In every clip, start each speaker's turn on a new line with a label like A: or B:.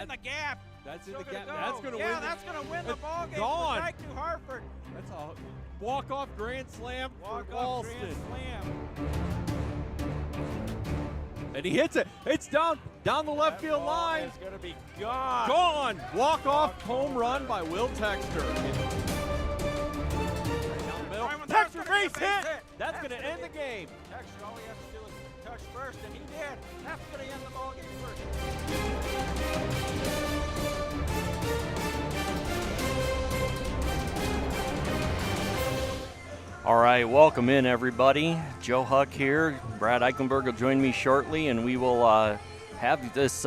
A: in the gap.
B: That's in the gap.
A: Go.
B: That's going to win.
A: Yeah, that's going to win the ball game
B: gone.
A: for Dike-New Hartford.
B: That's a walk-off grand slam for
A: Walk-off
B: Alston.
A: grand slam.
B: And he hits it. It's down the left field line.
A: It's going to be gone.
B: Gone. Walk-off home run by Will Texter. Texter base hit. That's going to end the game.
A: Texter, all he has to do is touch first, and he did. That's going to end the ball game first.
C: All right, welcome in, everybody. Joe Huck here. Brad Eichenberg will join me shortly, and we will have this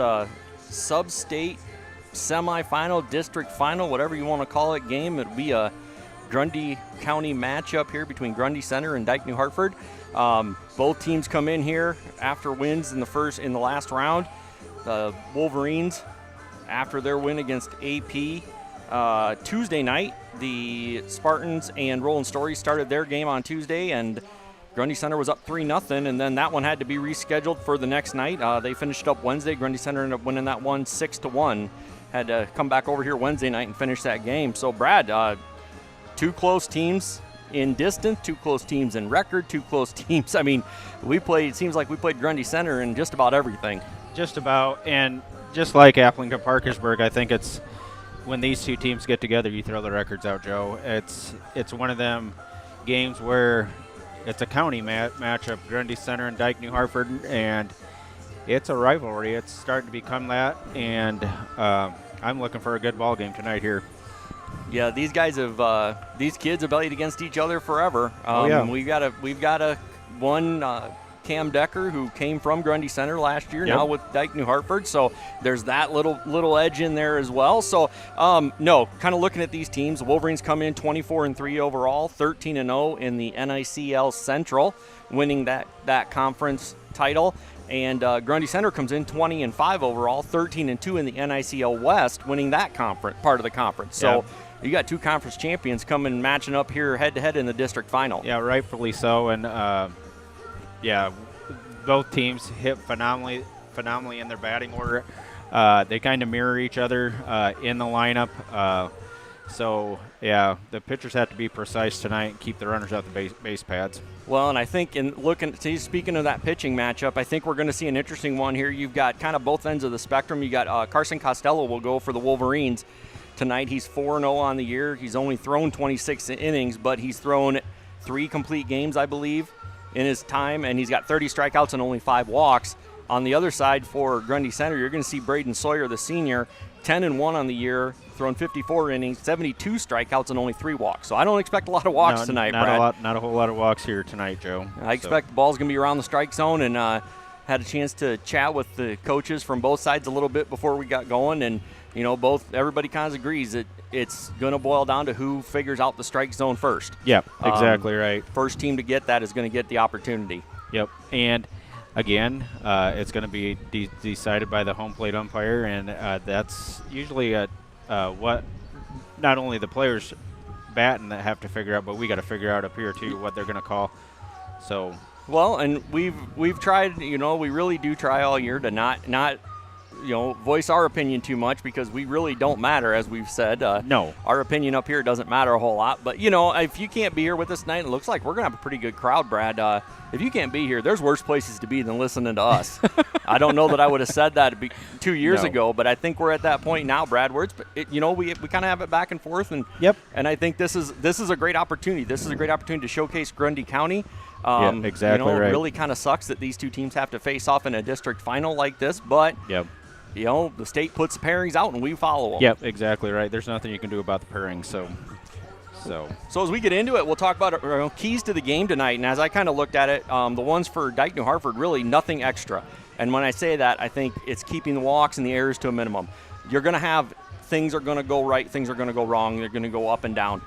C: sub-state semifinal, district final, whatever you want to call it, game. It'll be a Grundy County matchup here between Grundy Center and Dike-New Hartford. Both teams come in here after wins in the last round. The Wolverines, after their win against AP Tuesday night, the Spartans and Roland Story started their game on Tuesday, and Grundy Center was up 3-0, and then that one had to be rescheduled for the next night. They finished up Wednesday. Grundy Center ended up winning that one 6-1. Had to come back over here Wednesday night and finish that game. So, Brad, two close teams in distance, two close teams in record, two close teams. I mean, it seems like we played Grundy Center in just about everything.
D: Just about, and just like Appleton Parkersburg, I think it's when these two teams get together, you throw the records out, Joe. It's one of them games where it's a county matchup, Grundy Center and Dike-New Hartford, and it's a rivalry. It's starting to become that, and I'm looking for a good ball game tonight here.
C: Yeah, these kids have played against each other forever.
D: Yeah.
C: We've got one Cam Decker, who came from Grundy Center last year, now with Dike-New Hartford. So there's that little edge in there as well. So, no, kind of looking at these teams, the Wolverines come in 24-3 overall, 13-0 in the NICL Central, winning that conference title. And Grundy Center comes in 20-5 overall, 13-2 in the NICL West, winning that part of the conference. So you got two conference champions coming matching up here head-to-head in the district final.
D: Yeah, rightfully so. And both teams hit phenomenally in their batting order. They kind of mirror each other in the lineup. So the pitchers have to be precise tonight and keep the runners out the base pads.
C: Well, and I think speaking of that pitching matchup, I think we're going to see an interesting one here. You've got kind of both ends of the spectrum. You got Carson Costello will go for the Wolverines tonight. He's 4-0 on the year. He's only thrown 26 innings, but he's thrown 3 complete games, I believe, in his time, and he's got 30 strikeouts and only 5 walks. On the other side for Grundy Center, you're going to see Braden Sawyer, the senior, 10-1 on the year, thrown 54 innings, 72 strikeouts, and only 3 walks. So I don't expect a lot of walks tonight, Brad.
D: Not a whole lot of walks here tonight, Joe.
C: I expect the ball's going to be around the strike zone, and had a chance to chat with the coaches from both sides a little bit before we got going, and everybody kind of agrees that it's going to boil down to who figures out the strike zone first.
D: Yep, exactly right.
C: First team to get that is going to get the opportunity.
D: Yep, and again, it's going to be decided by the home plate umpire, and that's usually what not only the players batting that have to figure out, but we got to figure out up here too what they're going to call. So.
C: Well, and we've tried. We really do try all year to not voice our opinion too much, because we really don't matter, as we've said.
D: No.
C: Our opinion up here doesn't matter a whole lot. But, if you can't be here with us tonight, it looks like we're going to have a pretty good crowd, Brad. If you can't be here, there's worse places to be than listening to us. I don't know that I would have said that 2 years ago, but I think we're at that point now, Brad, where we kind of have it back and forth. And and I think this is a great opportunity. This is a great opportunity to showcase Grundy County.
D: Exactly right.
C: It really kind of sucks that these two teams have to face off in a district final like this, but the state puts the pairings out and we follow them.
D: Yep, exactly right. There's nothing you can do about the pairing. So
C: as we get into it, we'll talk about keys to the game tonight. And as I kind of looked at it, the ones for Dike-New Hartford, really nothing extra. And when I say that, I think it's keeping the walks and the errors to a minimum. You're going to have things are going to go right, things are going to go wrong. They're going to go up and down.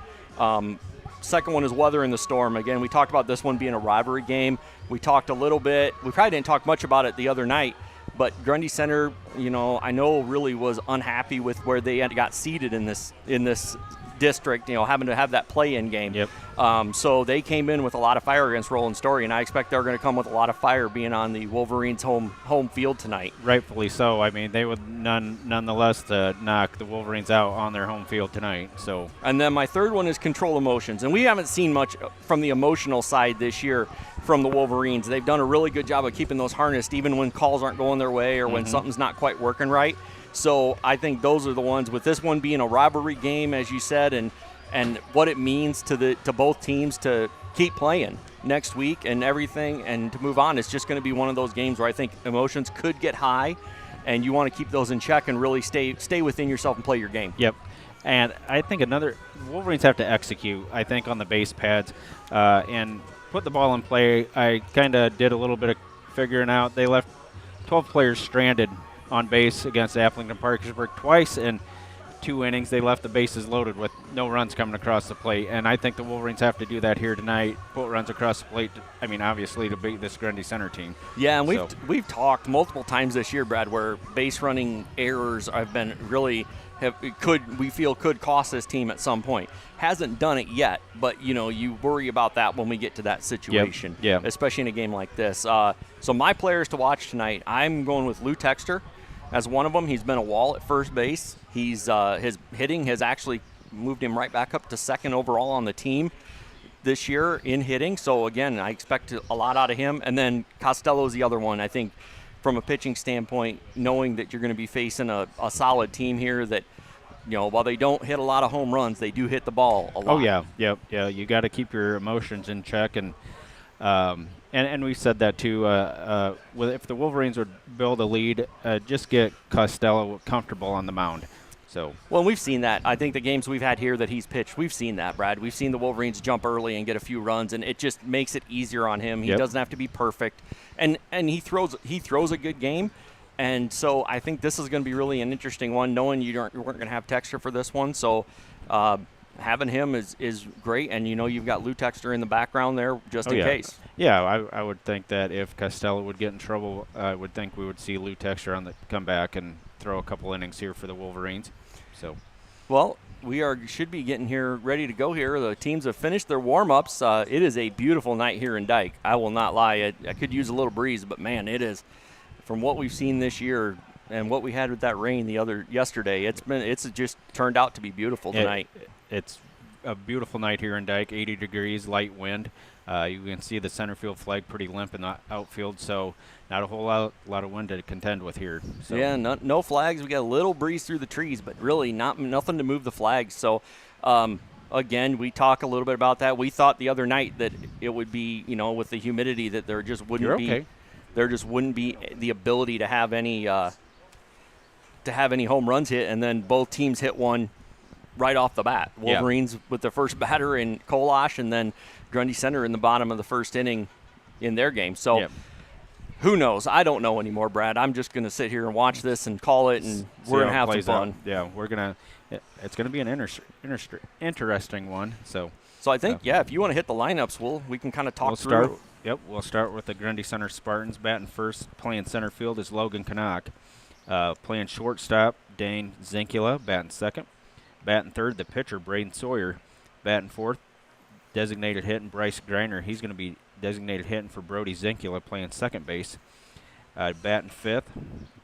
C: Second one is weather in the storm. Again, we talked about this one being a rivalry game. We talked a little bit. We probably didn't talk much about it the other night, but Grundy Center, I know really was unhappy with where they got seated in this district, having to have that play-in game.
D: Yep.
C: So they came in with a lot of fire against Roland Story, and I expect they're going to come with a lot of fire being on the Wolverines' home field tonight.
D: Rightfully so. I mean, they would nonetheless knock the Wolverines out on their home field tonight. So.
C: And then my third one is control emotions, and we haven't seen much from the emotional side this year from the Wolverines. They've done a really good job of keeping those harnessed, even when calls aren't going their way or when something's not quite working right. So I think those are the ones, with this one being a rivalry game, as you said, and what it means to both teams to keep playing next week and everything and to move on. It's just going to be one of those games where I think emotions could get high, and you want to keep those in check and really stay within yourself and play your game.
D: Yep. And I think Wolverines have to execute, I think, on the base pads and put the ball in play. I kind of did a little bit of figuring out. They left 12 players stranded on base against Appleton-Parkersburg twice in 2 innings. They left the bases loaded with no runs coming across the plate, and I think the Wolverines have to do that here tonight, put runs across the plate, obviously to beat this Grundy Center team.
C: Yeah, and we've talked multiple times this year, Brad, where base running errors have been really could cost this team at some point. Hasn't done it yet, but you worry about that when we get to that situation, especially in a game like this. So my players to watch tonight, I'm going with Lou Texter as one of them. He's been a wall at first base. His hitting has actually moved him right back up to second overall on the team this year in hitting. So again, I expect a lot out of him. And then Costello's the other one. I think from a pitching standpoint, knowing that you're going to be facing a solid team here that, while they don't hit a lot of home runs, they do hit the ball a lot.
D: Oh, yeah. Yeah. You got to keep your emotions in check. And we said that, too. If the Wolverines would build a lead, just get Costello comfortable on the mound. Well,
C: we've seen that. I think the games we've had here that he's pitched, we've seen that, Brad. We've seen the Wolverines jump early and get a few runs, and it just makes it easier on him. He doesn't have to be perfect. And he throws a good game. And so I think this is going to be really an interesting one, knowing you weren't going to have Texter for this one. So having him is great. And, you've got Lou Texter in the background there just in case.
D: Yeah, I would think that if Costello would get in trouble, I would think we would see Lou Texter on the comeback and throw a couple innings here for the Wolverines.
C: Well, we should be getting here ready to go here. The teams have finished their warm-ups. It is a beautiful night here in Dike. I will not lie. I could use a little breeze, but, man, it is. From what we've seen this year and what we had with that rain yesterday, it's just turned out to be beautiful tonight.
D: It's a beautiful night here in Dike, 80 degrees, light wind. You can see the center field flag pretty limp in the outfield, so not a whole lot of wind to contend with here. So.
C: Yeah, no flags. We got a little breeze through the trees, but really nothing to move the flags. So, again, we talk a little bit about that. We thought the other night that it would be, with the humidity, that there just wouldn't be the ability to have any home runs hit, and then both teams hit one right off the bat. Wolverines with the first batter in Kolash, and then Grundy Center in the bottom of the first inning in their game. So who knows? I don't know anymore, Brad. I'm just going to sit here and watch this and call it, and we're going to have some fun.
D: Out. Yeah, it's going to be an interesting one. So
C: I think, if you want to hit the lineups, we can kind of talk through.
D: We'll start with the Grundy Center Spartans. Batting first, playing center field is Logan Canuck. Playing shortstop, Dane Zinkula. Batting second. Batting third, the pitcher, Braden Sawyer. Batting fourth, designated hitting, Bryce Greiner. He's going to be designated hitting for Brody Zinkula, playing second base. Batting fifth,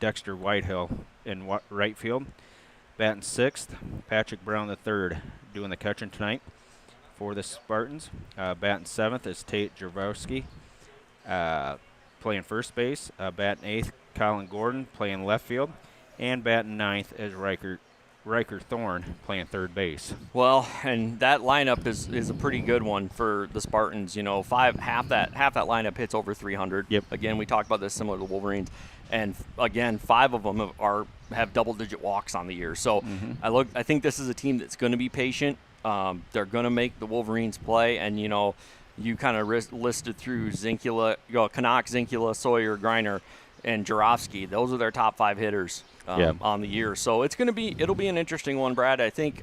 D: Dexter Whitehill in right field. Batting sixth, Patrick Brown III, doing the catching tonight for the Spartans. Batting seventh is Tate Jarvowski, playing first base. Batting eighth, Colin Gordon, playing left field. And batting ninth is Riker Thorne, playing third base.
C: Well, and that lineup is a pretty good one for the Spartans. Half that lineup hits over 300.
D: Yep.
C: Again, we talked about this similar to the Wolverines, and again, 5 of them have double-digit walks on the year. So I think this is a team that's going to be patient. They're going to make the Wolverines play, and you kind of listed through Zinkula, Canuck, Zinkula, Sawyer, Greiner, and Jarofsky. Those are their top 5 hitters on the year. So it'll be an interesting one, Brad. I think,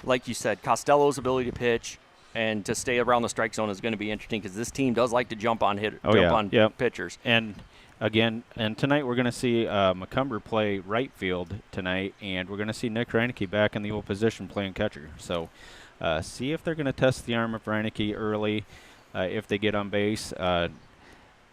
C: like you said, Costello's ability to pitch and to stay around the strike zone is going to be interesting because this team does like to jump on pitchers.
D: And again, and tonight we're going to see McCumber play right field tonight, and we're going to see Nick Reineke back in the old position playing catcher. So see if they're going to test the arm of Reineke early if they get on base,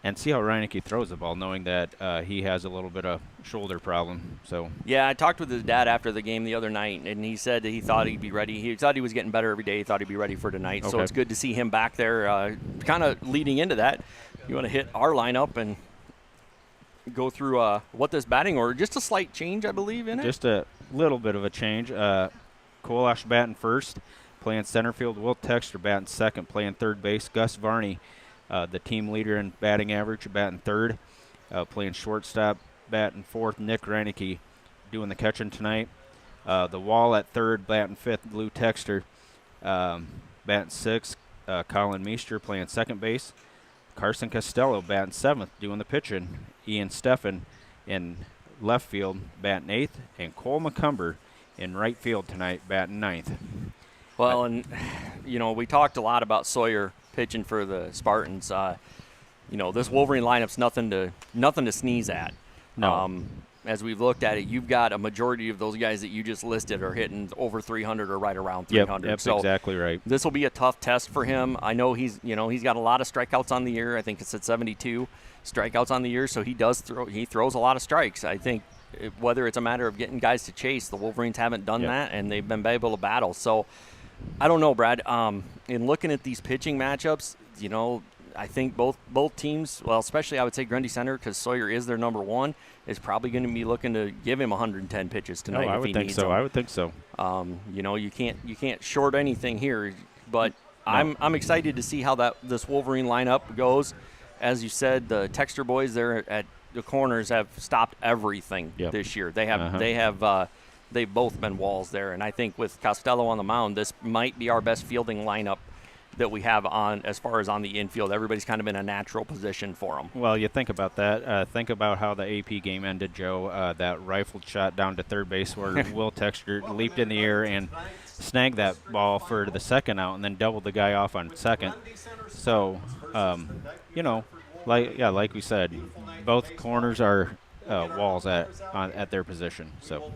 D: and see how Reineke throws the ball, knowing that he has a little bit of shoulder problem. So
C: yeah, I talked with his dad after the game the other night, and he said that he thought he'd be ready. He thought he was getting better every day. He thought he'd be ready for tonight. So it's good to see him back there. Kind of leading into that, you want to hit our lineup and go through what this batting order, just a slight change, I believe, in it?
D: Just a little bit of a change. Kolash batting first, playing center field. Will Texter batting second, playing third base. Gus Varney, the team leader in batting average, batting third, playing shortstop, batting fourth. Nick Reineke doing the catching tonight. The Wall at third, batting fifth. Lou Texter batting sixth. Colin Meester playing second base. Carson Costello batting seventh, doing the pitching. Ian Steffen in left field, batting eighth. And Cole McCumber in right field tonight, batting ninth.
C: Well, and, we talked a lot about Sawyer pitching for the Spartans. This Wolverine lineup's nothing to sneeze at.
D: No.
C: As we've looked at it, you've got a majority of those guys that you just listed are hitting over 300 or right around 300.
D: Yep,
C: so
D: exactly right.
C: This will be a tough test for him. I know he's got a lot of strikeouts on the year. I think it's at 72 strikeouts on the year, so he throws a lot of strikes. I think whether it's a matter of getting guys to chase, the Wolverines haven't done that, and they've been able to battle. So I don't know, Brad. In looking at these pitching matchups, I think both teams, well, especially I would say Grundy Center, because Sawyer is their number one, is probably going to be looking to give him 110 pitches tonight if he needs them.
D: I would think so.
C: You can't short anything here, but no. I'm excited to see how this Wolverine lineup goes. As you said, the Texter boys there at the corners have stopped everything this year. They've both been walls there, and I think with Costello on the mound, this might be our best fielding lineup that we have on as far as on the infield. Everybody's kind of in a natural position for them.
D: Well, you think about that. Think about how the AP game ended, Joe. That rifled shot down to third base where Will Texter leaped in the air and snagged that ball for the second out and then doubled the guy off on second. So, like we said, both corners are walls at their position. So.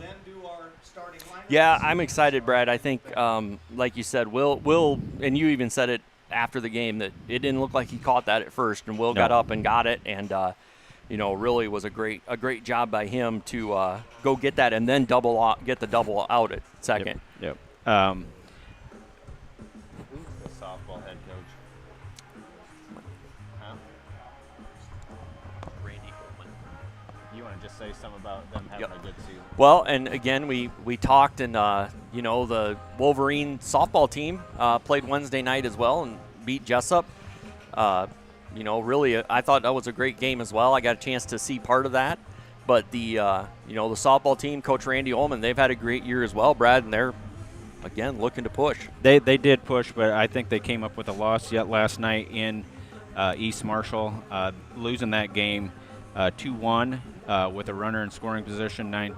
C: Yeah, I'm excited, Brad. I think, like you said, Will, and you even said it after the game that it didn't look like he caught that at first, and Will got up and got it, and really was a great job by him to go get that and then get the double out at second.
D: Yep. Who's the softball head coach?
C: Randy Coleman.
D: You want to just say something about them having a good season?
C: Well, and again, we talked, and the Wolverine softball team played Wednesday night as well and beat Jessup. Really, I thought that was a great game as well. I got a chance to see part of that. But the softball team, Coach Randy Ullman, they've had a great year as well, Brad, and they're again looking to push.
D: They did push, but I think they came up with a loss yet last night in East Marshall, losing that game 2-1 with a runner in scoring position,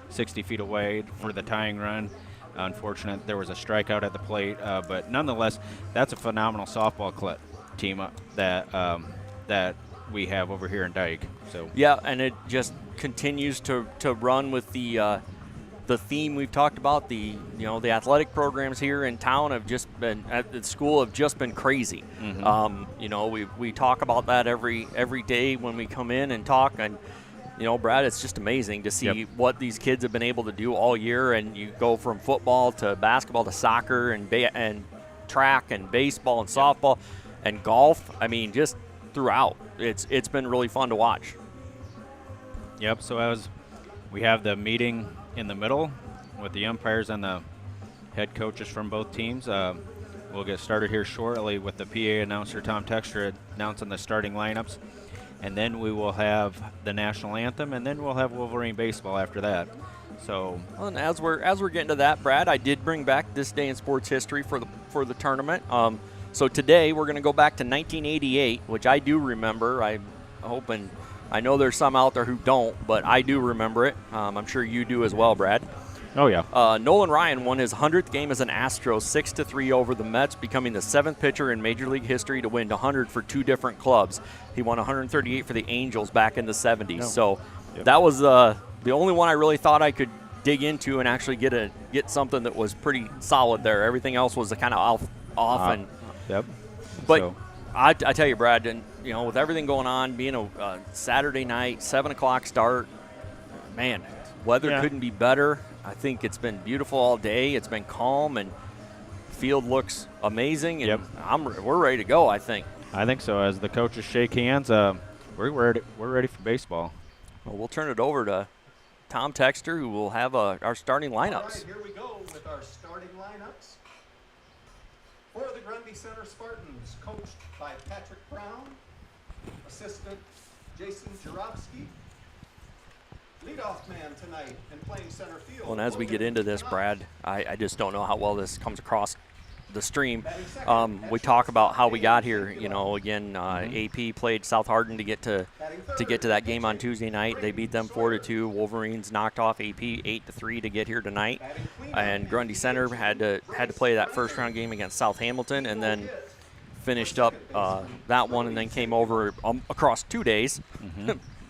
D: 60 feet away for the tying run. Unfortunate, there was a strikeout at the plate, but nonetheless, that's a phenomenal softball team that we have over here in Dike. So
C: yeah, and it just continues to run with the theme we've talked about. The athletic programs here in town have just been at the school have just been crazy.
D: Mm-hmm.
C: We talk about that every day when we come in and talk, and Brad, it's just amazing to see what these kids have been able to do all year. And you go from football to basketball to soccer and track and baseball and softball and golf. I mean, just throughout, it's been really fun to watch.
D: Yep. So as we have the meeting in the middle with the umpires and the head coaches from both teams, we'll get started here shortly with the PA announcer Tom Texter announcing the starting lineups. And then we will have the national anthem, and then we'll have Wolverine baseball after that. So,
C: well, and as we're getting to that, Brad, I did bring back this day in sports history for the tournament. So today we're going to go back to 1988, which I do remember. I hope, and I know there's some out there who don't, but I do remember it. I'm sure you do as well, Brad.
D: Oh, yeah.
C: Nolan Ryan won his 100th game as an Astro, 6-3 over the Mets, becoming the 7th pitcher in Major League history to win 100 for 2 different clubs. He won 138 for the Angels back in the 70s.
D: No.
C: So
D: Yep.
C: that was the only one I really thought I could dig into and actually get something that was pretty solid there. Everything else was kind of off and.
D: Yep.
C: But
D: So-
C: I tell you, Brad, and with everything going on, being a Saturday night, 7 o'clock start, man, weather couldn't be better. I think it's been beautiful all day. It's been calm, and field looks amazing. And we're ready to go, I think.
D: I think so. As the coaches shake hands, we're ready for baseball.
C: Well, we'll turn it over to Tom Texter, who will have our starting lineups.
E: All right, here we go with our starting lineups. For the Grundy Center Spartans, coached by Patrick Brown, assistant Jason Jarofsky. Leadoff man tonight and playing center field.
C: Well, and as we get into this, Brad, I just don't know how well this comes across the stream. We talk about how we got here. Again, AP played South Hardin to get to that game on Tuesday night. They beat them 4-2. Wolverines knocked off AP 8-3 to get here tonight. And Grundy Center had to play that first round game against South Hamilton, and then finished up that one, and then came over across 2 days,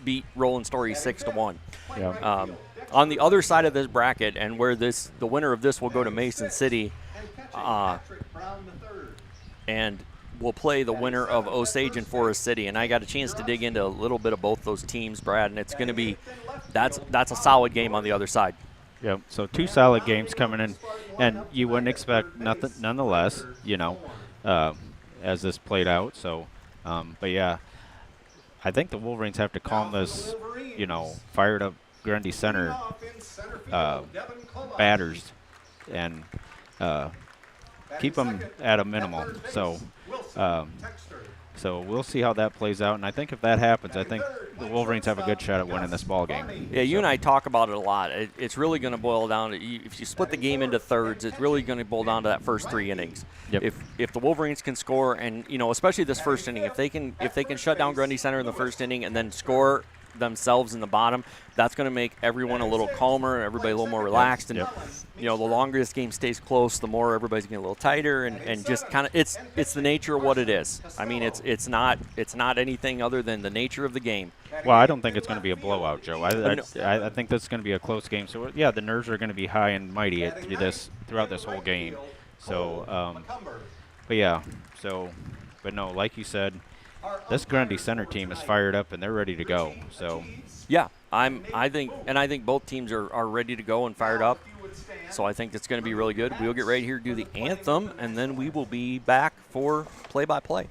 C: beat Roland Story 6-1.
D: Yeah.
C: On the other side of this bracket, and where the winner of this will go to Mason City, and we'll play the winner of Osage and Forest City. And I got a chance to dig into a little bit of both those teams, Brad, and it's going to be that's a solid game on the other side.
D: Yep. So 2 solid games coming in, and you wouldn't expect nothing nonetheless, as this played out. So, but yeah, I think the Wolverines have to calm this, fired up Grundy Center batters and keep them at a minimal. So we'll see how that plays out. And I think if that happens, I think the Wolverines have a good shot at winning this ball game.
C: Yeah, you and I talk about it a lot. It's really going to boil down to, if you split the game into thirds, it's really going to boil down to that first 3 innings.
D: Yep.
C: If the Wolverines can score, and especially this first inning, if they can shut down Grundy Center in the first inning and then score themselves in the bottom, that's going to make everyone a little calmer, everybody a little more relaxed, and the longer this game stays close, the more everybody's getting a little tighter, and just kind of it's the nature of what it is. I mean, it's not anything other than the nature of the game.
D: Well, I don't think it's going to be a blowout, Joe. I think this is going to be a close game. So yeah, the nerves are going to be high and mighty throughout this whole game. So, but yeah, but no, like you said, this Grundy Center team is fired up and they're ready to go. So
C: yeah, I think both teams are ready to go and fired up. So I think it's going to be really good. We'll get ready here to do the anthem, and then we will be back for play-by-play.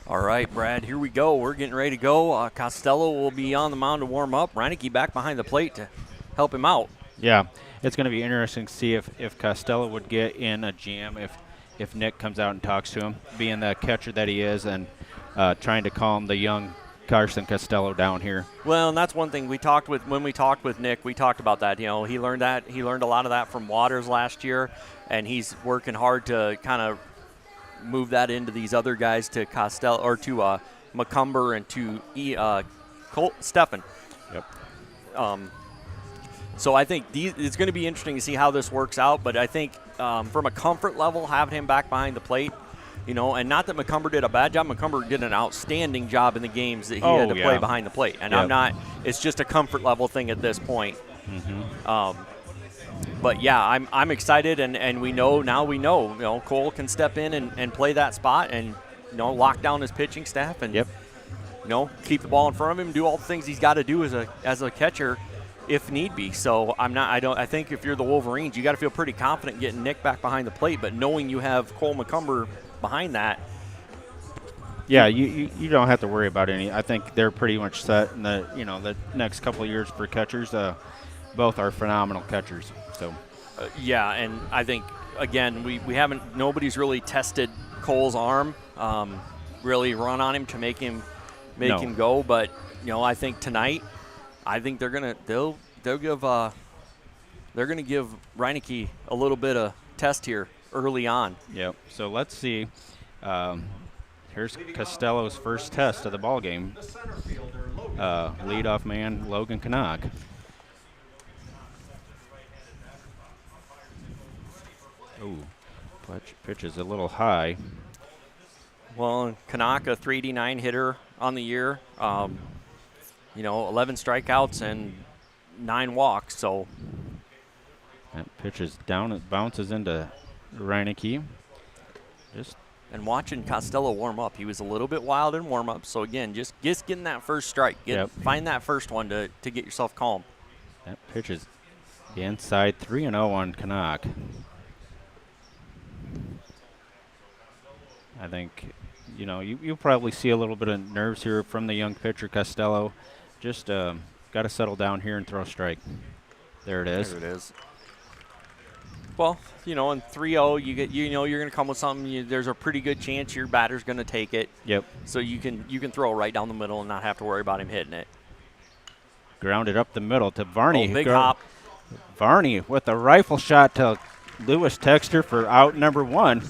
C: All right, Brad, here we go. We're getting ready to go. Costello will be on the mound to warm up. Reineke back behind the plate to help him out.
D: yeah, it's going to be interesting to see if Costello would get in a jam if Nick comes out and talks to him, being the catcher that he is, and trying to calm the young Carson Costello down here.
C: Well, and that's one thing when we talked with Nick, we talked about that. He learned a lot of that from Waters last year, and he's working hard to kind of move that into these other guys, to Costello or to McCumber and to Steffen.
D: Yep.
C: So I think it's going to be interesting to see how this works out. But I think from a comfort level, having him back behind the plate, and not that McCumber did a bad job. McCumber did an outstanding job in the games that he had to play behind the plate. And it's just a comfort level thing at this point. Mm-hmm. But yeah, I'm excited, and we know Cole can step in and play that spot and lock down his pitching staff and keep the ball in front of him, do all the things he's got to do as a catcher if need be. So I think if you're the Wolverines, you got to feel pretty confident getting Nick back behind the plate, but knowing you have Cole McCumber behind that.
D: Yeah, you don't have to worry about any. I think they're pretty much set in the next couple of years for catchers. Both are phenomenal catchers. So
C: yeah, and I think again nobody's really tested Cole's arm, really run on him to make him go. But I think tonight, they're gonna give Reineke a little bit of test here early on.
D: Yep. So let's see. Here's Costello's first test of the ball game. Leadoff man Logan Canuck. Ooh, pitch is a little high.
C: Well, Canuck, a 389 hitter on the year. 11 strikeouts and 9 walks. So
D: that pitch is down. It bounces into Reineke.
C: And watching Costello warm up, he was a little bit wild in warm up. So again, just getting that first strike. Find that first one to get yourself calm.
D: That pitch is inside 3-0 on Canuck. I think, you'll probably see a little bit of nerves here from the young pitcher Costello. Just got to settle down here and throw a strike. There it is.
C: There it is. Well, in 3-0, you get you're going to come with something. There's a pretty good chance your batter's going to take it.
D: Yep.
C: So you can throw it right down the middle and not have to worry about him hitting it.
D: Grounded up the middle to Varney.
C: Oh, big hop.
D: Varney with a rifle shot to Lewis Texter for out number 1.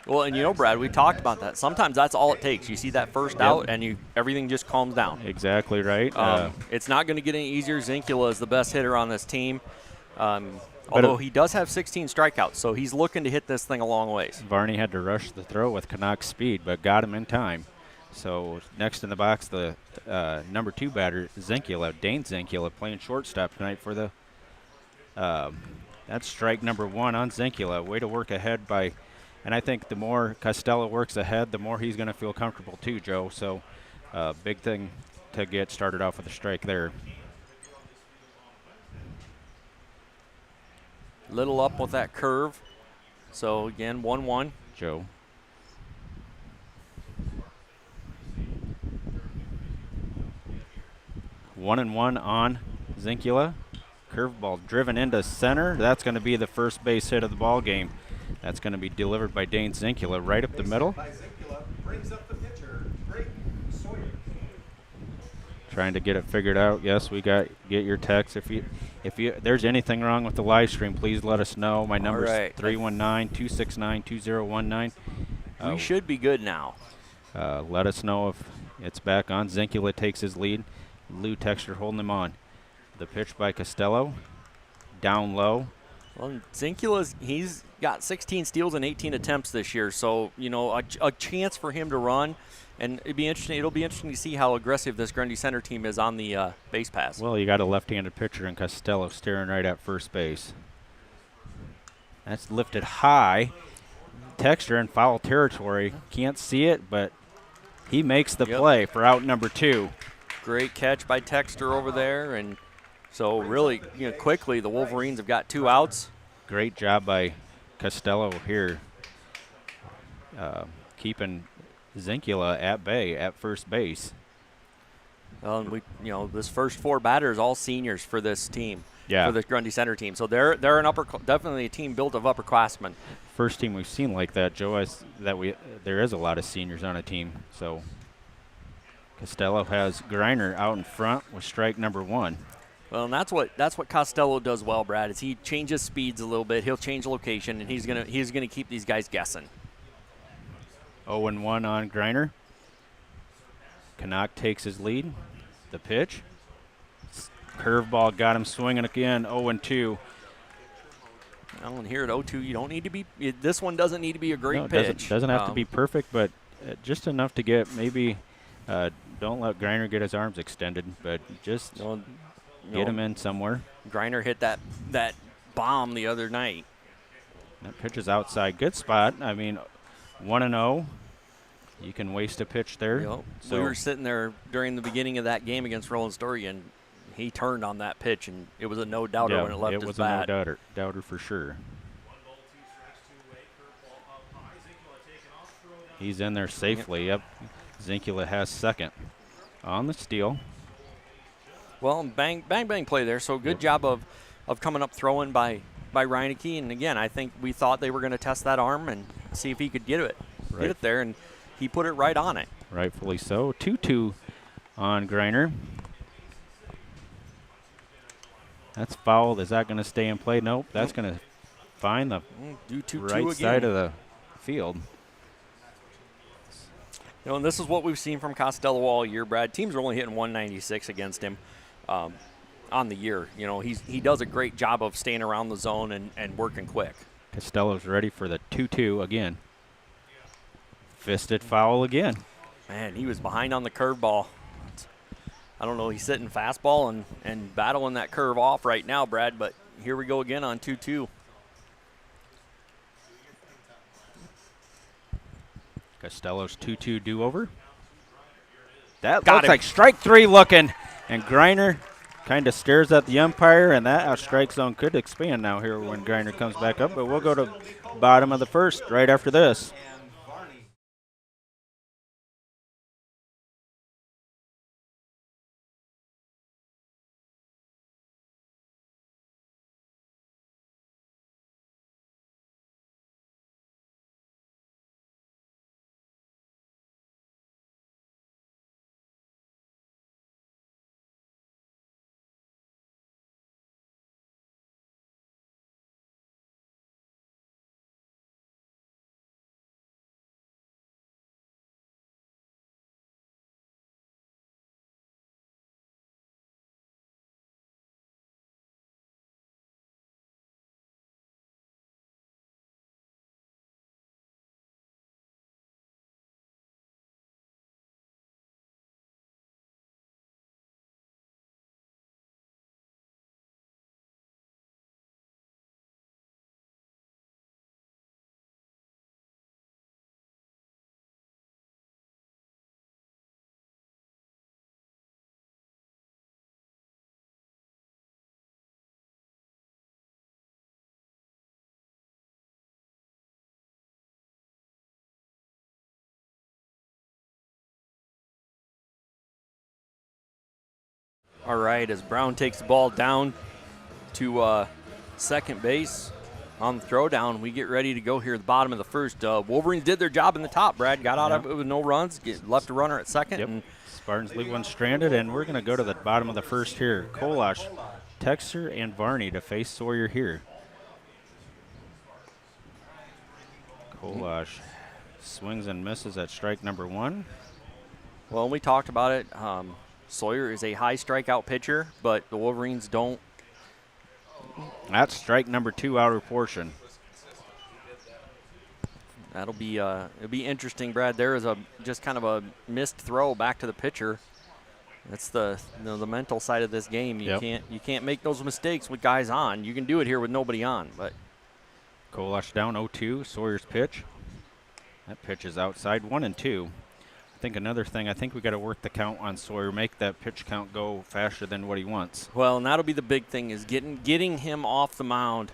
C: Well, and Brad, we talked about that. Sometimes that's all it takes. You see that first out, and everything just calms down.
D: Exactly right.
C: It's not going to get any easier. Zinkula is the best hitter on this team, although he does have 16 strikeouts, so he's looking to hit this thing a long ways.
D: Varney had to rush the throw with Canuck's speed, but got him in time. So next in the box, the number 2 batter, Zinkula, Dane Zinkula, playing shortstop tonight for the that's strike number 1 on Zinkula. Way to work ahead by – and I think the more Costello works ahead, the more he's going to feel comfortable too, Joe. So big thing to get started off with a strike there.
C: Little up with that curve. So, again, 1-1.
D: Joe. One and one on Zinkula. Curveball driven into center. That's going to be the first base hit of the ball game. That's going to be delivered by Dane Zinkula right up the middle.
E: Brings up the pitcher, Sawyer.
D: Trying to get it figured out. Yes, get your text. If there's anything wrong with the live stream, please let us know. My number is 319-269-2019.
C: We should be good now.
D: Let us know if it's back on. Zinkula takes his lead. Lou Texter holding him on. The pitch by Costello. Down low.
C: Well, he's got 16 steals and 18 attempts this year, so a chance for him to run, and it'll be interesting to see how aggressive this Grundy center team is on the base pass.
D: Well, you got a left-handed pitcher in Costello staring right at first base. That's lifted high. Texter in foul territory. Can't see it, but he makes the play for out number 2.
C: Great catch by Texter over there, and so really, quickly the Wolverines have got 2 outs.
D: Great job by Costello here, keeping Zinkula at bay at first base.
C: Well, and this first 4 batters all seniors for this team,
D: for
C: this Grundy center team. So they're definitely a team built of upperclassmen.
D: First team we've seen like that, Joe. There is a lot of seniors on a team. So Costello has Greiner out in front with strike number 1.
C: Well, and that's what Costello does well, Brad. Is he changes speeds a little bit. He'll change location, and he's gonna keep these guys guessing.
D: 0-1 on Greiner. Canuck takes his lead. The pitch. Curveball got him swinging again, 0-2.
C: Well, and here at 0-2, you don't need to be – this one doesn't need to be a great
D: No, it
C: pitch.
D: doesn't have to be perfect, but just enough to get maybe don't let Greiner get his arms extended, but just get him in somewhere.
C: Greiner hit that bomb the other night.
D: That pitch is outside. Good spot. I mean, 1-0. You can waste a pitch there.
C: Yep.
D: So
C: we were sitting there during the beginning of that game against Roland Story, and he turned on that pitch, and it was a no-doubter when it left his bat.
D: It was a no-doubter for sure. He's in there safely. Yep. Zinkula has second on the steal.
C: Well, bang play there. So good job of coming up throwing by Reineke. And again, I think we thought they were going to test that arm and see if he could get it there, and he put it right on it.
D: Rightfully so. 2-2 on Greiner. That's fouled. Is that going to stay in play? Nope. That's going to find the right side of the field.
C: You know, and this is what we've seen from Costello all year, Brad. Teams are only hitting 196 against him on the year. You know, he does a great job of staying around the zone and working quick.
D: Costello's ready for the 2-2 again. Fisted foul again.
C: Man, he was behind on the curveball. I don't know, he's sitting fastball and battling that curve off right now, Brad, but here we go again on 2-2.
D: Costello's 2-2 do-over. That
C: Got
D: looks
C: him.
D: like strike three looking, and Greiner kind of stares at the umpire, and that strike zone could expand now here when Greiner comes back up, but we'll go to bottom of the first right after this.
C: All right, as Brown takes the ball down to second base on the throwdown, we get ready to go here at the bottom of the first. Wolverines did their job in the top, Brad. Got out of it with no runs, left a runner at second.
D: Yep.
C: And
D: Spartans leave one stranded, and we're going to go to the bottom of the first here. Kolash, Texter, and Varney to face Sawyer here. Kolash swings and misses at strike number one.
C: well, we talked about it. Sawyer is a high strikeout pitcher, but the Wolverines don't.
D: That's strike number two, outer portion.
C: That'll be it'll be interesting, Brad. There is just kind of a missed throw back to the pitcher. That's the mental side of this game. You can't make those mistakes with guys on. You can do it here with nobody on, but
D: Kolash down 0-2. Sawyer's pitch. That pitch is outside, 1-2. I think another thing, I think we got to work the count on Sawyer, make that pitch count go faster than what he wants.
C: well, and that'll be the big thing is getting him off the mound.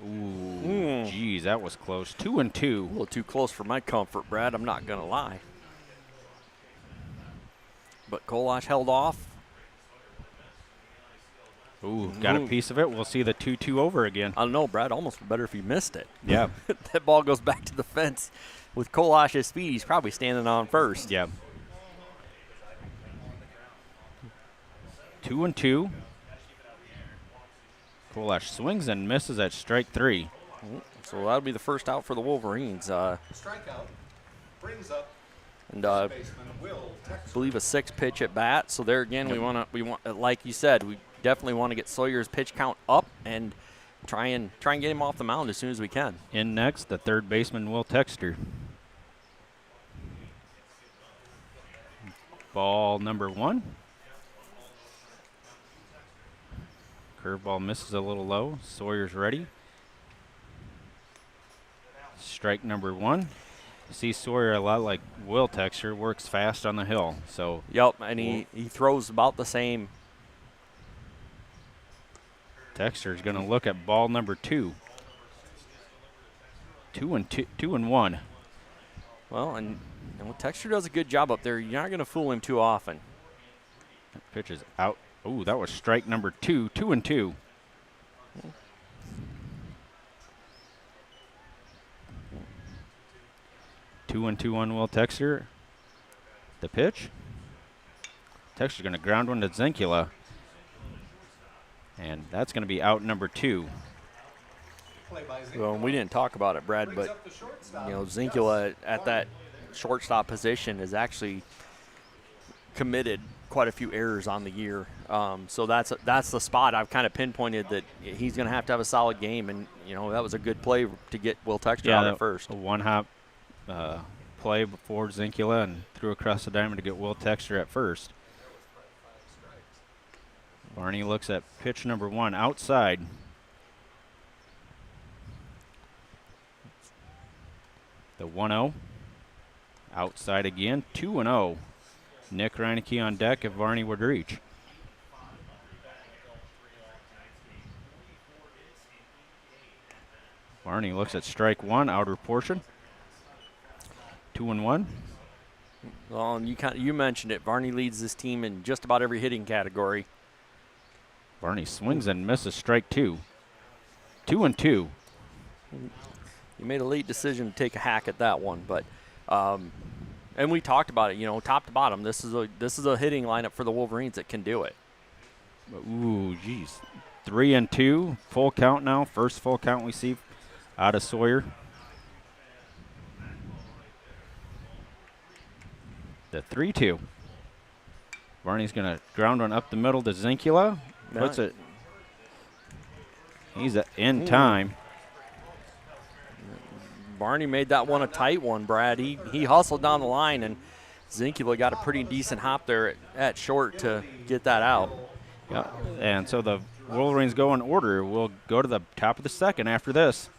D: Ooh, geez, that was close. 2-2.
C: A little too close for my comfort, Brad. I'm not gonna lie. But Kolash held off.
D: Ooh, got a piece of it. We'll see the 2-2 over again.
C: I don't know, Brad. Almost better if he missed it.
D: Yeah.
C: That ball goes back to the fence. With Kolash's speed, he's probably standing on first.
D: Yeah. 2-2. Kolash swings and misses at strike three.
C: So that'll be the first out for the Wolverines.
E: Strikeout brings up
C: And
E: baseman Will
C: I
E: Texter.
C: believe a 6 pitch at bat. So there again, we want like you said, we definitely want to get Sawyer's pitch count up and try and get him off the mound as soon as we can.
D: In next, the third baseman, Will Texter. Ball number 1. Curveball misses a little low. Sawyer's ready. Strike number 1. See Sawyer a lot like Will Texter, works fast on the hill. So
C: Yep, and he throws about the same.
D: Texter's going to look at ball number 2. 2-1.
C: Well, and Texter does a good job up there. You're not going to fool him too often.
D: That pitch is out. Oh, that was strike number 2. 2-2. Two and 2 on Will Texter. The pitch. Texter's going to ground one to Zinkula. And that's going to be out number 2.
C: Well, we didn't talk about it, Brad, but Zinkula at that shortstop position has actually committed quite a few errors on the year. So that's the spot I've kind of pinpointed that he's going to have a solid game, and that was a good play to get Will Texter out at first.
D: A one-hop play before Zinkula and threw across the diamond to get Will Texter at first. Barney looks at pitch number 1 outside. The 1-0. Outside again. 2-0. Nick Reineke on deck if Varney would reach. Varney looks at strike 1, outer portion. 2-1.
C: Well, and you mentioned it. Varney leads this team in just about every hitting category.
D: Varney swings and misses strike 2. 2-2.
C: You made a late decision to take a hack at that one, but and we talked about it. Top to bottom, this is a hitting lineup for the Wolverines that can do it.
D: Ooh, geez. 3-2. Full count now. First full count we see out of Sawyer. The 3-2. Varney's going to ground one up the middle to Zinkula. Puts it. He's in time.
C: Varney made that one a tight one, Brad. He hustled down the line, and Zinkula got a pretty decent hop there at short to get that out.
D: Yeah, and so the Wolverines go in order. We'll go to the top of the second after this.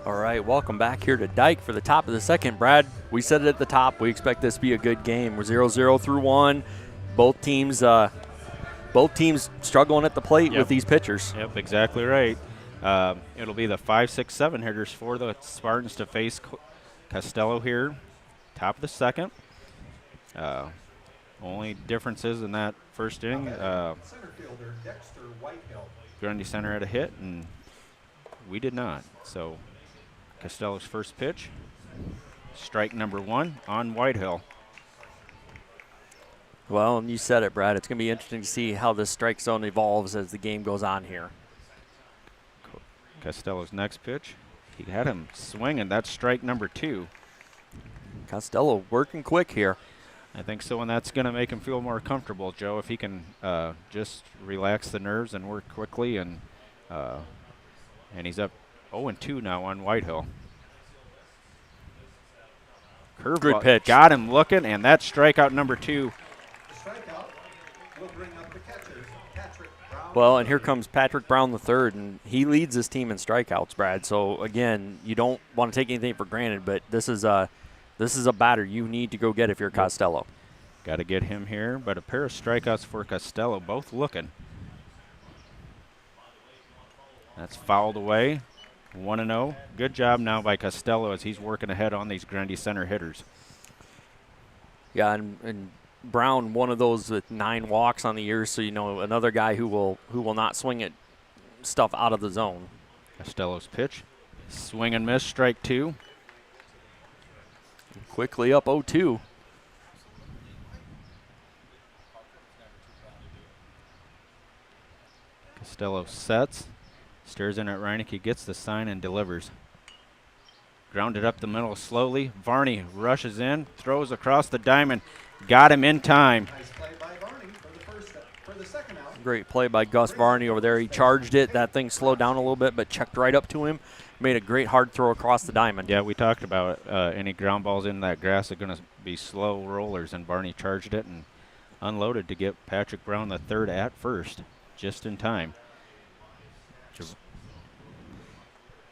C: All right, welcome back here to Dike for the top of the second. Brad, we said it at the top. We expect this to be a good game. We're 0-0 through 1. Both teams struggling at the plate with these pitchers.
D: Yep, exactly right. It'll be the 5, 6, 7 hitters for the Spartans to face Costello here. Top of the second. Only differences in that first inning. Grundy Center had a hit, and we did not. So Costello's first pitch, strike number 1 on Whitehill.
C: Well, and you said it, Brad. It's going to be interesting to see how this strike zone evolves as the game goes on here.
D: Costello's next pitch, he had him swinging. That's strike number 2.
C: Costello working quick here.
D: I think so, and that's going to make him feel more comfortable, Joe, if he can just relax the nerves and work quickly. And he's up 0-2 now on Whitehill.
C: Good pitch.
D: Got him looking, and that's strikeout number 2.
E: The strikeout will bring up the catchers, Patrick Brown
C: Well, and here comes Patrick Brown III, and he leads this team in strikeouts, Brad. So, again, you don't want to take anything for granted, but this is a batter you need to go get if you're Costello.
D: Got to get him here, but a pair of strikeouts for Costello, both looking. That's fouled away. 1-0. Good job now by Costello as he's working ahead on these Grundy center hitters.
C: Yeah, and Brown, one of those with 9 walks on the year, so another guy who will not swing at stuff out of the zone.
D: Costello's pitch. Swing and miss, strike 2.
C: Quickly up 0-2.
D: Costello sets, stares in at Reineke, gets the sign and delivers. Grounded up the middle slowly. Varney rushes in, throws across the diamond, got him in time.
E: Nice play by Varney for the second out.
C: Great play by Gus Varney over there. He charged it. That thing slowed down a little bit, but checked right up to him. Made a great hard throw across the diamond.
D: Yeah, we talked about any ground balls in that grass are going to be slow rollers, and Varney charged it and unloaded to get Patrick Brown the third at first, just in time.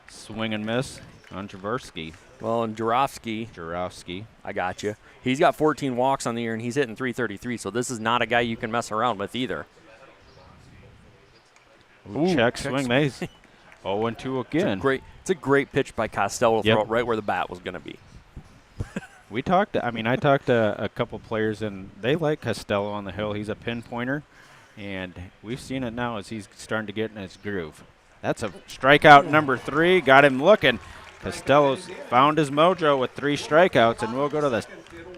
D: Swing and miss on Jaworski.
C: Well, and
D: Jarofsky.
C: I got you. He's got 14 walks on the year, and he's hitting .333, so this is not a guy you can mess around with either.
D: Check swing, Mays. 0-2 again.
C: It's a great pitch by Costello to
D: Yep.
C: throw it right where the bat was going to be.
D: I talked to a couple players, and they like Costello on the hill. He's a pinpointer, and we've seen it now as he's starting to get in his groove. That's a strikeout number 3. Got him looking. Costello's found his mojo with 3 strikeouts, and we'll go to the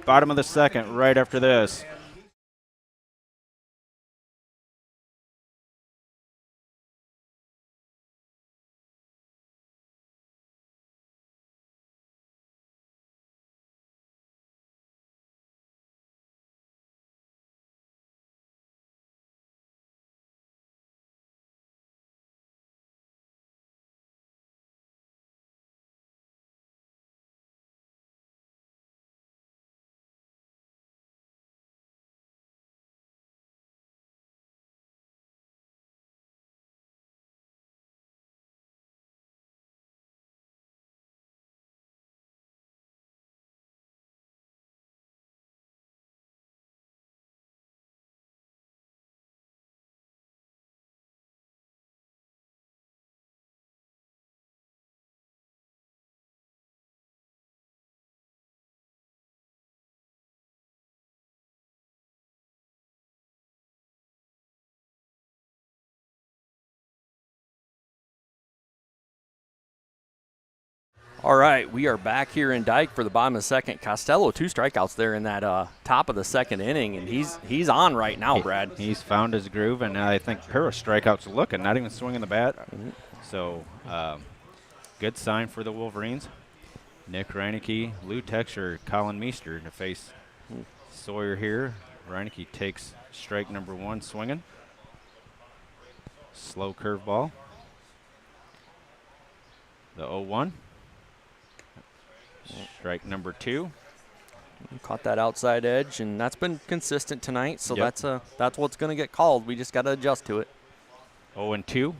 D: bottom of the second right after this.
C: All right, we are back here in Dike for the bottom of the second. Costello, 2 strikeouts there in that top of the second inning, and he's on right now, Brad.
D: He's found his groove, and I think pair of strikeouts looking, not even swinging the bat. So good sign for the Wolverines. Nick Reineke, Lou Texer, Colin Meester to face Sawyer here. Reineke takes strike number 1 swinging. Slow curveball. The 0-1. Strike number 2.
C: Caught that outside edge, and that's been consistent tonight, so
D: Yep.
C: that's what's going to get called. We just got to adjust to it.
D: 0-2.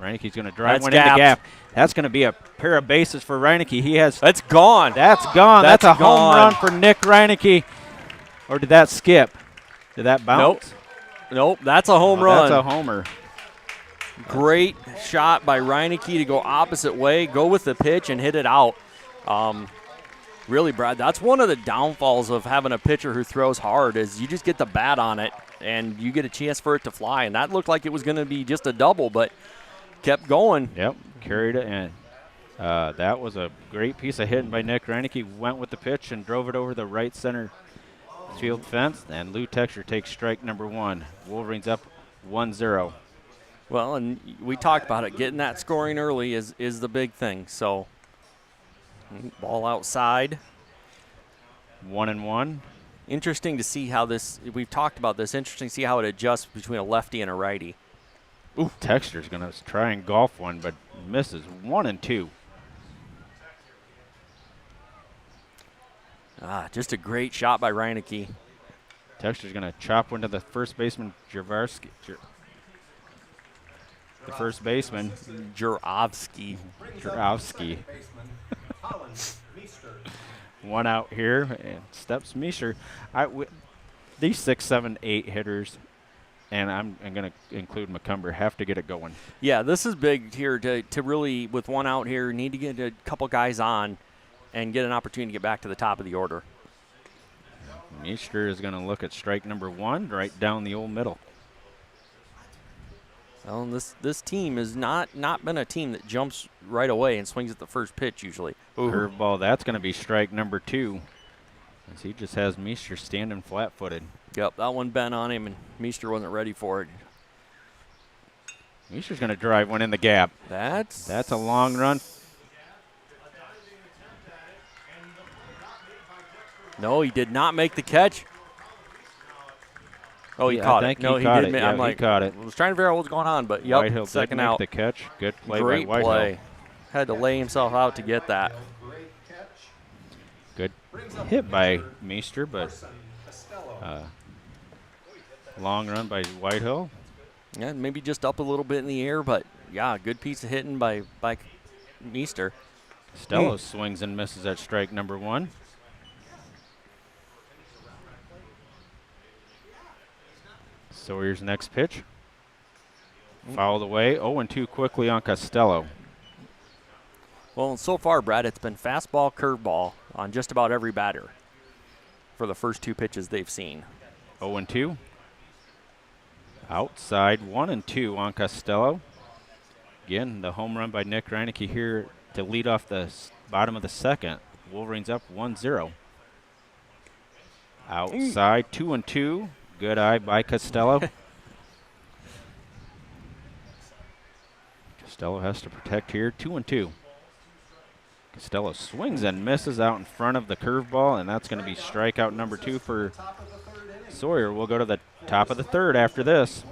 D: Reineke's going to drive
C: That's
D: one in the
C: gapped.
D: gap. That's going to be a pair of bases for Reineke. He has.
C: That's gone.
D: That's gone. That's a home
C: gone.
D: run for Nick Reineke. Or did that skip? Did that bounce?
C: Nope, that's a home run.
D: That's a homer.
C: Great shot by Reineke to go opposite way, go with the pitch, and hit it out. Really, Brad, that's one of the downfalls of having a pitcher who throws hard is you just get the bat on it, and you get a chance for it to fly. And that looked like it was going to be just a double, but kept going.
D: Yep, carried it in. That was a great piece of hitting by Nick Reineke. Went with the pitch and drove it over the right center field fence. And Lou Texer takes strike number 1. Wolverines up 1-0.
C: Well, and we talked about it. Getting that scoring early is the big thing. So, ball outside.
D: 1-1.
C: Interesting to see how this, we've talked about this, interesting to see how it adjusts between a lefty and a righty.
D: Ooh, Texter's going to try and golf one, but misses. 1-2.
C: Just a great shot by Reineke.
D: Texter's going to chop one to the first baseman, Javarski. The first baseman,
C: Jurovsky.
E: Brings up
D: Jurovsky.
E: second baseman, Colin Meester.
D: One out here, and steps Meester. These 6, 7, 8 hitters, and I'm going to include McCumber, have to get it going.
C: Yeah, this is big here to really, with one out here, need to get a couple guys on and get an opportunity to get back to the top of the order.
D: Meester is going to look at strike number 1 right down the old middle.
C: Well, this team has not been a team that jumps right away and swings at the first pitch usually. Ooh.
D: Curveball, that's going to be strike number 2. As he just has Meester standing flat-footed.
C: Yep, that one bent on him, and Meester wasn't ready for it.
D: Meester's going to drive one in the gap.
C: That's
D: a long run.
C: No, he did not make the catch. Oh, he caught it. No, he did.
D: Yeah,
C: I'm like,
D: he caught it.
C: I was trying to figure out what was going on, but yep,
D: Whitehill
C: second
D: did make
C: out.
D: the catch. Good play
C: Great
D: by Whitehill.
C: play. Had to lay himself out to get that.
E: Great catch.
D: Good
E: Brings up
D: hit by
E: pitcher,
D: Meester, but
E: Carson Costello.
D: long run by Whitehill.
C: Yeah, maybe just up a little bit in the air, but yeah, good piece of hitting by Meester.
D: Costello swings and misses at strike number 1. Sawyer's next pitch. Fouled away. 0-2 quickly on Costello.
C: Well, so far, Brad, it's been fastball, curveball on just about every batter for the first 2 pitches they've seen.
D: 0-2. Outside 1-2 on Costello. Again, the home run by Nick Reinecke here to lead off the bottom of the second. Wolverines up 1-0. Outside 2-2. Good eye by Costello. Costello has to protect here. 2-2. Costello swings and misses out in front of the curveball, and that's going to be strikeout number 2 for Sawyer. We'll go to the top of the third after this.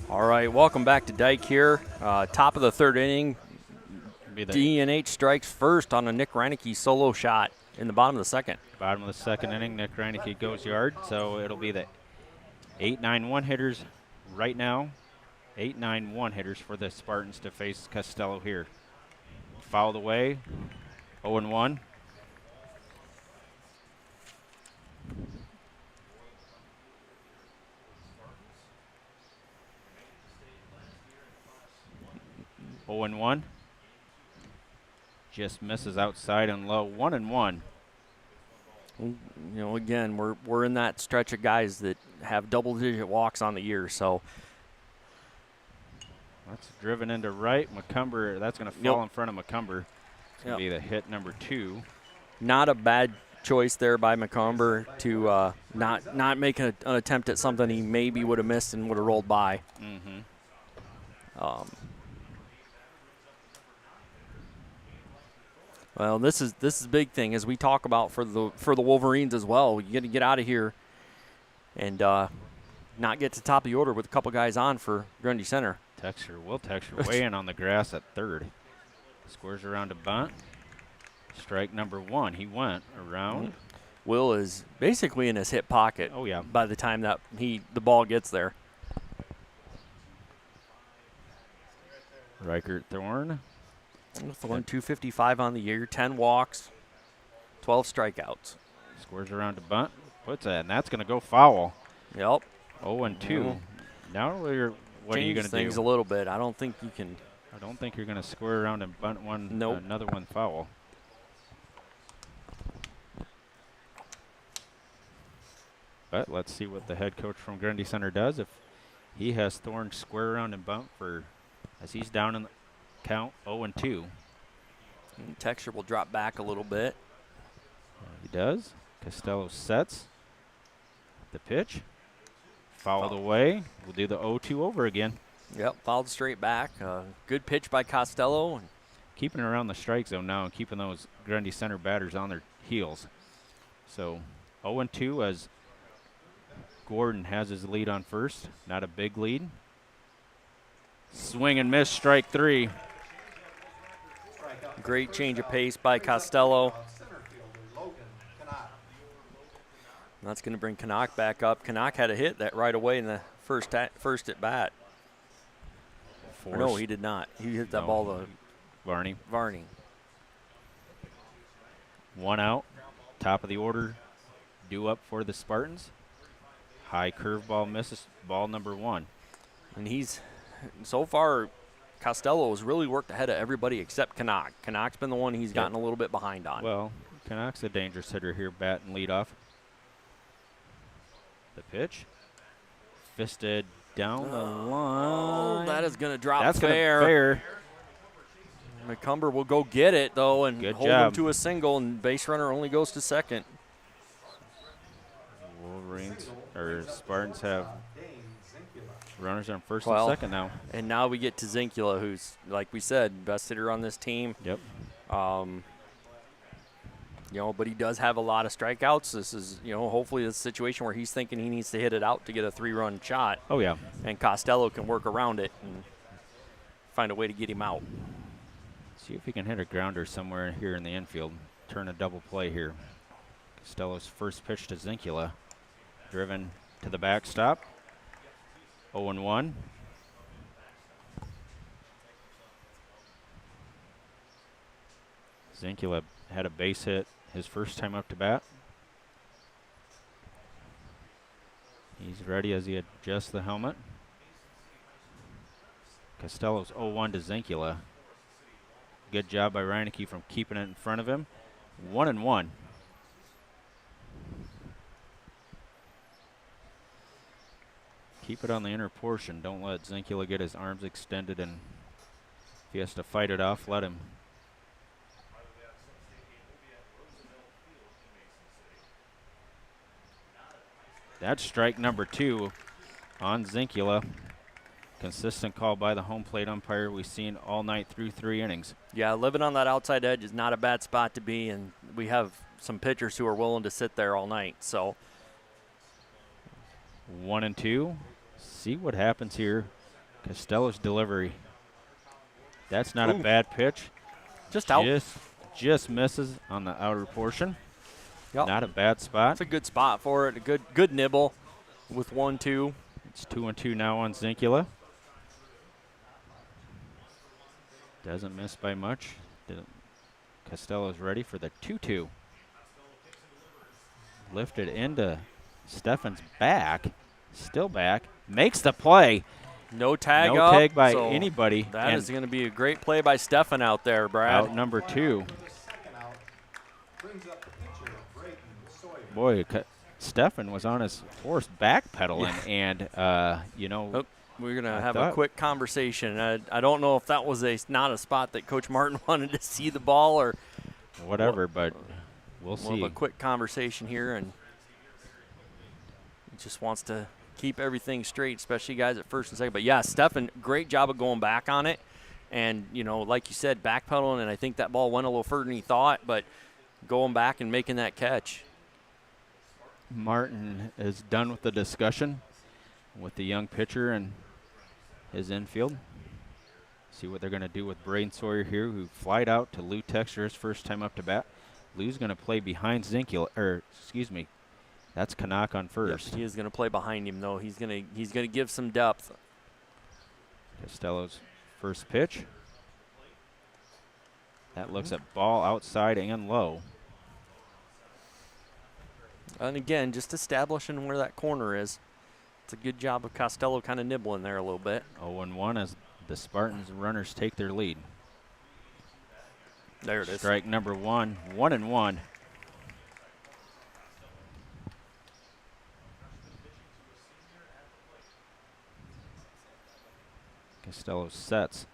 C: All right, welcome back to Dike here. Top of the third inning. D&H strikes first on a Nick Reinecke solo shot in the bottom of the second.
D: Bottom of the second inning, Nick Reinecke goes yard, so it'll be the 8-9-1 hitters right now. 8-9-1 hitters for the Spartans to face Costello here. Fouled away, 0-1. Just misses outside and low. 1-1.
C: You know, again, we're in that stretch of guys that have double-digit walks on the year, so.
D: That's driven into right. McCumber, that's going to fall in front of McCumber. It's going to be the hit number 2.
C: Not a bad choice there by McCumber to not make an attempt at something he maybe would have missed and would have rolled by. Well, this is a big thing as we talk about for the Wolverines as well. You got to get out of here and not get to the top of the order with a couple guys on for Grundy Center.
D: Will Texter way in on the grass at third. Squares around a bunt. Strike number 1. He went around.
C: Will is basically in his hip pocket.
D: Oh, yeah.
C: By the time that the ball gets there.
D: Reichert Thorne.
C: Thorne 255 on the year, 10 walks, 12 strikeouts.
D: Squares around to bunt, puts that, and that's going to go foul.
C: Yep.
D: 0-2. Now what are you going to do?
C: Things a little bit. I don't think you can.
D: I don't think you're going to square around and bunt one.
C: Nope.
D: Another one foul. But let's see what the head coach from Grundy Center does. If he has Thorne square around and bunt as he's down in the count 0-2.
C: And Texture will drop back a little bit.
D: He does. Costello sets the pitch. Fouled away. We'll do the 0-2 over again.
C: Yep, fouled straight back. Good pitch by Costello.
D: Keeping it around the strike zone now and keeping those Grundy Center batters on their heels. So 0-2 as Gordon has his lead on first. Not a big lead. Swing and miss, strike 3.
C: Great change of pace by Costello. That's going to bring Canuck back up. Canuck had a hit that right away in the first at bat. No, he did not. He hit that ball to
D: Varney. 1 out. Top of the order. Due up for the Spartans. High curveball misses. Ball number 1.
C: And so far, Costello has really worked ahead of everybody except Canuck. Canuck's been the one he's gotten a little bit behind on.
D: Well, Canuck's a dangerous hitter here, bat and lead off. The pitch. Fisted down the line.
C: That is going to drop
D: That's
C: fair. McCumber will go get it, though, and hold him to a single, and base runner only goes to second.
D: Spartans have runners on first and second now.
C: And now we get to Zinkula, who's, like we said, best hitter on this team.
D: Yep.
C: But he does have a lot of strikeouts. This is, hopefully a situation where he's thinking he needs to hit it out to get a 3-run shot.
D: Oh, yeah.
C: And Costello can work around it and find a way to get him out.
D: See if he can hit a grounder somewhere here in the infield. Turn a double play here. Costello's first pitch to Zinkula. Driven to the backstop. 0-1. Zinkula had a base hit his first time up to bat. He's ready as he adjusts the helmet. Costello's 0-1 to Zinkula. Good job by Reineke from keeping it in front of him. 1-1. Keep it on the inner portion. Don't let Zinkula get his arms extended, and if he has to fight it off, let him. That's strike number 2 on Zinkula. Consistent call by the home plate umpire we've seen all night through 3 innings.
C: Yeah, living on that outside edge is not a bad spot to be, and we have some pitchers who are willing to sit there all night. So
D: 1-2. See what happens here. Costello's delivery. That's not a bad pitch.
C: Just out.
D: Just misses on the outer portion.
C: Yep.
D: Not a bad spot.
C: It's a good spot for it. A good nibble with 1-2.
D: It's 2-2 now on Zinkula. Doesn't miss by much. Costello's ready for the 2-2. Lifted into Stefan's back. Still back. Makes the play.
C: No tag
D: No
C: up.
D: tag by
C: so
D: anybody.
C: That is going to be a great play by Stefan out there, Brad.
D: Out number 2. Boy, Stefan was on his horse backpedaling, and,
C: we're going to have a quick conversation. I don't know if that was not a spot that Coach Martin wanted to see the ball or
D: whatever, but we'll see.
C: We'll have a quick conversation here, and he just wants to keep everything straight, especially guys at first and second. But, yeah, Stefan, great job of going back on it. And, like you said, backpedaling, and I think that ball went a little further than he thought, but going back and making that catch.
D: Martin is done with the discussion with the young pitcher and his infield. See what they're going to do with Braden Sawyer here, who flied out to Lou Texter his first time up to bat. Blue's going to play behind Zinkel, or excuse me, that's Canuck on first.
C: Yep, he is going to play behind him, though. He's going to give some depth.
D: Costello's first pitch. That looks at ball outside and low.
C: And again, just establishing where that corner is. It's a good job of Costello kind of nibbling there a little bit.
D: 0-1 as the Spartans runners take their lead.
C: There it is.
D: Strike number 1, 1-1. Costello sets.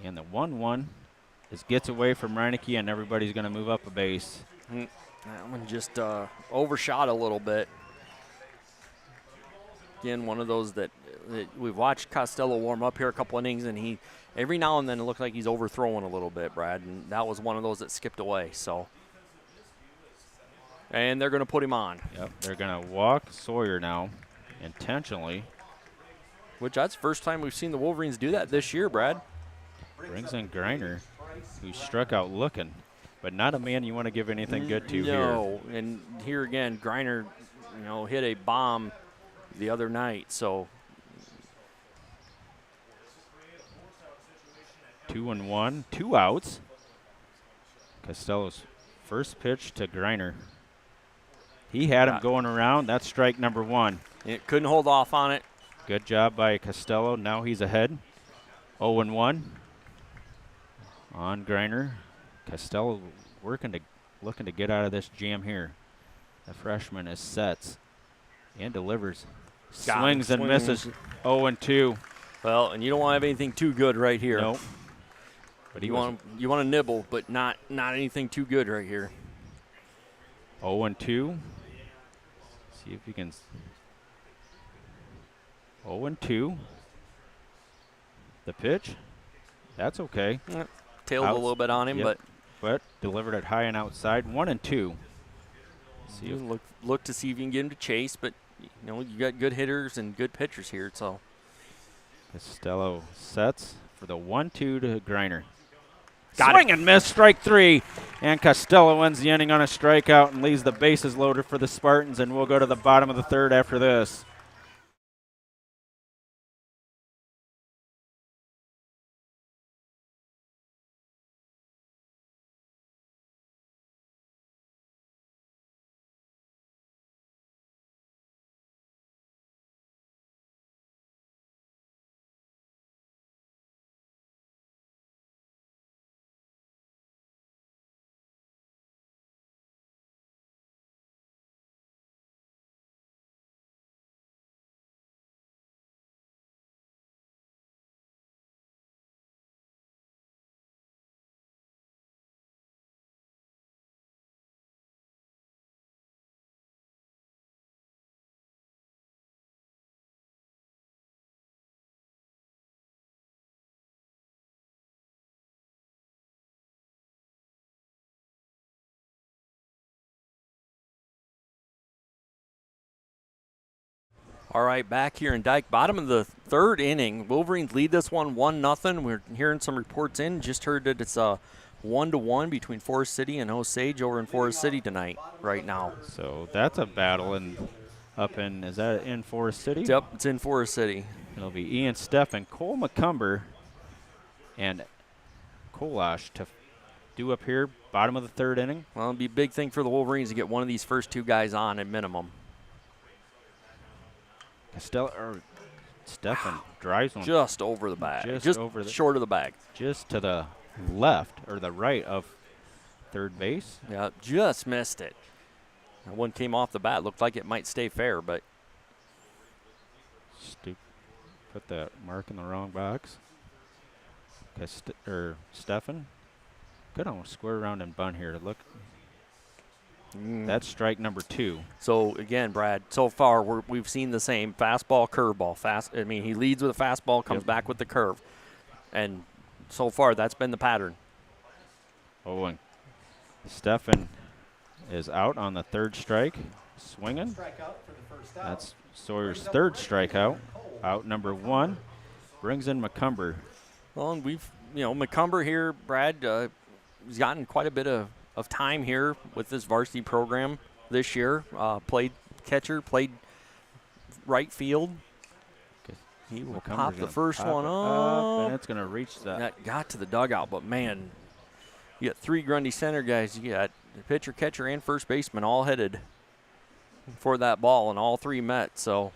D: And the 1-1 gets away from Reineke, and everybody's going to move up a base.
C: That one just overshot a little bit. Again, one of those that we've watched Costello warm up here a couple innings, and he every now and then it looked like he's overthrowing a little bit, Brad, and that was one of those that skipped away. So, and they're going to put him on.
D: Yep, they're going to walk Sawyer now intentionally.
C: Which that's the first time we've seen the Wolverines do that this year, Brad.
D: Brings in Greiner, who struck out looking, but not a man you want to give anything good to here.
C: No, and here again, Greiner, hit a bomb the other night, so
D: 2-1, 2 outs. Costello's first pitch to Greiner. He had him going around. That's strike number 1.
C: It couldn't hold off on it.
D: Good job by Costello. Now he's ahead. 0-1 on Greiner. Costello looking to get out of this jam here. The freshman is sets and delivers. Swings and misses. 0-2.
C: Well, and you don't want to have anything too good right here.
D: Nope. But
C: you want to nibble, but not anything too good right here.
D: 0-2. See if you can. 0-2. The pitch. That's okay.
C: Tailed a little bit on him,
D: yep. but delivered it high and outside. 1-2.
C: See, look to see if you can get him to chase, but you got good hitters and good pitchers here. So
D: Costello sets for the 1-2 to Greiner.
C: Swing
D: and miss, strike 3. And Costello ends the inning on a strikeout and leaves the bases loaded for the Spartans, and we'll go to the bottom of the third after this.
C: All right, back here in Dike, bottom of the third inning. Wolverines lead this one 1-0. We're hearing some reports in. Just heard that it's a 1-1 between Forest City and Osage over in Forest City tonight, right now.
D: So that's a battle is that in Forest City?
C: Yep, it's in Forest City.
D: It'll be Ian Steffen, Cole McCumber, and Kolash to do up here, bottom of the third inning.
C: Well, it'll be a big thing for the Wolverines to get one of these first two guys on at minimum.
D: Steffen drives one
C: just over the bag.
D: Just
C: short of the bag.
D: Just to the left or the right of third base.
C: Yeah, just missed it. That one came off the bat. Looked like it might stay fair, but
D: put that mark in the wrong box. Steffen could almost square around and bunt here. Look. That's strike number 2.
C: So, again, Brad, so far we've seen the same fastball, curveball. He leads with a fastball, comes back with the curve. And so far that's been the pattern.
D: Oh, and Steffen is out on the third strike, swinging. That's Sawyer's third strikeout. Out number 1. Brings in McCumber.
C: Well, and we've, McCumber here, Brad, he's gotten quite a bit of of time here with this varsity program this year. Played catcher, played right field. He will pop the first one up.
D: And it's going to reach
C: That got to the dugout, but man, you got 3 Grundy Center guys. You got the pitcher, catcher, and first baseman all headed for that ball, and all 3 met. So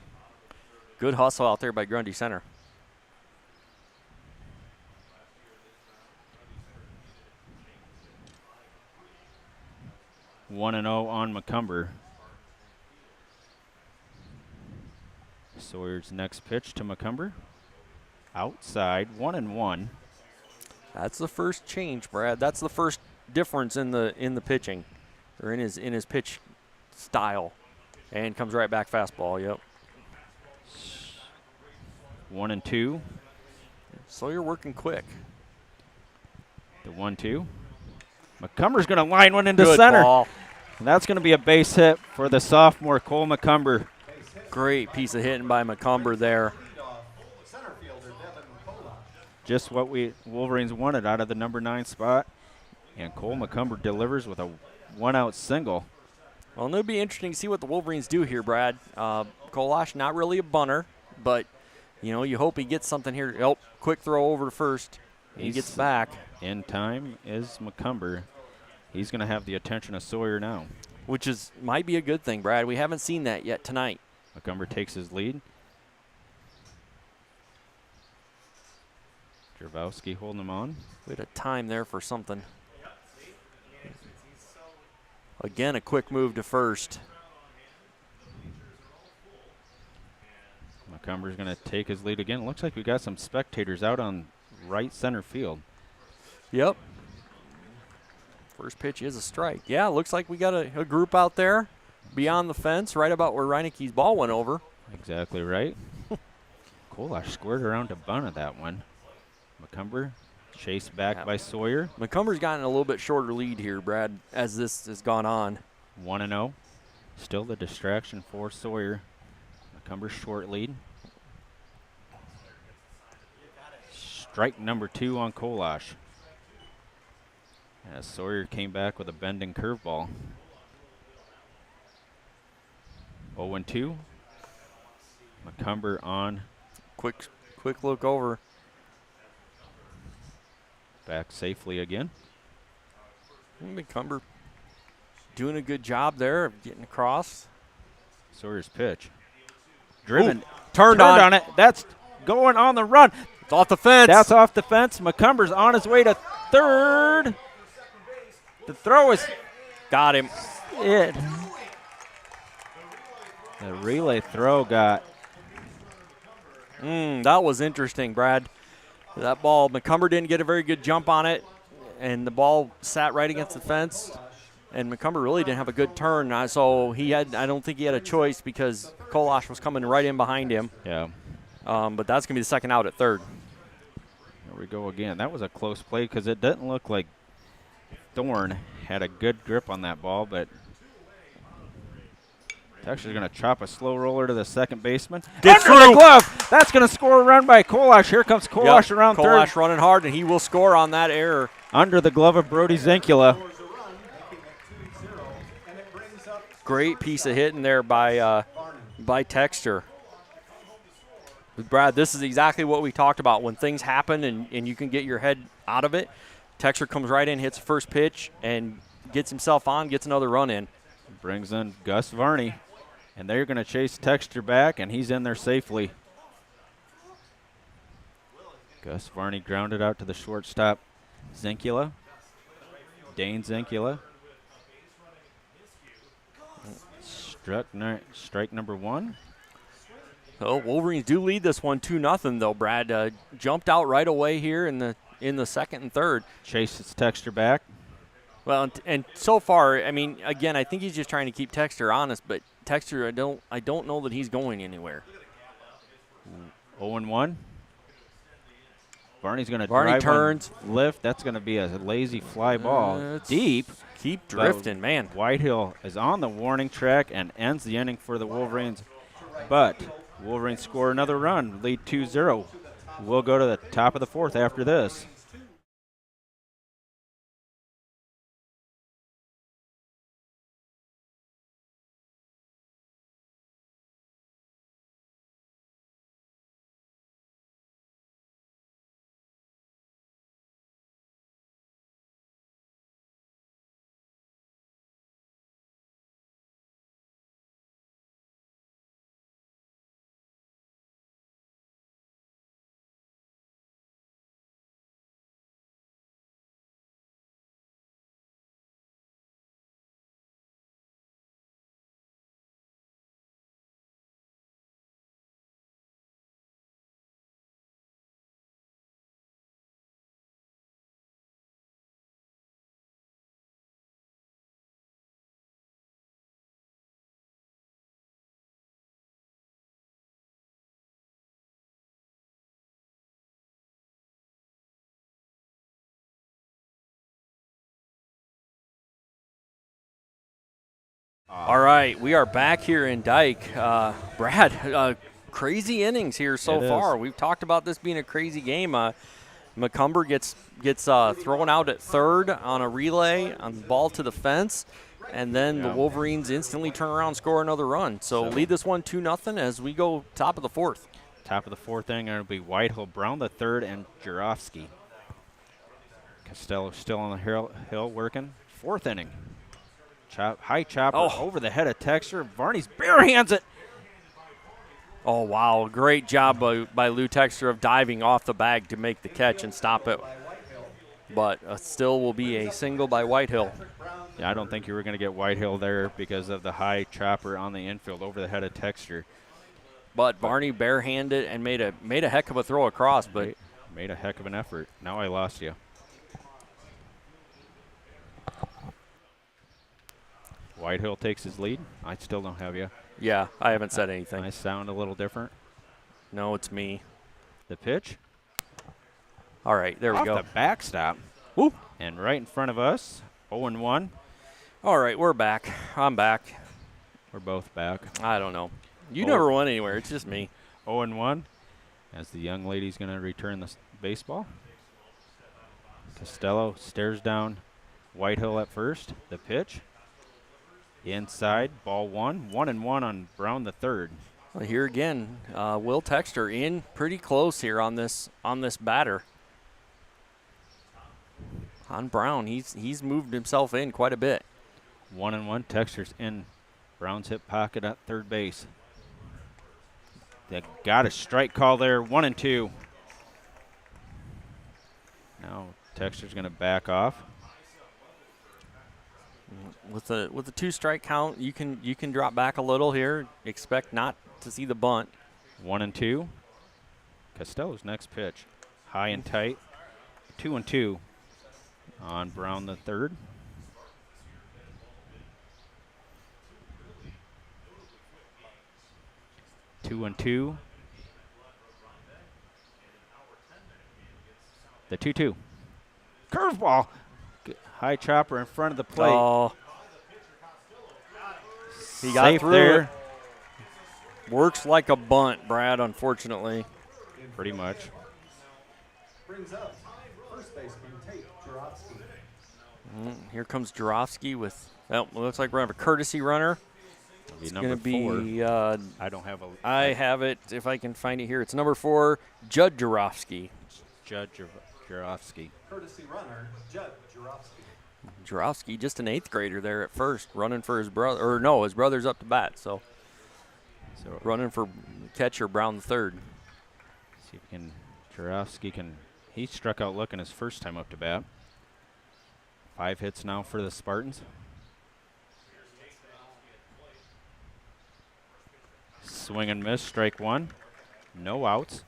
C: good hustle out there by Grundy Center.
D: One and 0 on Macomber. Sawyer's next pitch to Macomber. Outside, 1-1.
C: That's the first change, Brad. That's the first difference in the pitching, or in his pitch style, and comes right back fastball. Yep.
D: 1-2.
C: So you're working quick.
D: The 1-2. Macomber's going to line one into
C: Good
D: center.
C: ball.
D: And that's going to be a base hit for the sophomore Cole Macomber.
C: Great piece of hitting by Macomber there.
E: Center fielder Devin Kolash.
D: Just what Wolverines wanted out of the number 9 spot. And Cole Macomber delivers with a 1-out single.
C: Well, and it'll be interesting to see what the Wolverines do here, Brad. Kolash, not really a bunter, but you hope he gets something here. Oh, quick throw over to first. He gets back.
D: In time is Macomber. He's going to have the attention of Sawyer now.
C: Which might be a good thing, Brad. We haven't seen that yet tonight.
D: Macomber takes his lead. Dravowski holding him on.
C: We had a time there for something. Again, a quick move to first.
D: Macomber's going to take his lead again. Looks like we got some spectators out on right center field.
C: Yep. First pitch is a strike. Yeah, looks like we got a group out there beyond the fence, right about where Reineke's ball went over.
D: Exactly right. Kolash squared around to bunt at that one. Macomber chased back by Sawyer.
C: Macomber's gotten a little bit shorter lead here, Brad, as this has gone on.
D: 1-0. Still the distraction for Sawyer. Macomber's short lead. Strike number 2 on Kolash. As Sawyer came back with a bending curveball. 0-2. Macomber on.
C: Quick look over.
D: Back safely again.
C: Macomber doing a good job there of getting across.
D: Sawyer's pitch. Driven.
C: Turned on
D: it. That's going on the run.
C: It's off the fence.
D: That's off the fence. Macomber's on his way to third. The throw is
C: got him.
D: it. The relay throw got.
C: That was interesting, Brad. That ball, Macomber didn't get a very good jump on it, and the ball sat right against the fence, and Macomber really didn't have a good turn. So I don't think he had a choice because Kolash was coming right in behind him.
D: Yeah.
C: But that's going to be the second out at third.
D: Here we go again. That was a close play because it didn't look like Thorne had a good grip on that ball, but Texter's going to chop a slow roller to the second baseman.
C: Gets
D: Under
C: through.
D: the glove. That's going to score a run by Kolash. Here comes Kolash around third.
C: Kolash running hard, and he will score on that error.
D: Under the glove of Brody Zenkula.
C: Great piece of hitting there by Texter. Brad, this is exactly what we talked about. When things happen and you can get your head out of it, Texter comes right in, hits the first pitch, and gets himself on, gets another run in.
D: Brings in Gus Varney. And they're going to chase Texter back, and he's in there safely. Gus Varney grounded out to the shortstop. Zenkula. Dane Zenkula. Strike number 1.
C: Oh, Wolverines do lead this one 2-0 though, Brad. Jumped out right away here in the second and third.
D: Chases Texter back.
C: Well, and so far, I mean, again, I think he's just trying to keep Texter honest, but Texter, I don't know that he's going anywhere.
D: 0-1. Varney's going to
C: Varney turns.
D: Lift. That's going to be a lazy fly ball. Deep.
C: Keep drifting, man.
D: Whitehill is on the warning track and ends the inning for the Wolverines. But Wolverines score another run, lead 2-0. We'll go to the top of the fourth after this.
C: All right, we are back here in Dike. Brad, crazy innings here so far. We've talked about this being a crazy game. McCumber gets thrown out at third on a relay on the ball to the fence, and then the Wolverines instantly turn around and score another run. So lead this one 2-0 as we go top of the fourth.
D: Top of the fourth inning, it'll be Whitehill, Brown the third, and Jarofsky. Costello still on the hill working. Fourth inning. High chopper over the head of Texter. Varney's bare hands it.
C: Oh, wow. Great job by Lou Texter of diving off the bag to make the catch and stop it. But still will be a single by Whitehill.
D: Yeah, I don't think you were going to get Whitehill there because of the high chopper on the infield over the head of Texter.
C: But Varney barehanded and made a heck of a throw across. But
D: made a heck of an effort. Now I lost you. Whitehill takes his lead. I still don't have you.
C: Yeah, I haven't said anything.
D: I sound a little different.
C: No, it's me.
D: The pitch.
C: All right, there we go.
D: Off the backstop.
C: Woo.
D: And right in front of us, 0-1.
C: All right, we're back. I'm back.
D: We're both back.
C: I don't know. You never went anywhere. It's just me.
D: 0-1 as the young lady's going to return the baseball. Costello stares down Whitehill at first. The pitch. Inside, ball 1-1 on Brown the third.
C: Well, here again, Will Texter in pretty close here on this batter. On Brown, he's moved himself in quite a bit.
D: 1-1, Texter's in Brown's hip pocket at third base. They got a strike call there, 1-2. Now Texter's going to back off.
C: With the 2-strike count, you can drop back a little here. Expect not to see the bunt.
D: 1-2. Costello's next pitch, high and tight. 2-2 on Brown the third. Two and two. The 2-2. Curveball. High chopper in front of the plate.
C: Oh. He got
D: Safe
C: through
D: there.
C: It. Works like a bunt, Brad, unfortunately.
D: Pretty much.
E: Brings up first baseman Tate Jarofsky.
C: Here comes Jarofsky with, looks like we're going to have a courtesy runner.
D: It's
C: going to be,
D: I don't have a.
C: I have it, if I can find it here. It's number 4, Judd Jarofsky.
D: Judd Jarofsky.
E: Courtesy runner, Judd Jarofsky.
C: Jarofsky, just an 8th grader there at first, running for his brother. Or no, his brother's up to bat, so running for catcher Brown the third.
D: See if Jarofsky can. He struck out looking his first time up to bat. 5 hits now for the Spartans. Swing and miss, strike 1. No outs.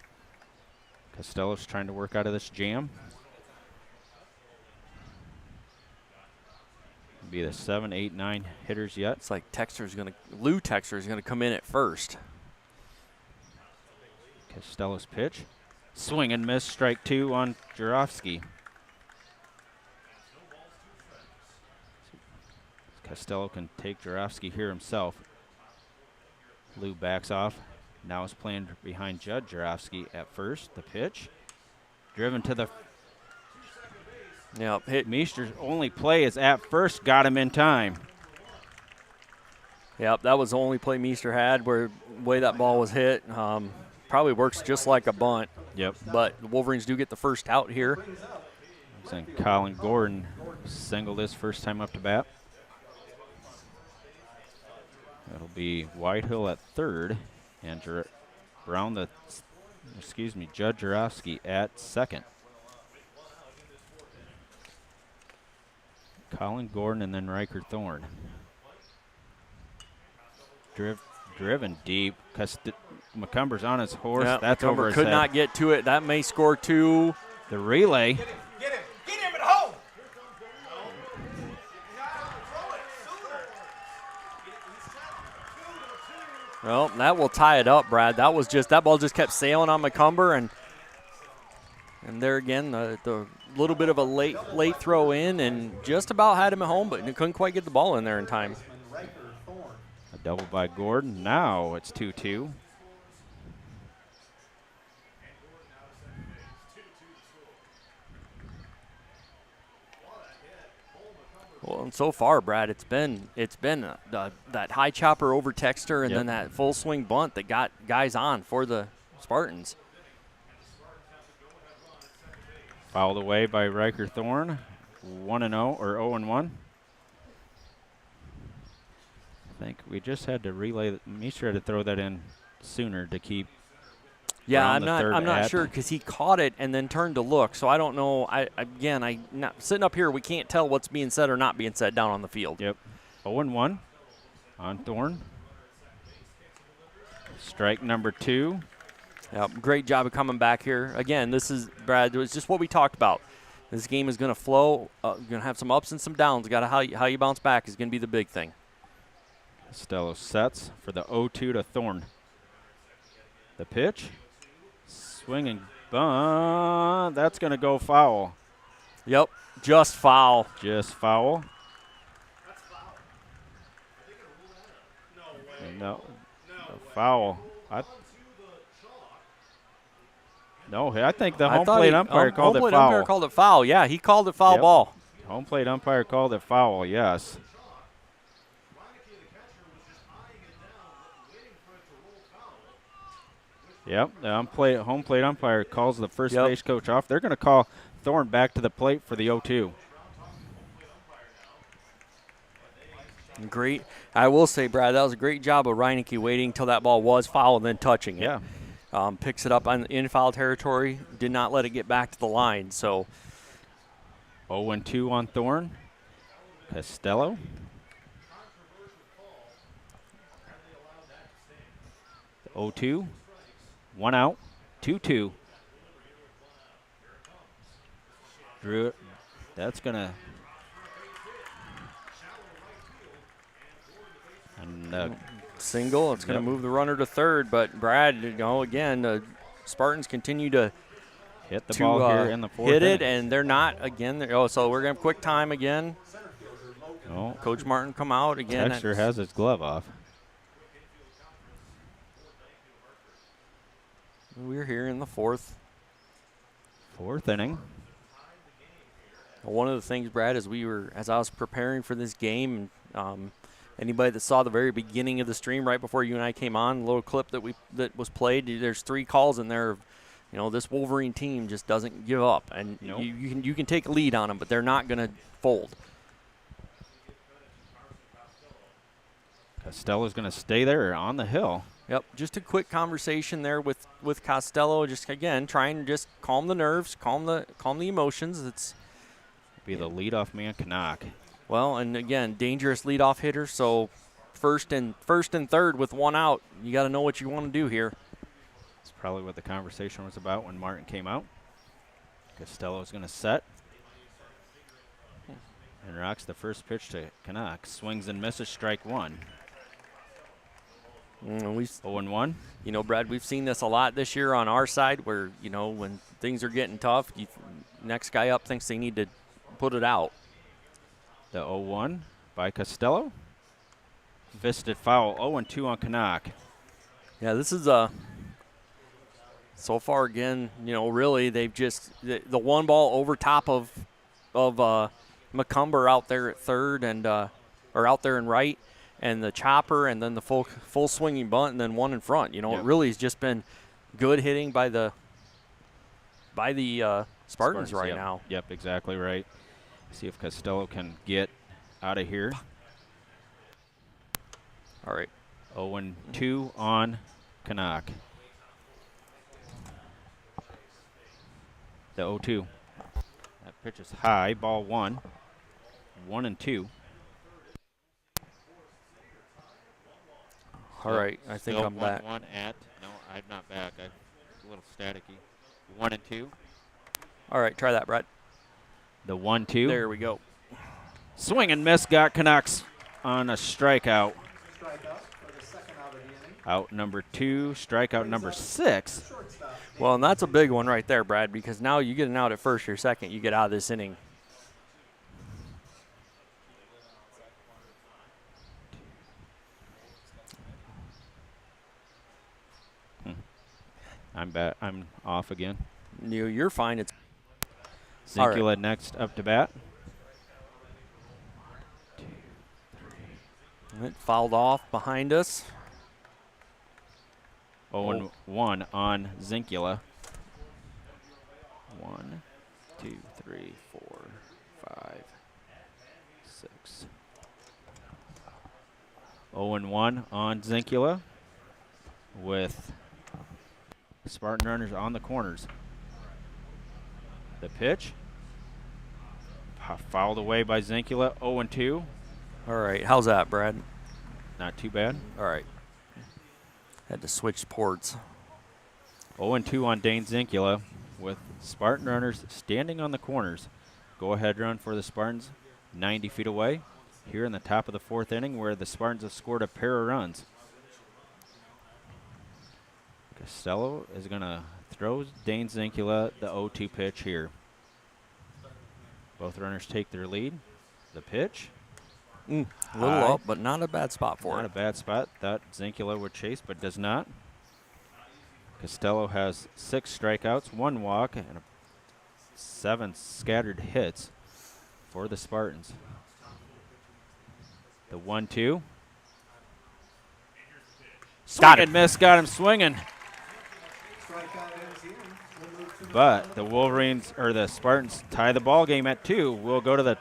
D: Costello's trying to work out of this jam. Be the 7, 8, 9 hitters yet.
C: It's like Lou Texter's gonna come in at first.
D: Costello's pitch. Swing and miss, strike 2 on Jarofsky. Costello can take Jarofsky here himself. Lou backs off. Now is playing behind Judd Jarofsky at first. The pitch. Driven to the.
C: Yeah, hit.
D: Meester's only play is at first. Got him in time.
C: Yep, that was the only play Meester had where the way that ball was hit. Probably works just like a bunt.
D: Yep.
C: But the Wolverines do get the first out here.
D: And Colin Gordon singled his first time up to bat. That'll be Whitehill at third and Judd Jarofsky at second. Colin Gordon and then Riker Thorne. Driven deep. McCumber's on his horse.
C: Yep,
D: That's over his
C: could
D: head.
C: not get to it. That may score 2.
D: The relay.
A: Get him! Get him at home!
C: Well, that will tie it up, Brad. That ball just kept sailing on McCumber, and there again, the little bit of a late throw in, and just about had him at home, but couldn't quite get the ball in there in time.
E: Riker Thorne
D: Double by Gordon. Now it's 2-2.
C: Well, and so far, Brad, it's been that high chopper over Texter and then that full swing bunt that got guys on for the Spartans.
D: Fouled away by Riker Thorne. 1-0 or 0-1. I think we just had to relay. Misha had to throw that in sooner to keep.
C: Yeah, I'm not sure because he caught it and then turned to look. So I don't know. Sitting up here, we can't tell what's being said or not being said down on the field.
D: Yep. 0-1 on Thorne. Strike number 2.
C: Yep. Great job of coming back here. Again, this is, Brad, it was just what we talked about. This game is going to flow. Going to have some ups and some downs. How you bounce back is going to be the big thing.
D: Costello sets for the 0-2 to Thorne. The pitch. Swinging bunt. That's going to go foul.
C: Yep, just foul.
D: Just foul. No, foul. I think the home plate umpire called it foul.
C: Home plate umpire called it foul. Yeah, he called it foul ball.
D: Home plate umpire called it foul, yes. Yep, the home plate umpire calls the first base coach off. They're going to call Thorne back to the plate for the 0-2.
C: Great. I will say, Brad, that was a great job of Reineke waiting until that ball was foul and then touching it.
D: Yeah.
C: Picks it up in foul territory, did not let it get back to the line. So
D: 0-2 on Thorne. Costello. The 0-2. 1 out. 2-2. Drew, that's going to. And
C: single. It's going to move the runner to third. But, Brad, again, the Spartans continue to
D: hit the ball here in the fourth.
C: Hit it, and they're not again. So we're going to have quick time again.
D: Oh.
C: Coach Martin come out again.
D: Texter has his glove off.
C: We're here in the fourth
D: inning.
C: One of the things, Brad, as I was preparing for this game, anybody that saw the very beginning of the stream right before you and I came on, a little clip that was played, there's 3 calls in there. This Wolverine team just doesn't give up, and you can take a lead on them, but they're not going to fold.
D: Costello's going to stay there on the hill.
C: Yep, just a quick conversation there with Costello. Just again trying to just calm the nerves, calm the emotions. It's
D: be the leadoff man, Canuck.
C: Well, and again, dangerous leadoff hitter. So first and third with 1 out. You got to know what you want to do here.
D: That's probably what the conversation was about when Martin came out. Costello's going to set. And rocks the first pitch to Canuck. Swings and misses, strike 1. 0-1.
C: Brad, we've seen this a lot this year on our side where, when things are getting tough, next guy up thinks they need to put it out.
D: The 0-1 by Costello. Fisted foul, 0-2 on Canuck.
C: Yeah, this is so far again, really they've just the 1 ball over top of McCumber out there at third and or out there in right, and the chopper, and then the full swinging bunt, and then 1 in front. It really has just been good hitting by the Spartans right now.
D: Yep, exactly right. See if Costello can get out of here.
C: All right.
D: 0-2 on Canuck. The 0-2. That pitch is high, ball 1. 1-2.
C: All right, I think I'm back.
F: 1-1 at. No, I'm not back. I'm a little staticky. 1-2.
C: All right, try that, Brett.
D: The 1-2.
C: There we go.
D: Swing and miss got Canucks on a strikeout.
E: Strikeout for the second out of the inning.
D: Out number 2, strikeout number 6.
C: Well, and that's a big one right there, Brad, because now you get an out at first or second, you get out of this inning.
D: I'm off again.
C: You're fine. It's all right.
D: Zinkula next up to bat.
C: It fouled off behind us.
D: 0-1 on Zinkula. 1, 2, 3, 4, 5, 6. 0-1 on Zinkula with Spartan runners on the corners. The pitch. Fouled away by Zinkula. 0-2.
C: All right. How's that, Brad?
D: Not too bad.
C: All right. Had to switch ports.
D: 0-2 on Dane Zinkula with Spartan runners standing on the corners. Go-ahead run for the Spartans 90 feet away here in the top of the 4th inning where the Spartans have scored a pair of runs. Costello is going to throw Dane Zinkula the 0-2 pitch here. Both runners take their lead. The pitch.
C: A little up, but not a bad spot for
D: Not
C: it.
D: a bad spot. Thought Zinkula would chase, but does not. Costello has 6 strikeouts, 1 walk, and 7 scattered hits for the Spartans. The 1-2. Got him. Miss, got him swinging. But the Wolverines, or the Spartans, tie the ball game at 2. We'll go to the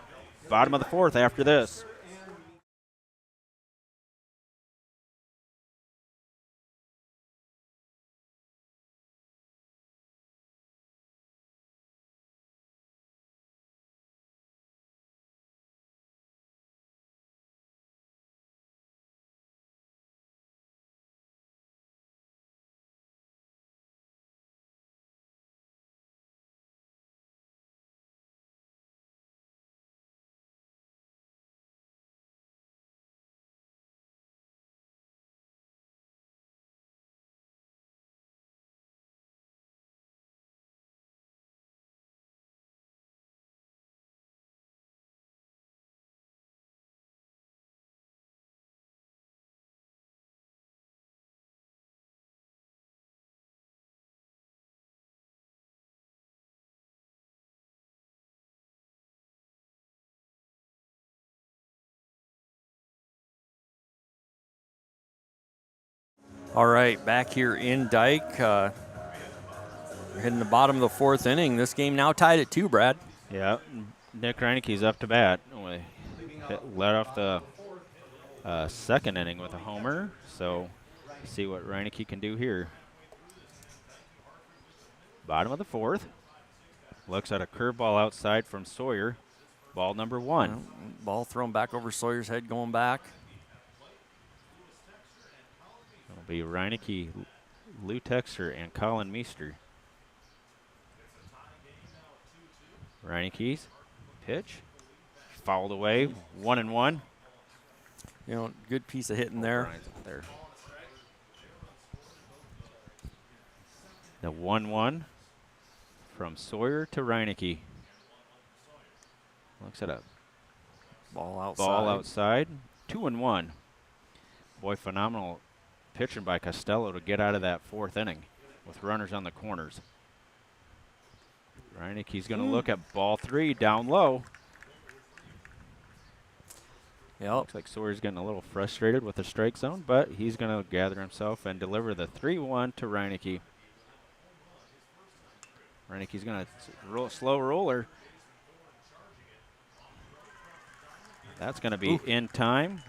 D: bottom of the 4th after this.
C: All right, back here in Dike. We're hitting the bottom of the 4th inning. This game now tied at 2, Brad.
D: Yeah, Nick Reineke's up to bat. We led off the 2nd inning with a homer, so see what Reineke can do here. Bottom of the 4th. Looks at a curveball outside from Sawyer. Ball number 1.
C: Ball thrown back over Sawyer's head, going back.
D: It'll be Reineke, Lou Texter, and Colin Meester. Reineke's pitch. Fouled away. 1-1.
C: Good piece of hitting there.
D: The 1-1 from Sawyer to Reineke. Looks at a
C: Ball
D: outside. 2-1. Boy, phenomenal pitching by Costello to get out of that 4th inning with runners on the corners. Reineke's going to look at ball 3 down low.
C: Yep.
D: Looks like Sawyer's getting a little frustrated with the strike zone, but he's going to gather himself and deliver the 3-1 to Reineke. Reineke's going to slow roller. That's going to be in time.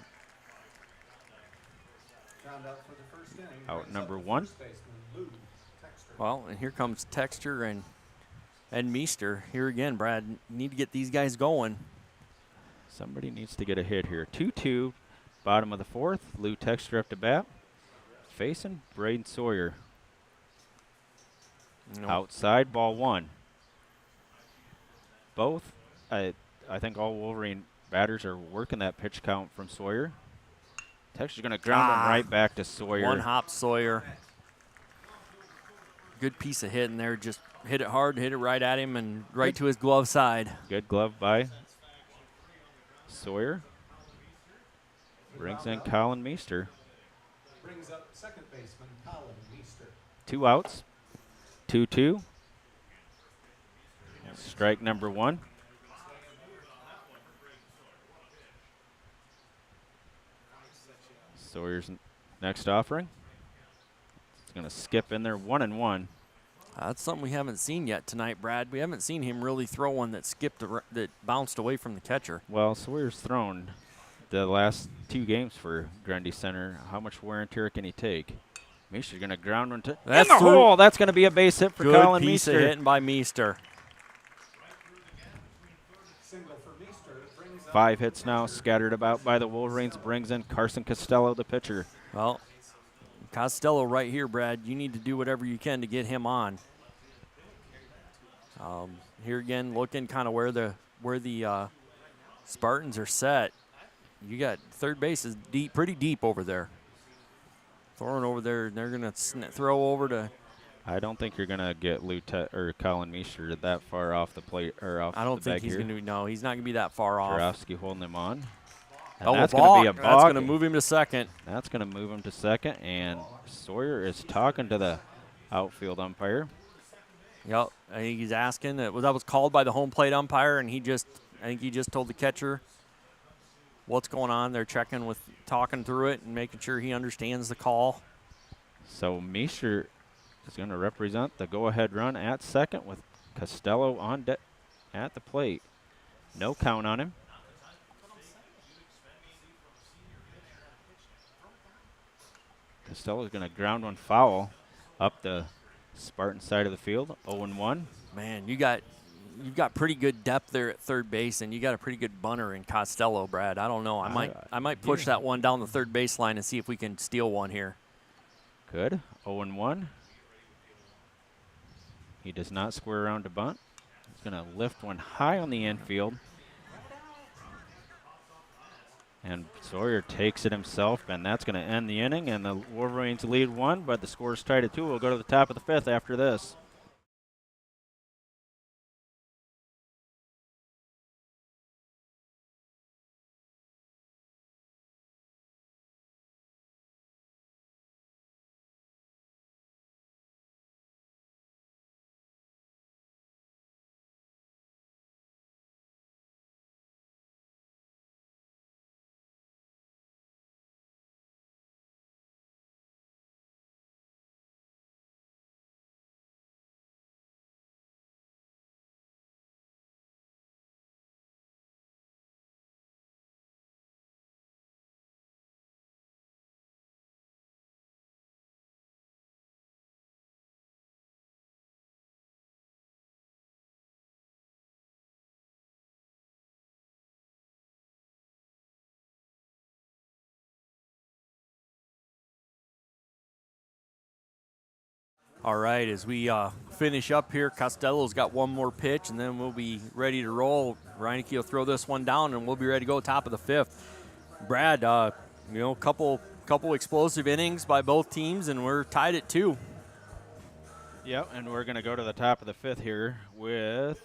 D: Out number 1.
C: Well, and here comes Texter and Meester. Here again, Brad. Need to get these guys going.
D: Somebody needs to get a hit here. 2-2, bottom of the 4th. Lou Texter up to bat. Facing Braden Sawyer. Outside, ball 1. Both, I think all Wolverine batters are working that pitch count from Sawyer. Texter's going to ground him right back to Sawyer.
C: One hop Sawyer. Good piece of hitting there. Just hit it hard, hit it right at him, and right to his glove side.
D: Good glove by Sawyer. Brings in Colin Meester.
E: Brings up second baseman Colin Meester.
D: 2 outs. 2-2. Strike number 1. Sawyer's next offering. It's going to skip in there, 1-1.
C: That's something we haven't seen yet tonight, Brad. We haven't seen him really throw one that that bounced away from the catcher.
D: Well, Sawyer's thrown the last 2 games for Grundy Center. How much wear and tear can he take? Meester's going to ground one to in the hole. That's going to be a base hit for Colin
C: Good piece of
D: Meester.
C: hitting by Meester.
D: 5 hits now, scattered about by the Wolverines. Brings in Carson Costello, the pitcher.
C: Well, Costello right here, Brad. You need to do whatever you can to get him on. Here again, looking kind of where the Spartans are set. You got third base is deep, pretty deep over there. Throwing over there, they're gonna throw over to.
D: I don't think you're gonna get Colin Meester that far off the plate or off.
C: I don't think he's gonna. No, he's not gonna be that far off.
D: Jarofsky holding him on. And
C: Oh,
D: that's
C: a
D: going to
C: balk.
D: be a
C: That's
D: balk.
C: going to move him to second.
D: That's going to move him to second, and Sawyer is talking to the outfield umpire.
C: Yep, I think he's asking. That was called by the home plate umpire, and I think he just told the catcher what's going on. They're talking through it and making sure he understands the call.
D: So Meester is going to represent the go-ahead run at second with Costello on at the plate. No count on him. Costello is going to ground one foul up the Spartan side of the field, 0-1.
C: Man, you've got pretty good depth there at third base, and you got a pretty good bunter in Costello, Brad. I don't know. I might push that one down the third baseline and see if we can steal one here.
D: Good, 0-1. He does not square around to bunt. He's going to lift one high on the infield. And Sawyer takes it himself, and that's going to end the inning. And the Wolverines lead 1, but the score's tied at 2. We'll go to the top of the 5th after this.
C: All right, as we finish up here, Costello's got one more pitch, and then we'll be ready to roll. Reineke will throw this one down, and we'll be ready to go top of the 5th. Brad, couple explosive innings by both teams, and we're tied at 2.
D: Yep, and we're going to go to the top of the 5th here with,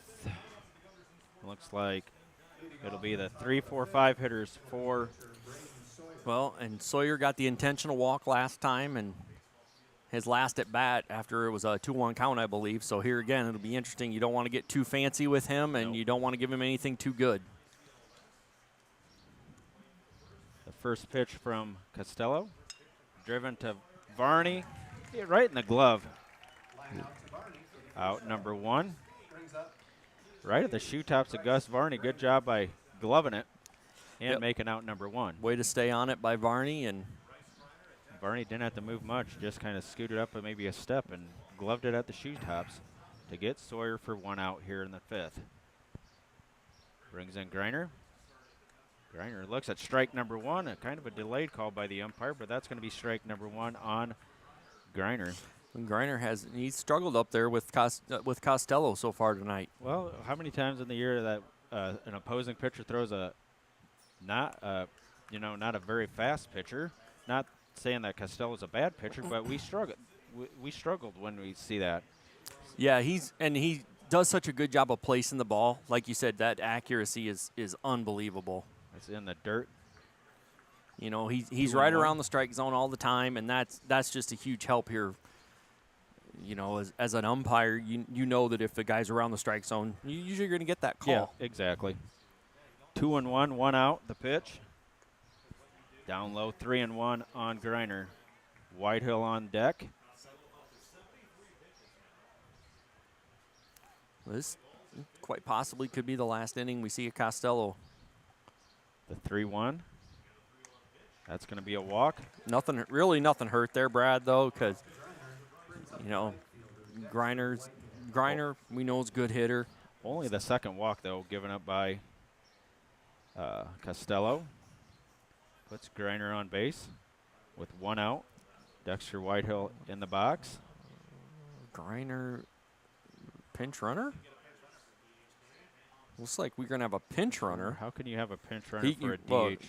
D: looks like it'll be the 3, 4, 5 hitters for.
C: Well, and Sawyer got the intentional walk last time, and his last at bat after it was a 2-1 count, I believe. So here again, it'll be interesting. You don't want to get too fancy with him, and you don't want to give him anything too good.
D: The first pitch from Costello, driven to Varney, right in the glove. Out number 1. Right at the shoe tops of Gus Varney. Good job by gloving it and making out number 1.
C: Way to stay on it by Varney, and
D: Varney didn't have to move much, just kind of scooted up maybe a step and gloved it at the shoe tops to get Sawyer for 1 out here in the 5th. Brings in Greiner. Greiner looks at strike number 1, a kind of a delayed call by the umpire, but that's going to be strike number 1 on Greiner.
C: And Greiner he's struggled up there with Costello so far tonight.
D: Well, how many times in the year that an opposing pitcher throws not a very fast pitcher? Not saying that Costello's a bad pitcher, but we struggled when we see that.
C: Yeah, he does such a good job of placing the ball. Like you said, that accuracy is unbelievable.
D: It's in the dirt.
C: You know, he's right around the strike zone all the time, and that's just a huge help here you know, as an umpire, you know that if the guy's around the strike zone, you usually going to get that call.
D: Yeah, exactly. 2-1, 1 out. The pitch. Down low, 3-1 on Griner. Whitehill on deck.
C: This quite possibly could be the last inning we see of Costello.
D: The 3-1. That's going to be a walk.
C: Nothing hurt there, Brad, though, because, you know, Griner, we know is a good hitter.
D: Only the second walk, though, given up by Costello. Puts Griner on base with 1 out. Dexter Whitehill in the box.
C: Griner, pinch runner? Looks like we're going to have a pinch runner.
D: How can you have a pinch runner for a DH?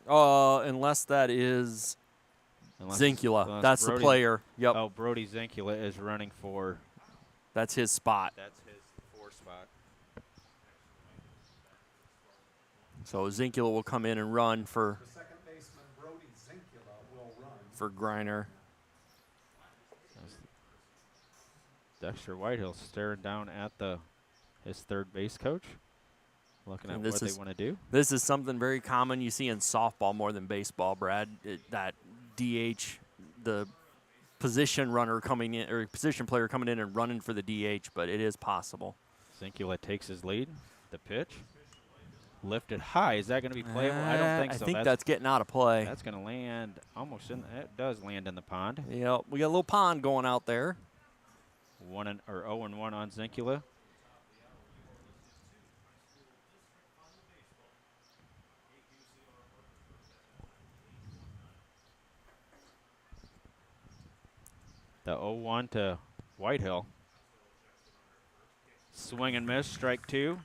C: Unless that is Zinkula. That's
D: Brody,
C: the player. Yep.
D: Oh, Brody Zinkula is running for.
C: That's his spot.
D: That's his 4 spot.
C: So Zinkula will come in and run for
E: The second baseman, Brody Zinkula, will run.
C: for Griner.
D: Dexter Whitehill staring down at his third base coach, looking at what they want to do.
C: This is something very common you see in softball more than baseball, Brad. That DH, the position runner coming in, or position player coming in and running for the DH, but it is possible.
D: Zinkula takes his lead. The pitch. Lifted high. Is that going to be playable? I don't think so.
C: I think that's getting out of play.
D: That's going to land almost in. It does land in the pond.
C: Yeah, we got a little pond going out there.
D: 0-1 on Zinkula. The 0-1 to Whitehill. Swing and miss, strike 2.
C: You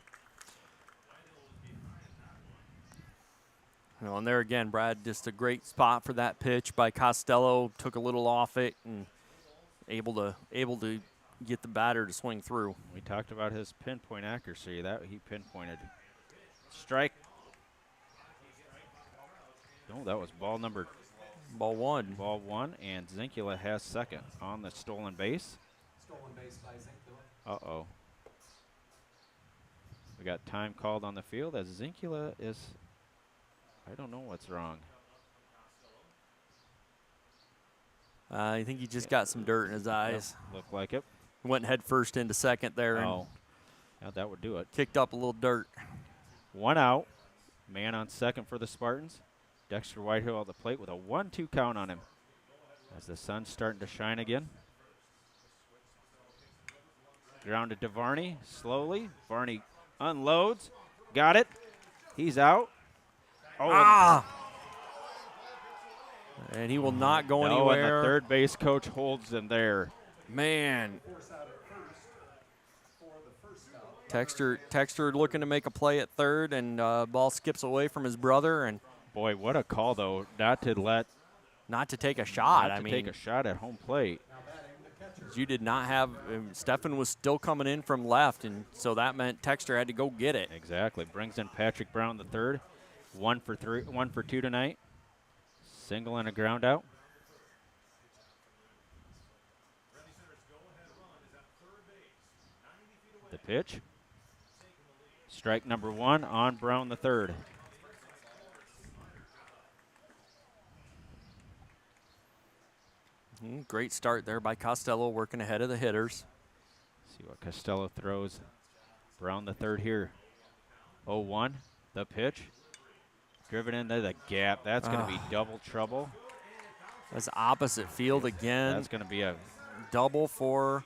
C: know, and there again, Brad, just a great spot for that pitch by Costello. Took a little off it and able to get the batter to swing through.
D: We talked about his pinpoint accuracy. That he pinpointed. Strike. No, that was ball
C: 1.
D: Ball 1, and Zinkula has second on the stolen base.
E: Stolen base by Zinkula.
D: Uh-oh. We got time called on the field as Zinkula is, I don't know what's wrong.
C: I think he just got some dirt in his eyes.
D: Yep, looked like it.
C: Went head first into second there and
D: Yeah, that would do it.
C: kicked up a little dirt.
D: 1 out. Man on second for the Spartans. Dexter Whitehill at the plate with a 1-2 count on him. As the sun's starting to shine again. Grounded to Varney slowly. Varney unloads. Got it. He's out. Oh,
C: And he will not go
D: and
C: anywhere.
D: the third base coach holds him there.
C: Man,
E: Force out at first for the first out.
C: Texter looking to make a play at third, and ball skips away from his brother, and
D: Boy, what a call, though, not to
C: take a shot.
D: take a shot at home plate.
E: Now batting the catcher.
C: You did not have Stefan was still coming in from left, and so that meant Texter had to go get it.
D: Exactly. Brings in Patrick Brown the third. 1 for 2 tonight. Single and a ground out. The pitch. Strike number 1 on Brown the third.
C: Great start there by Costello, working ahead of the hitters.
D: See what Costello throws. Brown the third here. 0-1. The pitch. Driven into the gap. That's going to be double trouble.
C: That's opposite field again.
D: That's going to be a
C: double for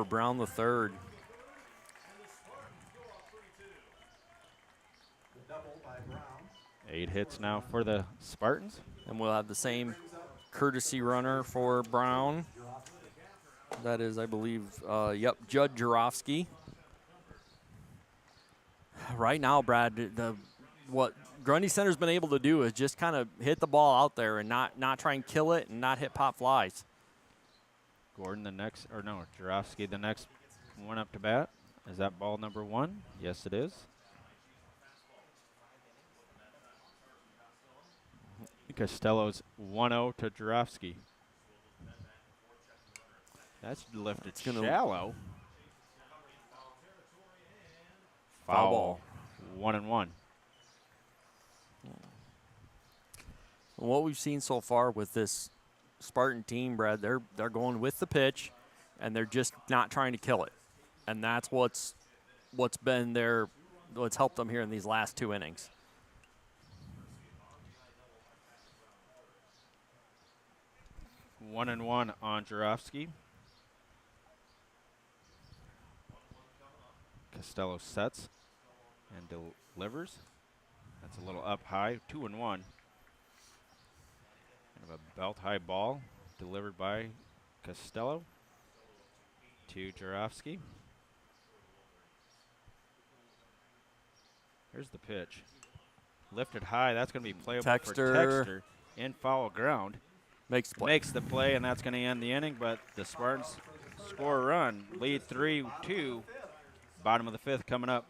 C: Brown the third.
E: The double by Brown.
D: 8 hits now for the Spartans.
C: And we'll have the same courtesy runner for Brown. That is, I believe, Judd Jarofsky. Right now, Brad, what Grundy Center's been able to do is just kind of hit the ball out there and not try and kill it and not hit pop flies.
D: Gordon Jarofsky the next one up to bat. Is that ball number 1? Yes, it is. Costello's 1-0 to Jarofsky. That's lifted shallow.
C: Foul ball.
D: 1-1.
C: What we've seen so far with this Spartan team, Brad, they're going with the pitch, and they're just not trying to kill it, and that's what's helped them here in these last 2 innings.
D: One and one on Jarofsky. Costello sets and delivers. That's a little up high. 2-1. Kind of a belt high ball delivered by Costello to Jarofsky. Here's the pitch. Lifted high. That's going to be playable for Texter in foul ground.
C: Makes the
D: play, and that's going to end the inning, but the Spartans score a run. Lead 3-2. Bottom of the 5th coming up.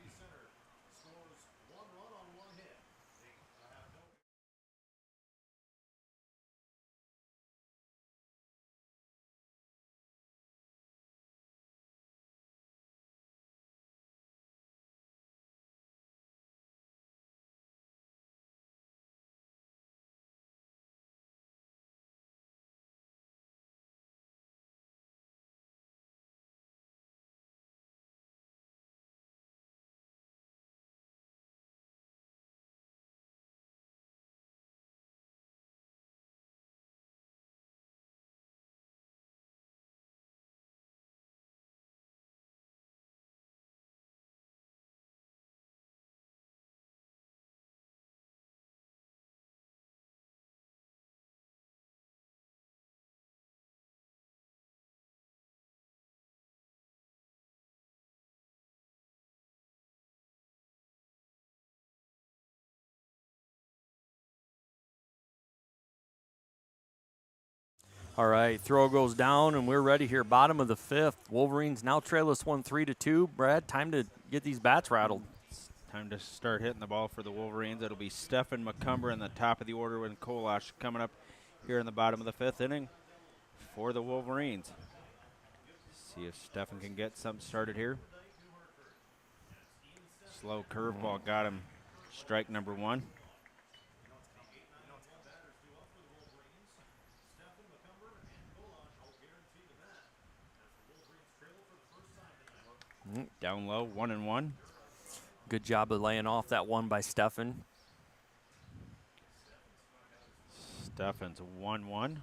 C: All right, throw goes down, and we're ready here. Bottom of the 5th. Wolverines now trail this one 3-2. Brad, time to get these bats rattled.
D: It's time to start hitting the ball for the Wolverines. It'll be Stefan McCumber in the top of the order with Kolash coming up here in the bottom of the 5th inning for the Wolverines. See if Stefan can get something started here. Slow curveball got him strike number 1. Down low, 1-1.
C: Good job of laying off that one by Stefan.
D: Stefan's 1-1.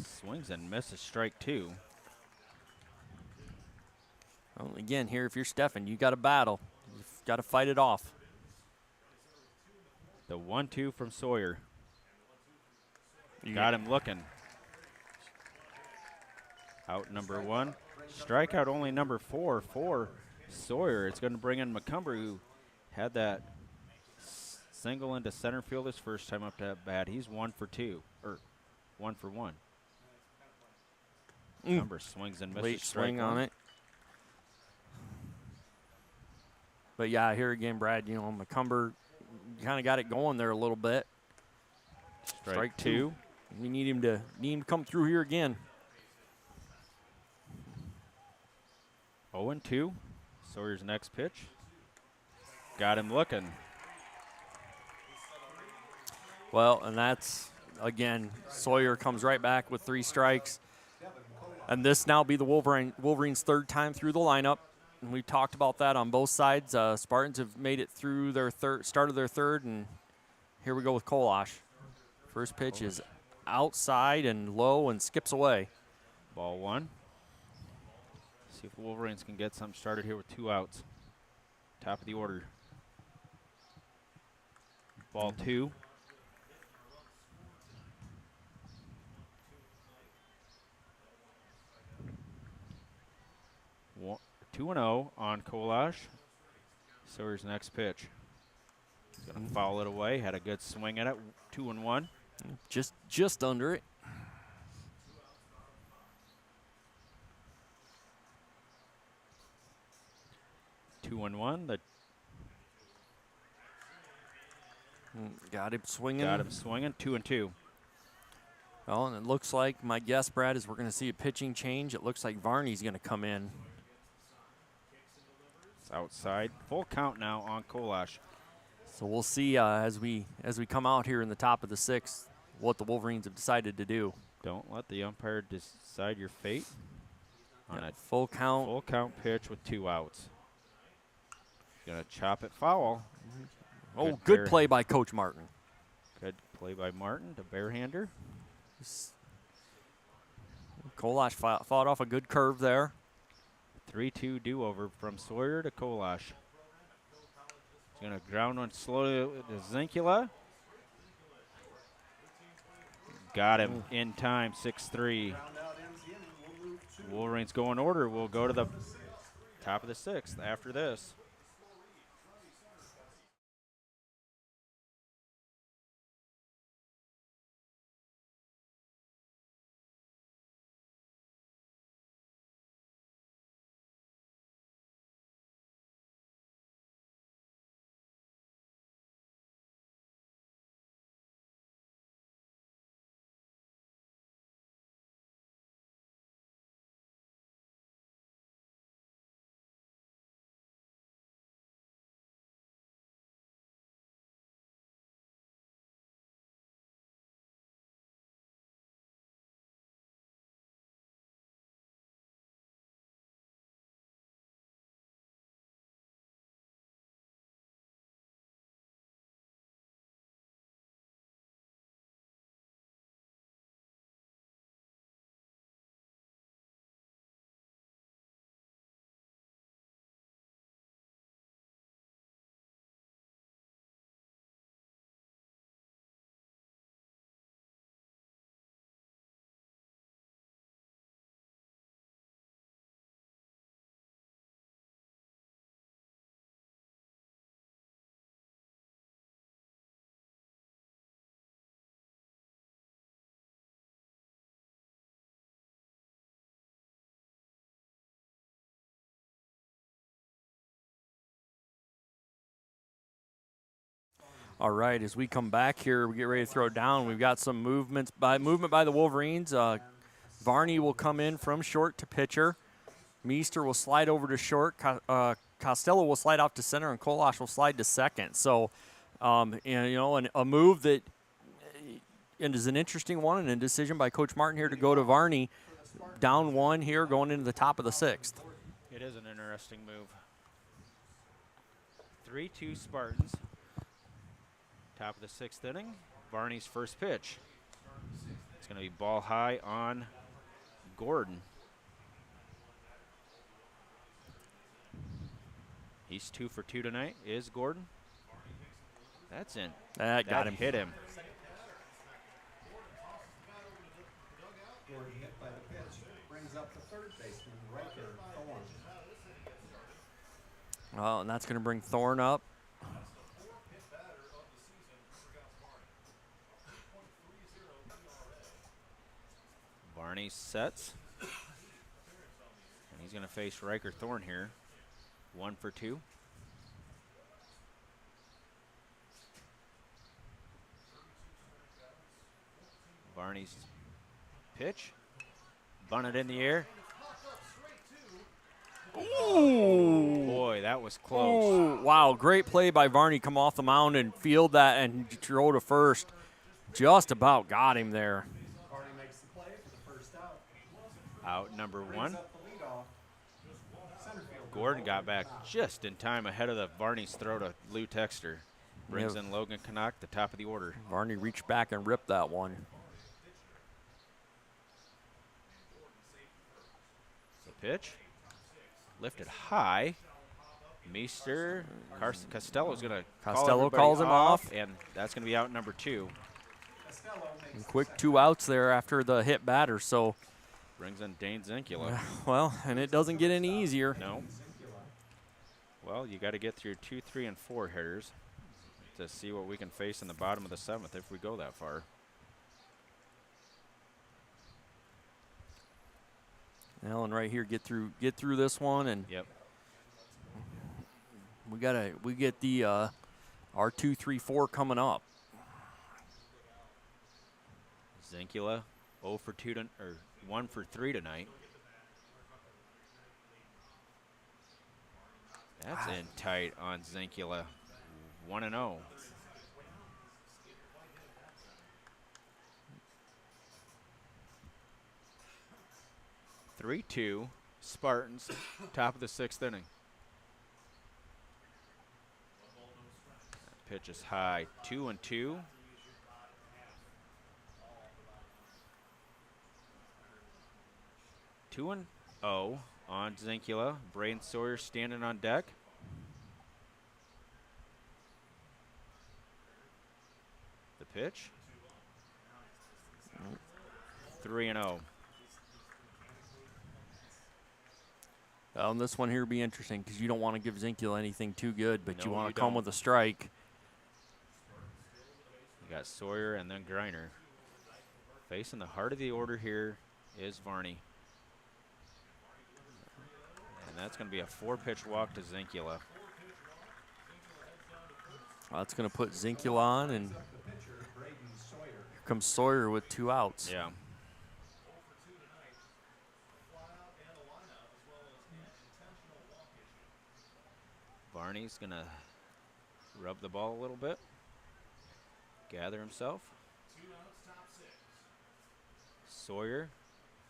D: Swings and misses strike 2.
C: Well, again, here, if you're Stefan, you got to battle. You've got to fight it off.
D: The 1-2 from Sawyer. Got him looking. Out number 1. Strikeout only number 4 for Sawyer. It's going to bring in McCumber, who had that single into center field his first time up to bat. He's 1 for 2, or 1 for 1. McCumber swings and misses.
C: Late swing on it. But yeah, here again, Brad, you know, McCumber kind of got it going there a little bit.
D: Strike 2.
C: We need him to come through here again.
D: 0-2. Sawyer's next pitch. Got him looking.
C: Well, and that's, again, Sawyer comes right back with 3 strikes. And this now be the Wolverines' 3rd time through the lineup. And we talked about that on both sides. Spartans have made it through their start of their 3rd, and here we go with Kolash. First pitch is outside and low and skips away.
D: Ball 1. See if the Wolverines can get something started here with 2 outs. Top of the order. Ball 2. One, 2-0 on Kolash. Sawyer's next pitch. He's going to foul it away. Had a good swing at it. 2-1.
C: Just under it.
D: 2-1.
C: Got him swinging.
D: Got him swinging, 2-2.
C: Well, and it looks like, my guess, Brad, is we're going to see a pitching change. It looks like Varney's going to come in.
D: It's outside. Full count now on Kolash.
C: So we'll see as we come out here in the top of the 6th what the Wolverines have decided to do.
D: Don't let the umpire decide your fate on a
C: full count.
D: Full count pitch with 2 outs. Gonna chop it foul.
C: Oh, good play by Coach Martin.
D: Good play by Martin, the barehander.
C: Kolash fought off a good curve there.
D: 3-2 do-over from Sawyer to Kolash. He's going to ground one slowly to Zinkula. Got him in time, 6-3. Wolverines go in order. We'll go to the top of the 6th after this.
C: All right, as we come back here, we get ready to throw down. We've got some movement by the Wolverines. Varney will come in from short to pitcher. Meester will slide over to short. Costello will slide off to center, and Kolash will slide to second. So, and a move that is an interesting one, and a decision by Coach Martin here to go to Varney, down 1 here, going into the top of the 6th.
D: It is an interesting move. 3-2 Spartans. Top of the 6th inning. Varney's first pitch. It's going to be ball high on Gordon. He's 2 for 2 tonight. Is Gordon? That's in.
C: That got him.
D: Hit him.
E: Gordon hit by the pitch. Brings up the third baseman, Riker Thorne.
C: Well, and that's going to bring Thorne up.
D: Varney sets. And he's going to face Riker Thorne here. 1 for 2. Varney's pitch. Bunted in the air.
C: Ooh.
D: Boy, that was close.
C: Oh, wow, great play by Varney. Come off the mound and field that and throw to first. Just about got him there.
E: Varney makes the play for the first out.
D: Out number 1.
E: Brings up the leadoff. Center fielder
D: Gordon got back just in time ahead of the Varney's throw to Lou Texter. Brings in Logan Canuck, the top of the order.
C: Varney reached back and ripped that one.
D: The pitch. Lifted high. Meester, Costello's going to
C: Costello calls him off.
D: And that's going to be out number 2.
C: And quick 2 outs there after the hit batter. So
D: brings in Dane Zinkula.
C: Well, and it doesn't get any easier.
D: No. Well, you got to get through 2, 3, and 4 hitters to see what we can face in the bottom of the 7th if we go that far.
C: Alan right here get through this one, and
D: yep.
C: We get the R2, 3, 4 coming up.
D: Zinkula 0 for 2 or 1 for 3 tonight. That's in tight on Zinkula. 1-0. 3-2 Spartans, top of the 6th inning. Pitch is high, 2-2. 2-0 on Zinkula. Braden Sawyer standing on deck. The pitch. 3-0.
C: And this one here will be interesting because you don't want to give Zinkula anything too good, but you
D: No,
C: want
D: you
C: to come
D: don't.
C: with a strike.
D: You got Sawyer and then Griner. Facing the heart of the order here is Varney. And that's going to be a 4-pitch walk to Zinkula.
C: That's going to put Zinkula on, and here comes Sawyer with 2 outs.
D: Yeah. Varney's going to rub the ball a little bit, gather himself. Sawyer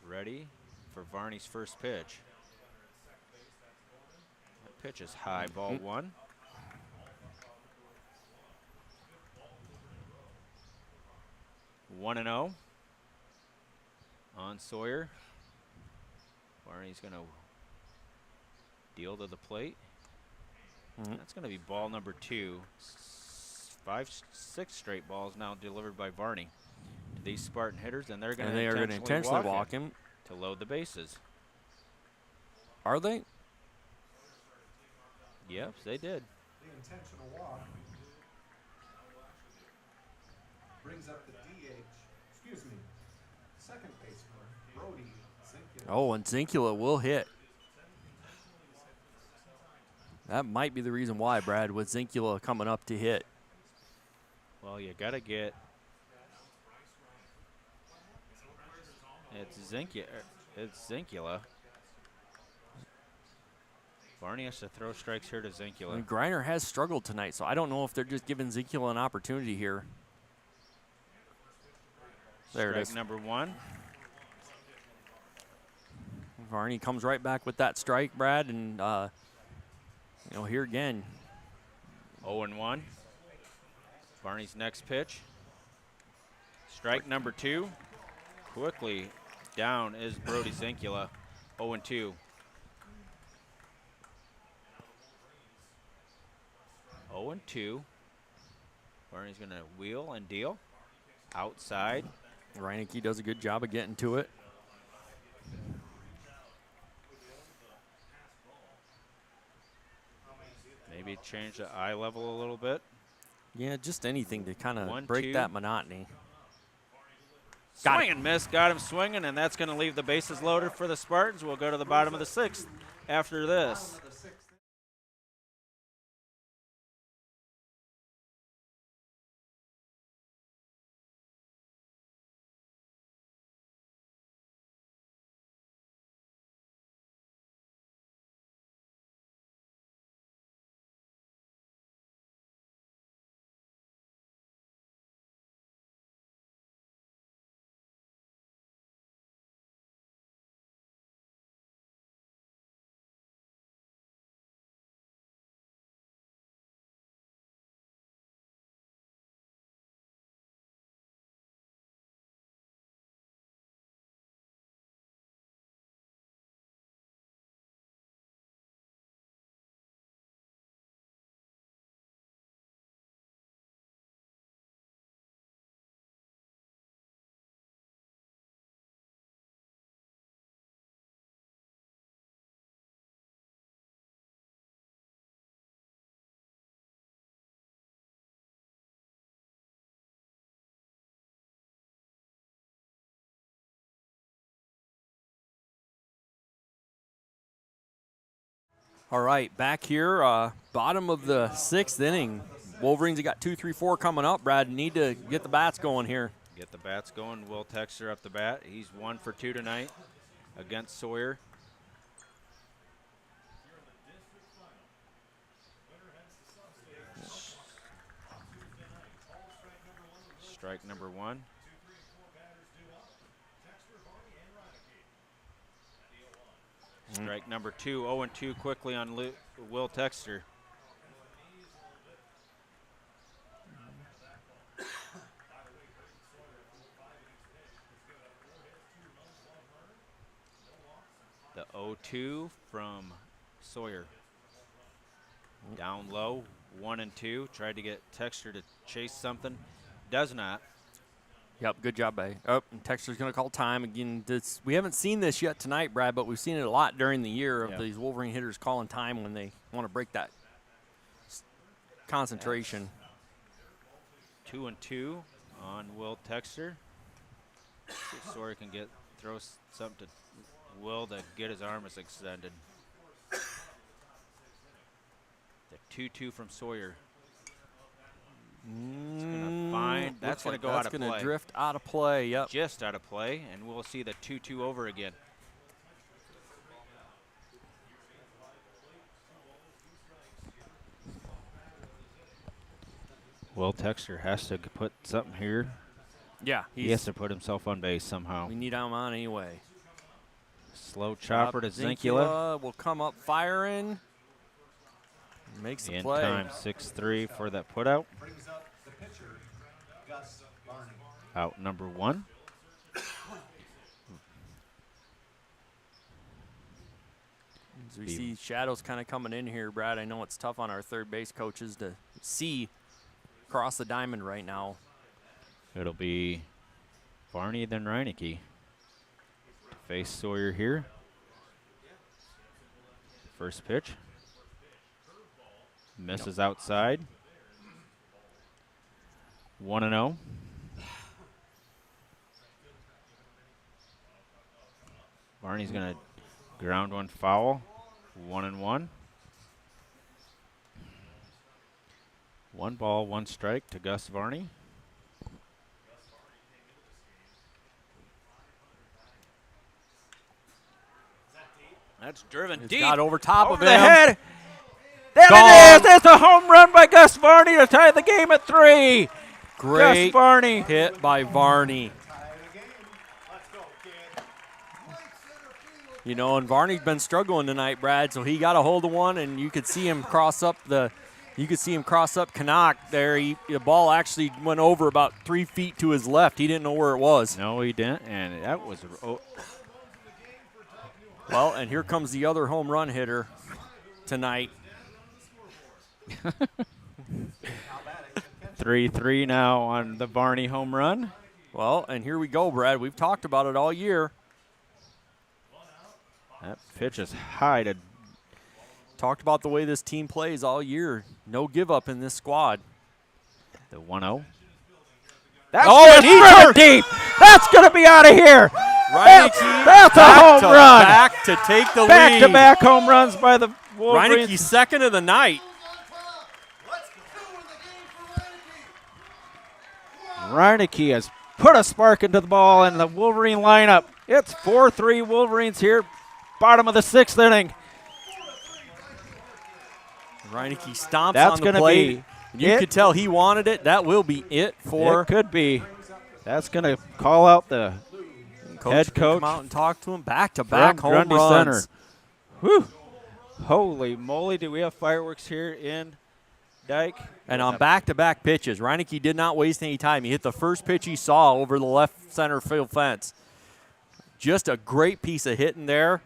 D: ready for Varney's first pitch. That pitch is high, ball 1. One and 0 on Sawyer. Varney's going to deal to the plate. That's going to be ball number 2. 6 straight balls now delivered by Varney to these Spartan hitters, and they're going to
C: intentionally walk him
D: to load the bases.
C: Are they?
D: Yep, they did.
E: The intentional walk brings up the second baseman, Brody Zinkula.
C: Oh, and Zinkula will hit. That might be the reason why, Brad, with Zinkula coming up to hit.
D: Well, you got to get it's Zinkula. Varney has to throw strikes here to Zinkula.
C: And Griner has struggled tonight, so I don't know if they're just giving Zinkula an opportunity here. There it is.
D: Strike number 1.
C: Varney comes right back with that strike, Brad, and here again.
D: 0-1. Varney's next pitch. Strike number 2. Quickly down is Brody Zinkula. 0-2. 0-2. Varney's going to wheel and deal. Outside.
C: Reineke does a good job of getting to it.
D: Maybe change the eye level a little bit.
C: Yeah, just anything to kind of
D: 1,
C: break
D: 2.
C: that monotony.
D: Swing and miss, got him swinging, and that's going to leave the bases loaded for the Spartans. We'll go to the bottom of the 6th after this.
C: All right, back here, bottom of the 6th inning. Wolverines have got 2, 3, 4 coming up, Brad. Need to get the bats going here.
D: Get the bats going. Will Texter up the bat. He's 1 for 2 tonight against Sawyer. Strike number 1. Strike number 2. 0-2 quickly on Will Texter. The 0-2 from Sawyer. Down low, 1-2. Tried to get Texter to chase something. Does not.
C: Yep, good job, Bay. Oh, and Texter's going to call time. Again, we haven't seen this yet tonight, Brad, but we've seen it a lot during the year of these Wolverine hitters calling time when they want to break that concentration.
D: 2-2 on Will Texter. See if Sawyer can throw something to Will to get his arm extended. The 2-2 from Sawyer. It's gonna find. That's gonna go out of play.
C: That's gonna drift out of play. Yep.
D: Just out of play, and we'll see the 2-2 over again. Will Texter has to put something here.
C: Yeah,
D: he has to put himself on base somehow.
C: We need him on anyway.
D: Slow chopper to Zinkula.
C: Will come up firing. Makes the play.
D: In time, 6-3 for that putout.
E: Brings up the pitcher, Gus Varney.
D: Out number 1.
C: As we see shadows kind of coming in here, Brad, I know it's tough on our third base coaches to see across the diamond right now.
D: It'll be Varney, then Reinecke. Face Sawyer here. First pitch. Misses outside. 1-0. Varney's going to ground one foul. 1-1. 1 ball, 1 strike to Gus Varney. That's driven deep.
C: Got over top of
D: the
C: him.
D: Head. There it is. It's a home run by Gus Varney to tie the game at 3.
C: Great
D: Gus Varney.
C: hit by Varney. You know, and Varney's been struggling tonight, Brad. So he got a hold of one, and you could see him cross up Canuck there. The ball actually went over about 3 feet to his left. He didn't know where it was.
D: No, he didn't, and that was.
C: Well, and here comes the other home run hitter tonight.
D: 3-3 now on the Varney home run.
C: Well, and here we go, Brad. We've talked about it all year.
D: That pitch is high to.
C: Talked about the way this team plays all year. No give up in this squad.
D: The 1-0.
C: And he
D: driven deep. That's going to be out of here. That's a home run.
C: Back to take the lead.
D: Back-to-back home runs by the Wolverines.
C: Reinecke, second of the night.
D: Reinecke has put a spark into the ball in the Wolverine lineup. It's 4-3 Wolverines here. Bottom of the 6th inning.
C: Reinecke stomps
D: That's
C: on the plate. You could tell he wanted it. That will be it for.
D: It could be. That's going to call out the head coach.
C: Come out and talk to him. Back-to-back home
D: Grundy
C: runs.
D: Center. Whew. Holy moly, do we have fireworks here in Dike?
C: And on back-to-back pitches, Reinecke did not waste any time. He hit the first pitch he saw over the left center field fence. Just a great piece of hitting there.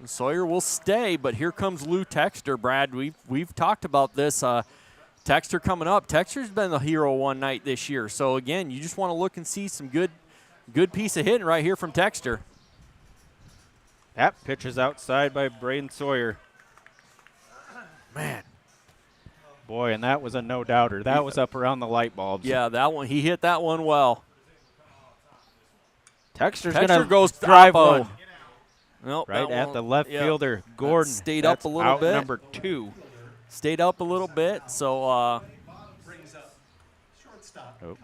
C: Sawyer will stay, but here comes Lou Texter, Brad. We've talked about this. Texter coming up. Texter's been the hero one night this year. So, again, you just want to look and see some good piece of hitting right here from Texter.
D: That pitch is outside by Braden Sawyer.
C: Man.
D: Boy, and that was a no-doubter. That was up around the light bulbs.
C: Yeah, that one. He hit that one well.
D: Texter
C: goes
D: drive
C: oppo.
D: one.
C: Nope,
D: right at the left fielder, Gordon.
C: Stayed up a little bit.
D: Number 2.
C: Stayed up a little bit, so
E: Brings up shortstop Colin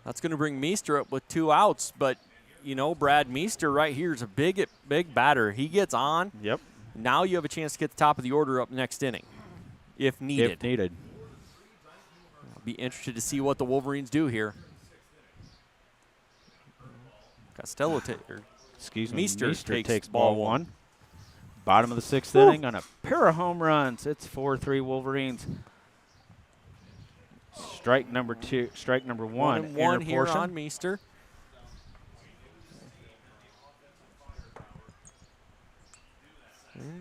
C: That's going to bring Meester up with 2 outs, but, you know, Brad Meester right here is a big batter. He gets on.
D: Yep.
C: Now you have a chance to get the top of the order up next inning, if needed.
D: If needed.
C: I'll be interested to see what the Wolverines do here. Meester
D: takes ball 1. Bottom of the 6th inning on a pair of home runs. It's 4-3 Wolverines. Strike number 1.
C: 1 here
D: portion.
C: on Meester.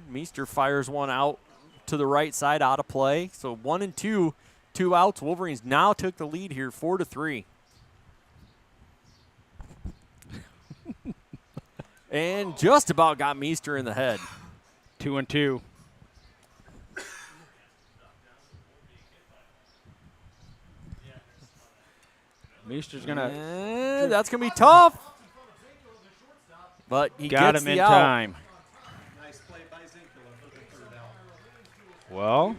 C: Meester fires one out to the right side, out of play. So 1 and 2, 2 outs. Wolverines now took the lead here, 4-3. And just about got Meester in the head.
D: 2 and 2. Meester's gonna.
C: That's gonna be tough. But he
D: got
C: gets
D: him in
C: the out.
D: time.
E: Nice play by Zinkula for the 3rd out.
D: Well,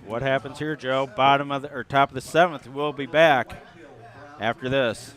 D: what happens here, Joe? Bottom of the or top of the 7th. We'll be back after this.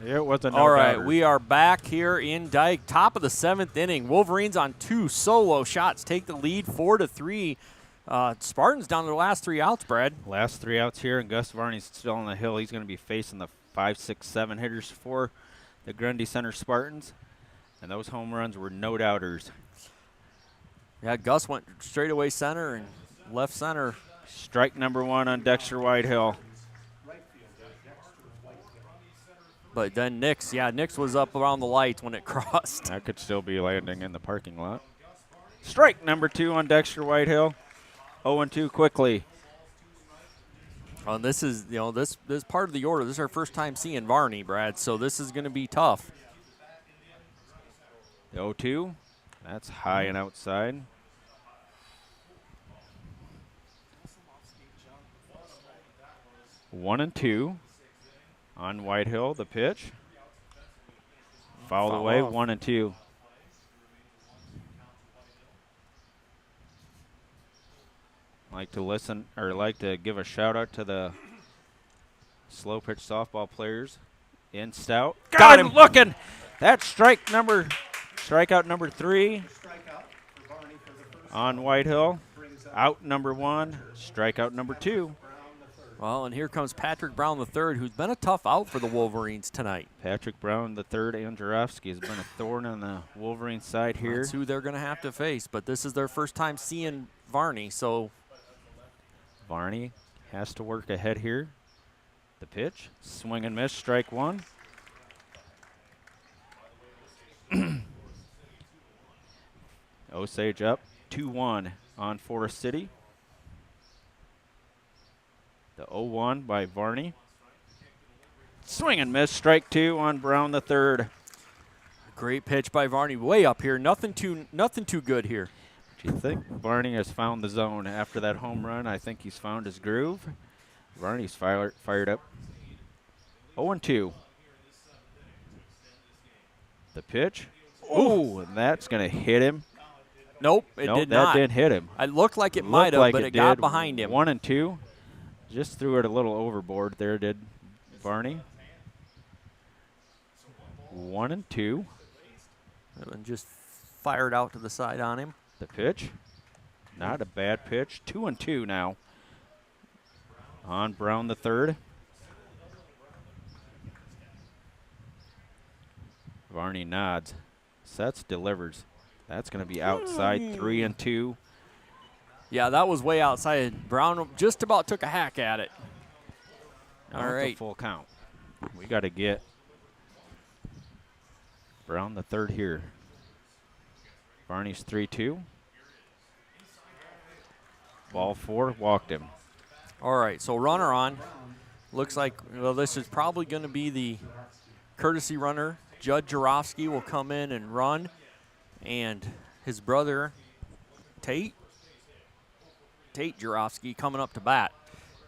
D: It was a no
C: All right,
D: doubter.
C: we are back here in Dike, top of the 7th inning. Wolverines on 2 solo shots take the lead, 4-3. Spartans down to their last 3 outs, Brad.
D: Last 3 outs here, and Gus Varney's still on the hill. He's going to be facing the 5, 6, 7 hitters for the Grundy Center Spartans, and those home runs were no doubters.
C: Yeah, Gus went straight away center and left center.
D: Strike number 1 on Dexter Whitehill.
C: But then Nix was up around the lights when it crossed.
D: That could still be landing in the parking lot. Strike number 2 on Dexter Whitehill. 0-2 quickly.
C: And this is, this part of the order. This is our first time seeing Varney, Brad, so this is going to be tough.
D: The 0-2. That's high and outside. One and 2 on Whitehill. The pitch. Fouled away.
C: Off.
D: 1 and 2. Like to give a shout out to the slow pitch softball players in Stout.
C: Got him
D: looking. That's strikeout number 3 on Whitehill. Out number 1. Strikeout number 2.
C: Well, and here comes Patrick Brown III, who's been a tough out for the Wolverines tonight.
D: Patrick Brown III and Jarofsky has been a thorn on the Wolverine side here.
C: That's who they're going to have to face, but this is their first time seeing Varney, so
D: Varney has to work ahead here. The pitch, swing and miss, strike 1. Osage up 2-1 on Forest City. The 0-1 by Varney. Swing and miss, strike 2 on Brown the third.
C: great pitch by Varney, way up here. Nothing too good here.
D: Do you think Varney has found the zone after that home run? I think he's found his groove. Varney's fired up. 0-2. The pitch. Ooh, and that's going to hit him.
C: Nope, it did not.
D: That didn't hit him.
C: It looked like it might have, but it got
D: did.
C: behind him.
D: 1-2. Just threw it a little overboard there, did Varney. 1-2.
C: And just fired out to the side on him.
D: The pitch. Not a bad pitch. 2-2 now. On Brown the third. Varney nods. Sets, delivers. That's going to be outside. 3-2.
C: Yeah, that was way outside. Brown just about took a hack at it. All
D: Now it's a
C: right.
D: full count. We got to get Brown the third here. Varney's 3-2. Ball 4, walked him.
C: All right, so runner on. Looks like, well, this is probably going to be the courtesy runner. Judd Jarofsky will come in and run, and his brother, Tate Jarofsky, coming up to bat.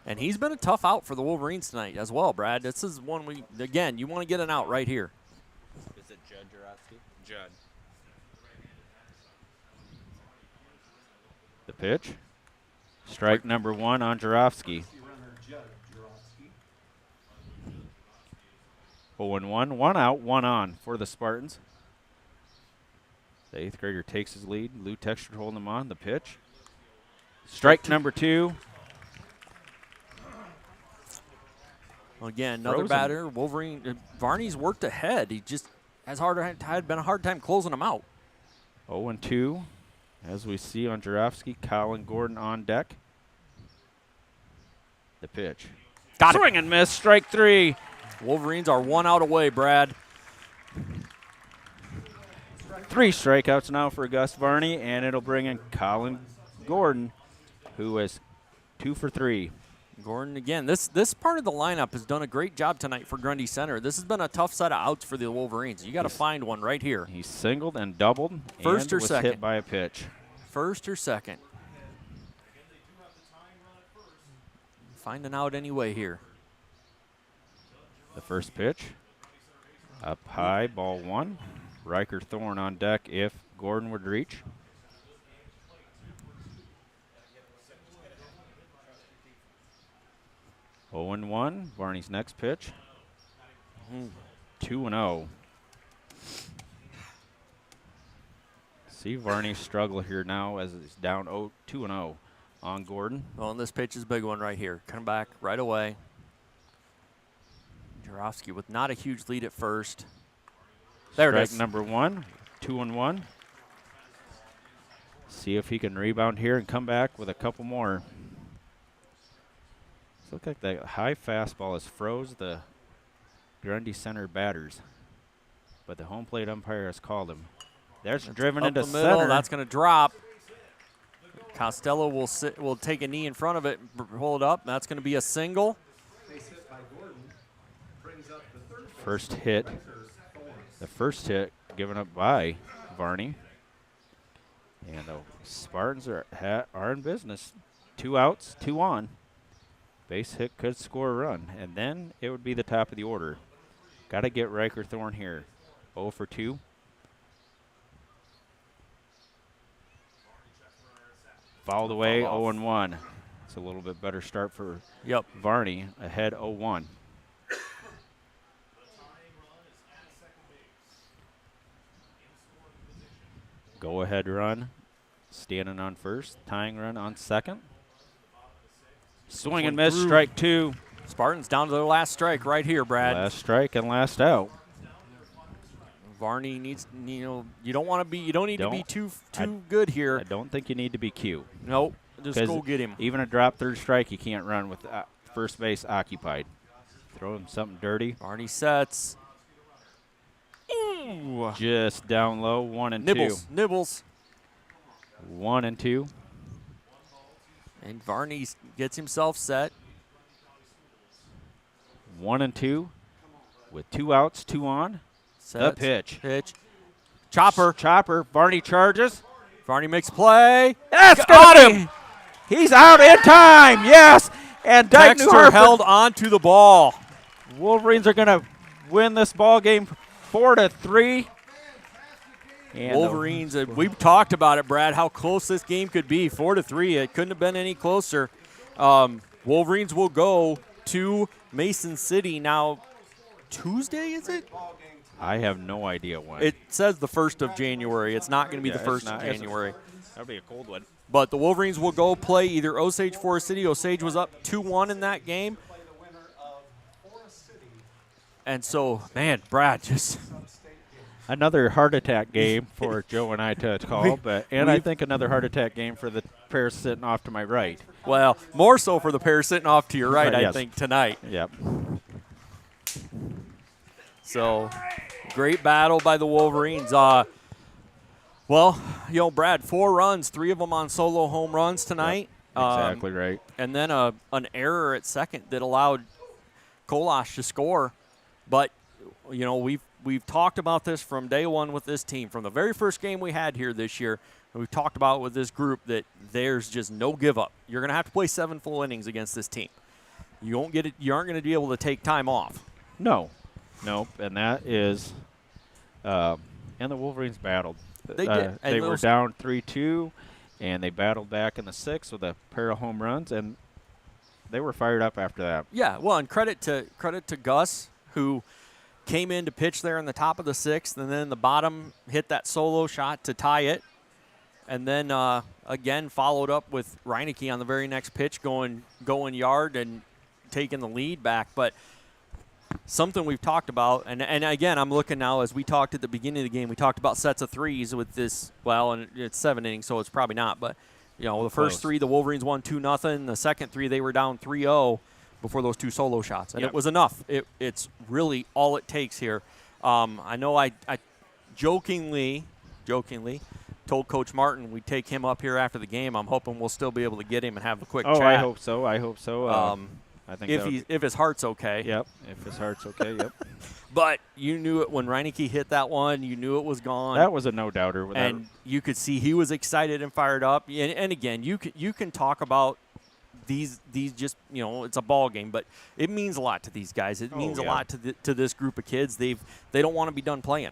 C: And he's been a tough out for the Wolverines tonight as well, Brad. This is one again, you want to get an out right here.
D: Is it Judd Jarofsky? Judd. The pitch. Strike number 1 on Jarofsky. 0-1, 1 out, 1 on for the Spartans. The 8th grader takes his lead. Lou Texture holding him on. The pitch. Strike number 2.
C: Well, again, another
D: Frozen.
C: batter. Wolverine. Varney's worked ahead. He just had been a hard time closing him out.
D: 0-2. As we see on Jarofsky, Colin Gordon on deck. The pitch.
C: Got it.
D: Swing and miss. Strike 3.
C: Wolverines are 1 out away, Brad.
D: 3 strikeouts now for Gus Varney, and it'll bring in Colin Gordon, who is 2 for 3.
C: Gordon, again, this part of the lineup has done a great job tonight for Grundy Center. This has been a tough set of outs for the Wolverines. You got to find one right here.
D: He singled and doubled
C: First
D: and
C: or
D: was
C: second?
D: hit by a pitch.
C: First or second? Find an out anyway here.
D: The first pitch. Up high, ball 1. Riker Thorne on deck if Gordon would reach. Oh and 1. Varney's next pitch. 2-0. See Varney struggle here now as it's down 2-0 on Gordon.
C: Well, and this pitch is a big one right here. Come back right away. Jarofsky with not a huge lead at first. There it
D: Strike
C: is.
D: number 1. 2-1. See if he can rebound here and come back with a couple more. Looks like that high fastball has froze the Grundy Center batters, but the home plate umpire has called him. There's driven
C: Up
D: into
C: the middle.
D: center.
C: That's going to drop. Costello will take a knee in front of it, hold it up. That's going to be a single.
D: First hit. The first hit given up by Varney. And the Spartans are in business. 2 outs, 2 on. Base hit could score a run, and then it would be the top of the order. Got to get Riker Thorne here. 0 for 2. Fouled away, 0-1. It's a little bit better start for Varney, ahead 0-1. Go ahead run, standing on first. Tying run on second. Swing and miss, strike 2.
C: Spartans down to their last strike right here, Brad.
D: Last strike and last out.
C: Varney needs, you don't need to be too good here.
D: I don't think you need to be cute.
C: Nope, just go get him.
D: Even a drop third strike, you can't run with first base occupied. Throw him something dirty.
C: Varney sets. Ooh.
D: Just down low, 1 and 2.
C: Nibbles.
D: 1 and 2.
C: And Varney gets himself set.
D: 1 and 2 with 2 outs, 2 on.
C: Sets.
D: The pitch.
C: Chopper.
D: Varney charges.
C: Varney makes play.
D: That's got him. He's out in time. Yes. And Dike-New
C: Hartford held on to the ball.
D: Wolverines are going to win this ball game 4-3. And
C: Wolverines, we've talked about it, Brad, how close this game could be. 4-3. It couldn't have been any closer. Wolverines will go to Mason City now. Tuesday, is it?
D: I have no idea when.
C: It says the 1st of January. It's not going to be the 1st of January.
D: That'll be a cold one.
C: But the Wolverines will go play either Osage Forest City. Osage was up 2-1 in that game. And so, man, Brad, just
D: Another heart attack game for Joe and I to call, I think another heart attack game for the pair sitting off to my right.
C: Well, more so for the pair sitting off to your right,
D: Yes.
C: I think, tonight.
D: Yep.
C: So, great battle by the Wolverines. Brad, 4 runs, 3 of them on solo home runs tonight.
D: Yep. Exactly right.
C: And then an error at second that allowed Kolash to score. But, we've talked about this from day one with this team. From the very first game we had here this year, we've talked about with this group that there's just no give up. You're going to have to play 7 full innings against this team. You won't get it. You aren't going to be able to take time off.
D: No. Nope. And that is and the Wolverines battled.
C: They did.
D: They were down 3-2, and they battled back in the 6th with a pair of home runs, and they were fired up after that.
C: Yeah, well, and credit to Gus, who came in to pitch there in the top of the 6th, and then in the bottom hit that solo shot to tie it, and then again followed up with Reineke on the very next pitch going yard and taking the lead back. But something we've talked about, and again, I'm looking now as we talked at the beginning of the game, we talked about sets of 3s with this, and it's 7 innings, so it's probably not, but the first 3, the Wolverines won 2-0. The second 3, they were down 3-0 before those 2 solo shots, and it was enough. It's really all it takes here. I know I jokingly told Coach Martin we'd take him up here after the game. I'm hoping we'll still be able to get him and have a quick chat.
D: I hope so. I think
C: if his heart's okay.
D: Yep, if his heart's okay, yep.
C: But you knew it when Reineke hit that one. You knew it was gone.
D: That was a no-doubter.
C: And you could see he was excited and fired up. And again, you can talk about these just, it's a ball game, but it means a lot to these guys. It means a lot to this group of kids. They don't want to be done playing.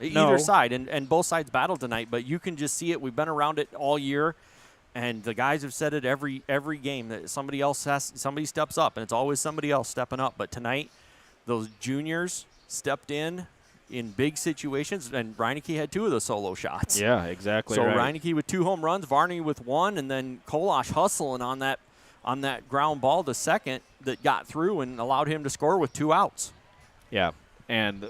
C: Either side, and both sides battled tonight, but you can just see it. We've been around it all year. And the guys have said it every game that somebody steps up, and it's always somebody else stepping up. But tonight, those juniors stepped in big situations, and Reineke had 2 of the solo shots.
D: Yeah, exactly.
C: So
D: right.
C: Reineke with 2 home runs, Varney with 1, and then Kolash hustling on that ground ball to second that got through and allowed him to score with 2 outs.
D: Yeah, and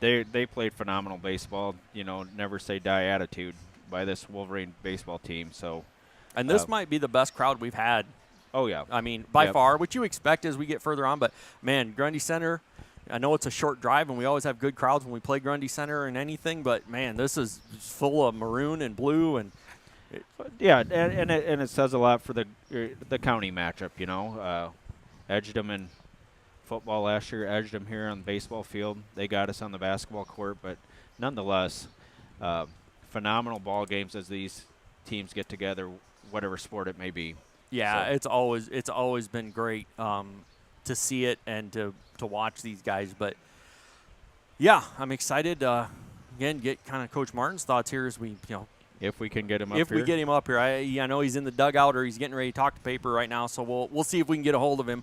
D: they played phenomenal baseball. Never say die attitude by this Wolverine baseball team. So.
C: And this might be the best crowd we've had.
D: Oh, yeah.
C: I mean, by far, which you expect as we get further on. But, man, Grundy Center, I know it's a short drive, and we always have good crowds when we play Grundy Center and anything. But, man, this is full of maroon and blue. And
D: it says a lot for the county matchup, Edged them in football last year, edged them here on the baseball field. They got us on the basketball court. But, nonetheless, phenomenal ball games as these teams get together, whatever sport it may be.
C: Yeah, so. it's always been great to see it and to watch these guys. But yeah, I'm excited. Again, get kind of Coach Martin's thoughts here as we
D: if we can get him up here.
C: If we get him up here, I know he's in the dugout or he's getting ready to talk to paper right now. So we'll see if we can get a hold of him.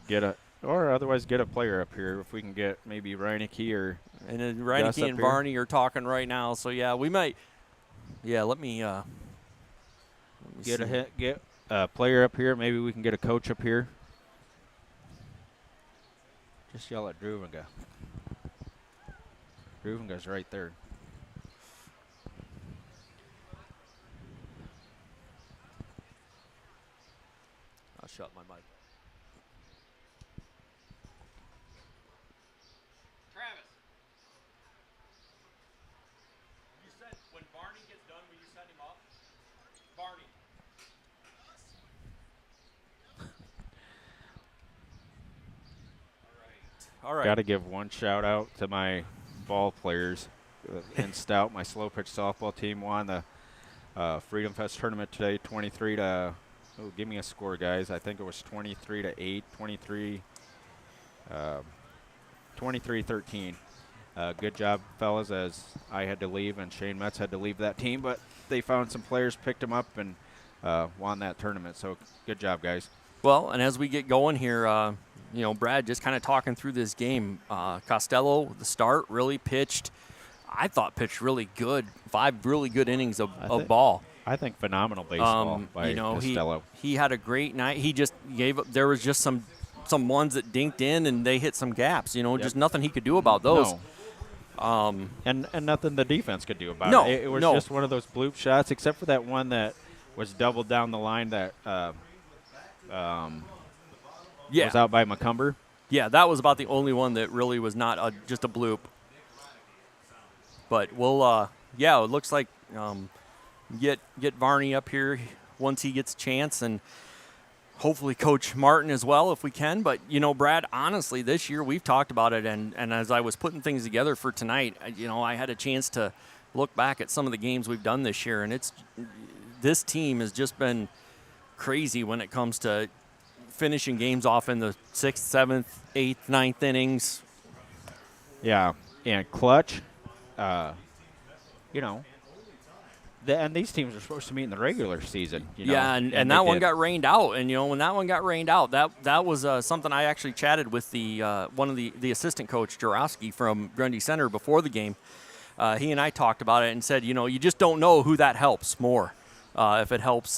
D: Or otherwise get a player up here if we can get maybe Reineke or.
C: And then Reineke and Varney are talking right now. So yeah, we might. Yeah, let me
D: get a player up here. Maybe we can get a coach up here. Just yell at Druvinga. Druvinga's right there.
C: I'll shut my mic. Travis, you said when Barney gets done, will you send him up? Barney. All right.
D: Got to give one shout out to my ball players in Stout. My slow pitch softball team won the Freedom Fest tournament today, 23 to. Oh, give me a score, guys. I think it was 23-8, 23-13. Good job, fellas, as I had to leave and Shane Metz had to leave that team, but they found some players, picked them up, and won that tournament. So good job, guys.
C: Well, and as we get going here, Brad, just kind of talking through this game. Costello, the start, really pitched. I thought pitched really good. 5 really good innings of ball.
D: I think phenomenal baseball by Costello.
C: He had a great night. He just gave up. There was just some ones that dinked in and they hit some gaps. Just nothing he could do about those.
D: And nothing the defense could do about
C: No,
D: it. It was just one of those bloop shots, except for that one that was doubled down the line that was out by McCumber.
C: Yeah, that was about the only one that really was not just a bloop. But we'll, it looks like get Varney up here once he gets a chance, and hopefully Coach Martin as well if we can. But, Brad, honestly, this year we've talked about it, and as I was putting things together for tonight, I had a chance to look back at some of the games we've done this year, and this team has just been crazy when it comes to finishing games off in the 6th, 7th, 8th, 9th innings.
D: Yeah, and clutch, and these teams are supposed to meet in the regular season.
C: And that one got rained out. And, when that one got rained out, that was something I actually chatted with one of the assistant coach, Jarowski, from Grundy Center before the game. He and I talked about it and said, you just don't know who that helps more. If it helps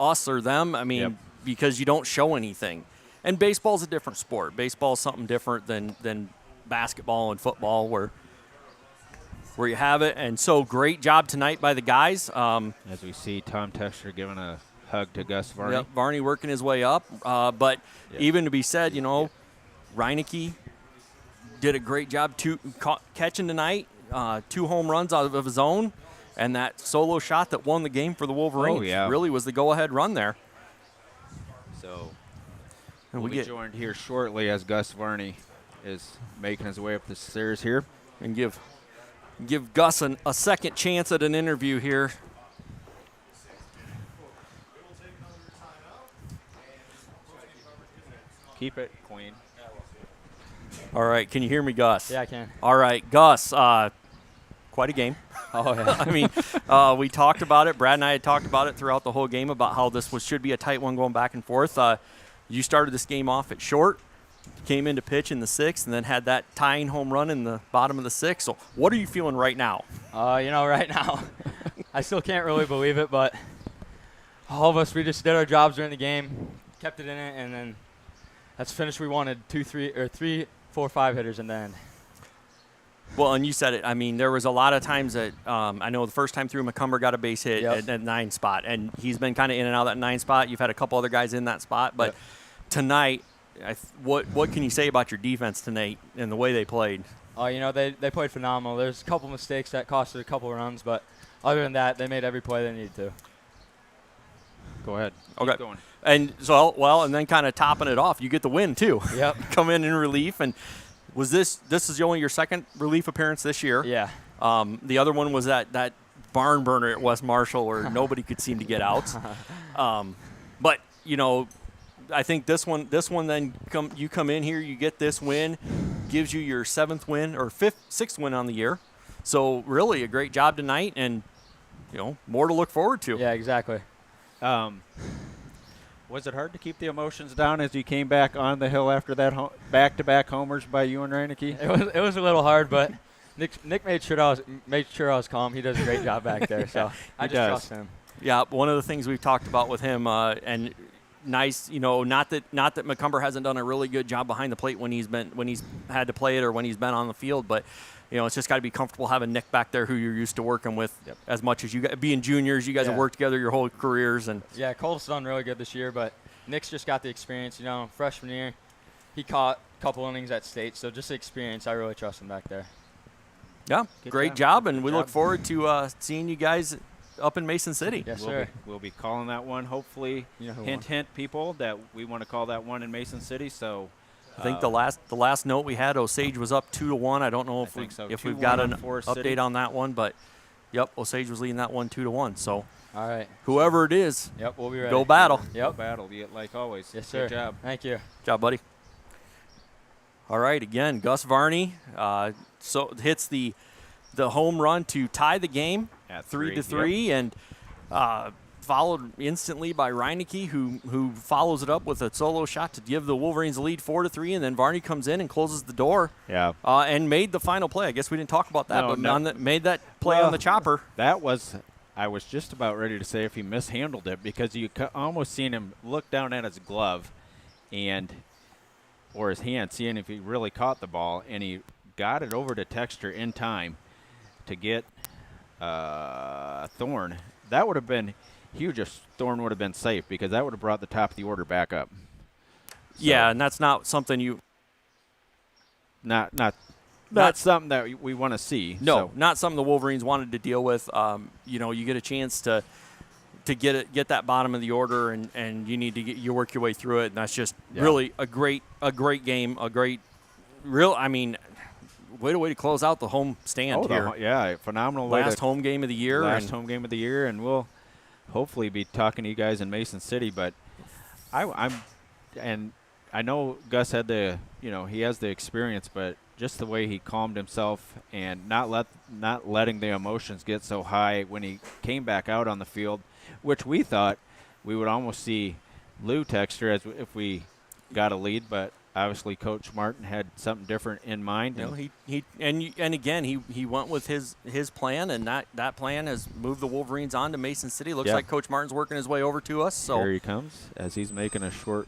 C: us or them, because you don't show anything. And baseball's a different sport. Baseball's something different than basketball and football where you have it. And so great job tonight by the guys.
D: As we see Tom Tester giving a hug to Gus Varney.
C: Yep, Varney working his way up. But even to be said, Reineke did a great job catching tonight, 2 home runs out of his own, and that solo shot that won the game for the Wolverines really was the go-ahead run there.
D: So
C: and
D: we'll be joined here shortly as Gus Varney is making his way up the stairs here.
C: And give Gus a second chance at an interview here.
D: Keep it clean.
C: All right, can you hear me, Gus?
G: Yeah, I can.
C: All right, Gus, quite a game.
G: Oh, yeah.
C: I mean, we talked about it. Brad and I had talked about it throughout the whole game about how this should be a tight one going back and forth. You started this game off at short, came into pitch in the 6th, and then had that tying home run in the bottom of the 6th. So what are you feeling right now?
G: Right now, I still can't really believe it, but all of us, we just did our jobs during the game, kept it in it, and then that's finished. We wanted 3, 4, 5 hitters in the end.
C: Well, and you said it. I mean, there was a lot of times that I know the first time through, McCumber got a base hit at that 9 spot, and he's been kind of in and out of that 9 spot. You've had a couple other guys in that spot, but tonight, what can you say about your defense tonight and the way they played?
G: They played phenomenal. There's a couple mistakes that costed a couple runs, but other than that, they made every play they needed to.
D: Go ahead.
C: Okay.
D: Keep going.
C: And so, and then kind of topping it off, you get the win too.
G: Yep.
C: Come in relief, and was this is only your second relief appearance this year?
G: Yeah.
C: The other one was that barn burner at West Marshall where nobody could seem to get out. But I think this one then you come in here, you get this win, gives you your 7th win or 6th win on the year. So really a great job tonight, and more to look forward to.
G: Yeah, exactly.
D: Was it hard to keep the emotions down as you came back on the hill after that back-to-back homers by you and Reineke?
G: It was a little hard, but Nick made sure I was calm. He does a great job back there, so I just trust him.
C: Yeah, one of the things we've talked about with him, and nice, not that McCumber hasn't done a really good job behind the plate when he's had to play it or when he's been on the field, but it's just got to be comfortable having Nick back there who you're used to working with as much as you guys, being juniors. You guys have worked together your whole careers. And
G: Cole's done really good this year, but Nick's just got the experience. Freshman year, he caught a couple innings at state, so just the experience. I really trust him back there.
C: Yeah, great job, and we look forward to seeing you guys up in Mason City.
G: Yes, sir.
D: We'll be calling that one, hopefully. Hint, people, that we want to call that one in Mason City. So
C: I think the last note we had, Osage was up 2-1. I don't know if we've got an update on that one, but Osage was leading that one 2-1. So
G: all right,
C: whoever it is,
G: we'll be ready.
C: Go battle.
D: Go battle, like always.
G: Yes, sir.
D: Good job.
G: Thank you.
C: Good job, buddy. All right, again, Gus Varney hits the home run to tie the game
D: at
C: 3-3, and followed instantly by Reineke, who follows it up with a solo shot to give the Wolverines the lead 4-3, and then Varney comes in and closes the door.
D: Yeah.
C: And made the final play. I guess we didn't talk about that, made that play on the chopper.
D: I was just about ready to say if he mishandled it, because you almost seen him look down at his glove, and or his hand, seeing if he really caught the ball, and he got it over to Texter in time to get Thorne. That would have been huge if Thorne would have been safe, because that would have brought the top of the order back up. So
C: Yeah, and that's not something you
D: not something that we want to see.
C: No,
D: So,
C: not something the Wolverines wanted to deal with. You get a chance to get that bottom of the order, and you need to you work your way through it, and that's just really a great game, way to close out the home stand here.
D: Phenomenal.
C: Last home game of the year.
D: Home game of the year, and we'll hopefully be talking to you guys in Mason City. But I know Gus had he has the experience, but just the way he calmed himself and not letting the emotions get so high when he came back out on the field, which we thought we would almost see Lou Texter as if we got a lead, but obviously Coach Martin had something different in mind.
C: He went with his plan, and that plan has moved the Wolverines on to Mason City. Looks like Coach Martin's working his way over to us. So
D: here he comes as he's making a short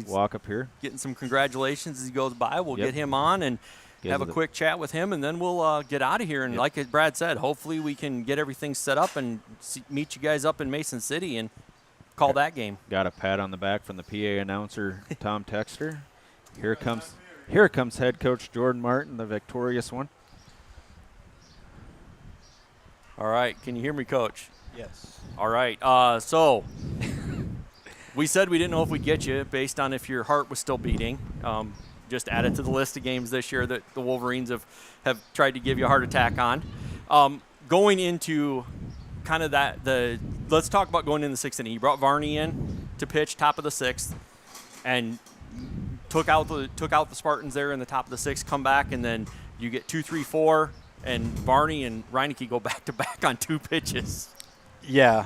D: walk up here.
C: Getting some congratulations as he goes by. We'll get him on and have a quick chat with him, and then we'll get out of here. And like Brad said, hopefully we can get everything set up and meet you guys up in Mason City and call that game.
D: Got a pat on the back from the PA announcer, Tom Texter. Here comes head coach Jordan Martin, the victorious one.
C: All right. Can you hear me, Coach?
B: Yes.
C: All right. So we said we didn't know if we'd get you based on if your heart was still beating. Just add it to the list of games this year that the Wolverines have tried to give you a heart attack on. Going into kind of let's talk about going in the sixth inning. You brought Varney in to pitch top of the sixth and took out the Spartans there in the top of the sixth, come back, and then you get 2, 3, 4, and Varney and Reineke go back to back on 2 pitches.
H: Yeah.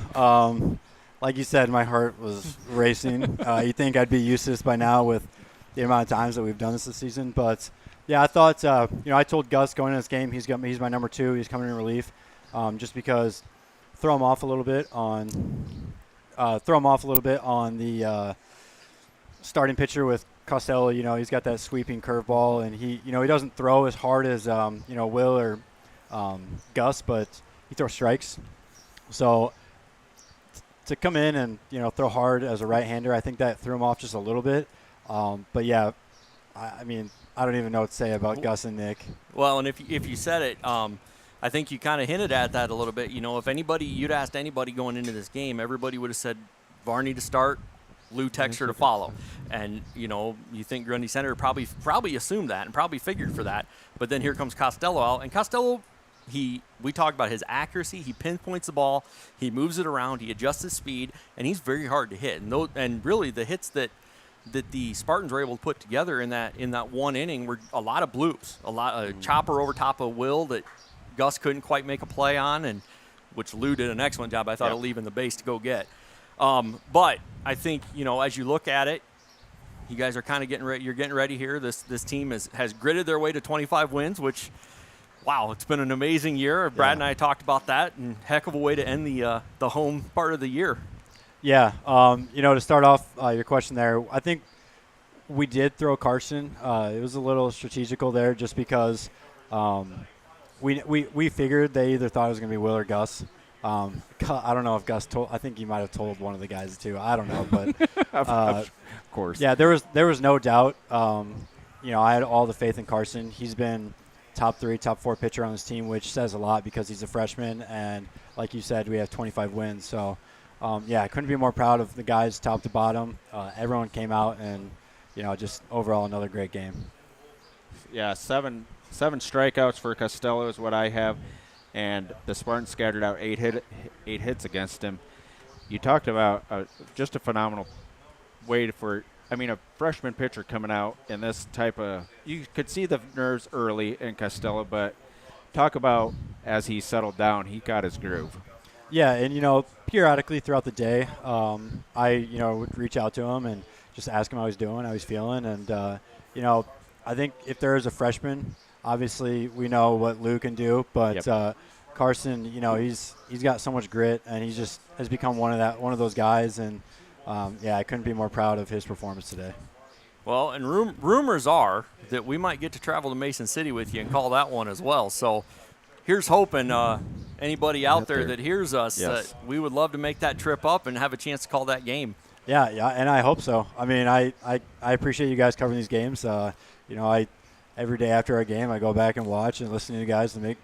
H: Like you said, my heart was racing. You think I'd be used to this by now with the amount of times that we've done this season. But, yeah, I thought, I told Gus going into this game, he's my number 2. He's coming in relief just because throw him off a little bit on the starting pitcher with Costello. He's got that sweeping curveball, and he doesn't throw as hard as, Will or Gus, but he throws strikes. So to come in and, throw hard as a right-hander, I think that threw him off just a little bit. But, yeah, I mean, I don't even know what to say about Gus and Nick.
C: Well, and if you said it, I think you kind of hinted at that a little bit. If you'd asked anybody going into this game, everybody would have said Varney to start, Lou Texter to follow. And, you think Grundy Center probably assumed that and probably figured for that. But then here comes Costello out. And Costello, we talked about his accuracy. He pinpoints the ball. He moves it around. He adjusts his speed. And he's very hard to hit. And really the hits that the Spartans were able to put together in that one inning were a lot of bloops. A lot of chopper over top of Will that Gus couldn't quite make a play on, and which Lou did an excellent job, I thought, of leaving the base to go get. But I think, as you look at it, you guys are kind of getting ready. You're getting ready here. This team has gritted their way to 25 wins, which, wow, it's been an amazing year. Brad and I talked about that, and heck of a way to end the home part of the year.
H: Yeah, to start off your question there, I think we did throw Carson. It was a little strategical there just because we figured they either thought it was going to be Will or Gus. I don't know if Gus told. I think he might have told one of the guys too. I don't know, but
D: of course.
H: Yeah, there was no doubt. I had all the faith in Carson. He's been top 3, top 4 pitcher on this team, which says a lot because he's a freshman, and like you said, we have 25 wins. So, I couldn't be more proud of the guys top to bottom. Everyone came out, and just overall another great game.
D: Yeah, seven strikeouts for Costello is what I have, and the Spartans scattered out 8 hits against him. You talked about just a phenomenal way for a freshman pitcher coming out in this type of – you could see the nerves early in Costello, but talk about as he settled down, he got his groove.
H: Yeah, and, periodically throughout the day, I, would reach out to him and just ask him how he's doing, how he's feeling. And, I think if there is a freshman, obviously we know what Lou can do, but Carson, he's got so much grit, and he just has become one of those guys. And, I couldn't be more proud of his performance today.
C: Well, and rumors are that we might get to travel to Mason City with you and call that one as well. So here's hoping anybody out there that hears us, that we would love to make that trip up and have a chance to call that game.
H: Yeah, and I hope so. I mean, I appreciate you guys covering these games. Every day after our game, I go back and watch and listen to you guys to make,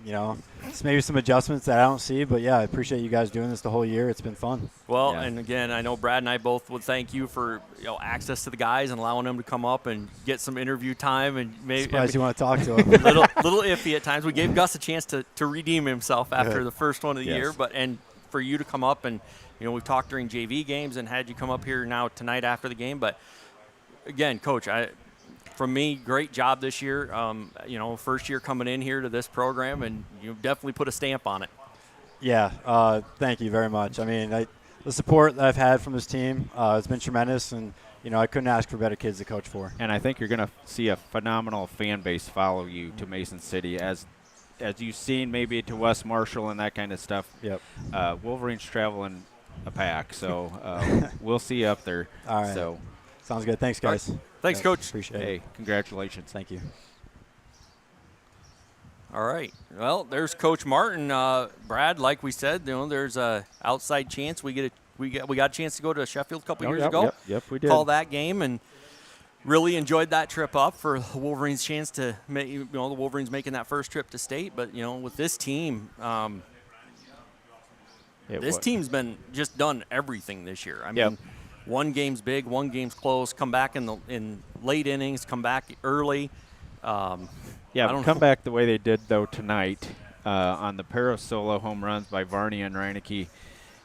H: maybe some adjustments that I don't see. But, yeah, I appreciate you guys doing this the whole year. It's been fun.
C: Well, and, again, I know Brad and I both would thank you for access to the guys and allowing them to come up and get some interview time. And maybe
H: surprised you want to talk to them.
C: little iffy at times. We gave Gus a chance to redeem himself after the first one of the year. And for you to come up and, we've talked during JV games and had you come up here now tonight after the game. But, again, Coach, from me, great job this year. First year coming in here to this program, and you definitely put a stamp on it.
H: Yeah, thank you very much. I mean, the support that I've had from this team has been tremendous, and I couldn't ask for better kids to coach for.
D: And I think you're going to see a phenomenal fan base follow you to Mason City, as you've seen maybe to West Marshall and that kind of stuff.
H: Yep.
D: Wolverines travel in a pack, so we'll see you up there.
H: All right.
D: So.
H: Sounds good. Thanks, guys.
C: Thanks, Coach.
H: Appreciate it.
D: Hey, congratulations.
H: Thank you.
C: All right. Well, there's Coach Martin. Brad, like we said, there's a outside chance we got a chance to go to Sheffield a couple years ago.
D: Yep, we did.
C: Call that game and really enjoyed that trip up for the Wolverines' chance to make. The Wolverines making that first trip to state, but with this team. This team's been just done everything this year. I mean, one game's big, one game's close. Come back in late innings, come back early.
D: Come back the way they did though tonight on the pair of solo home runs by Varney and Reinecke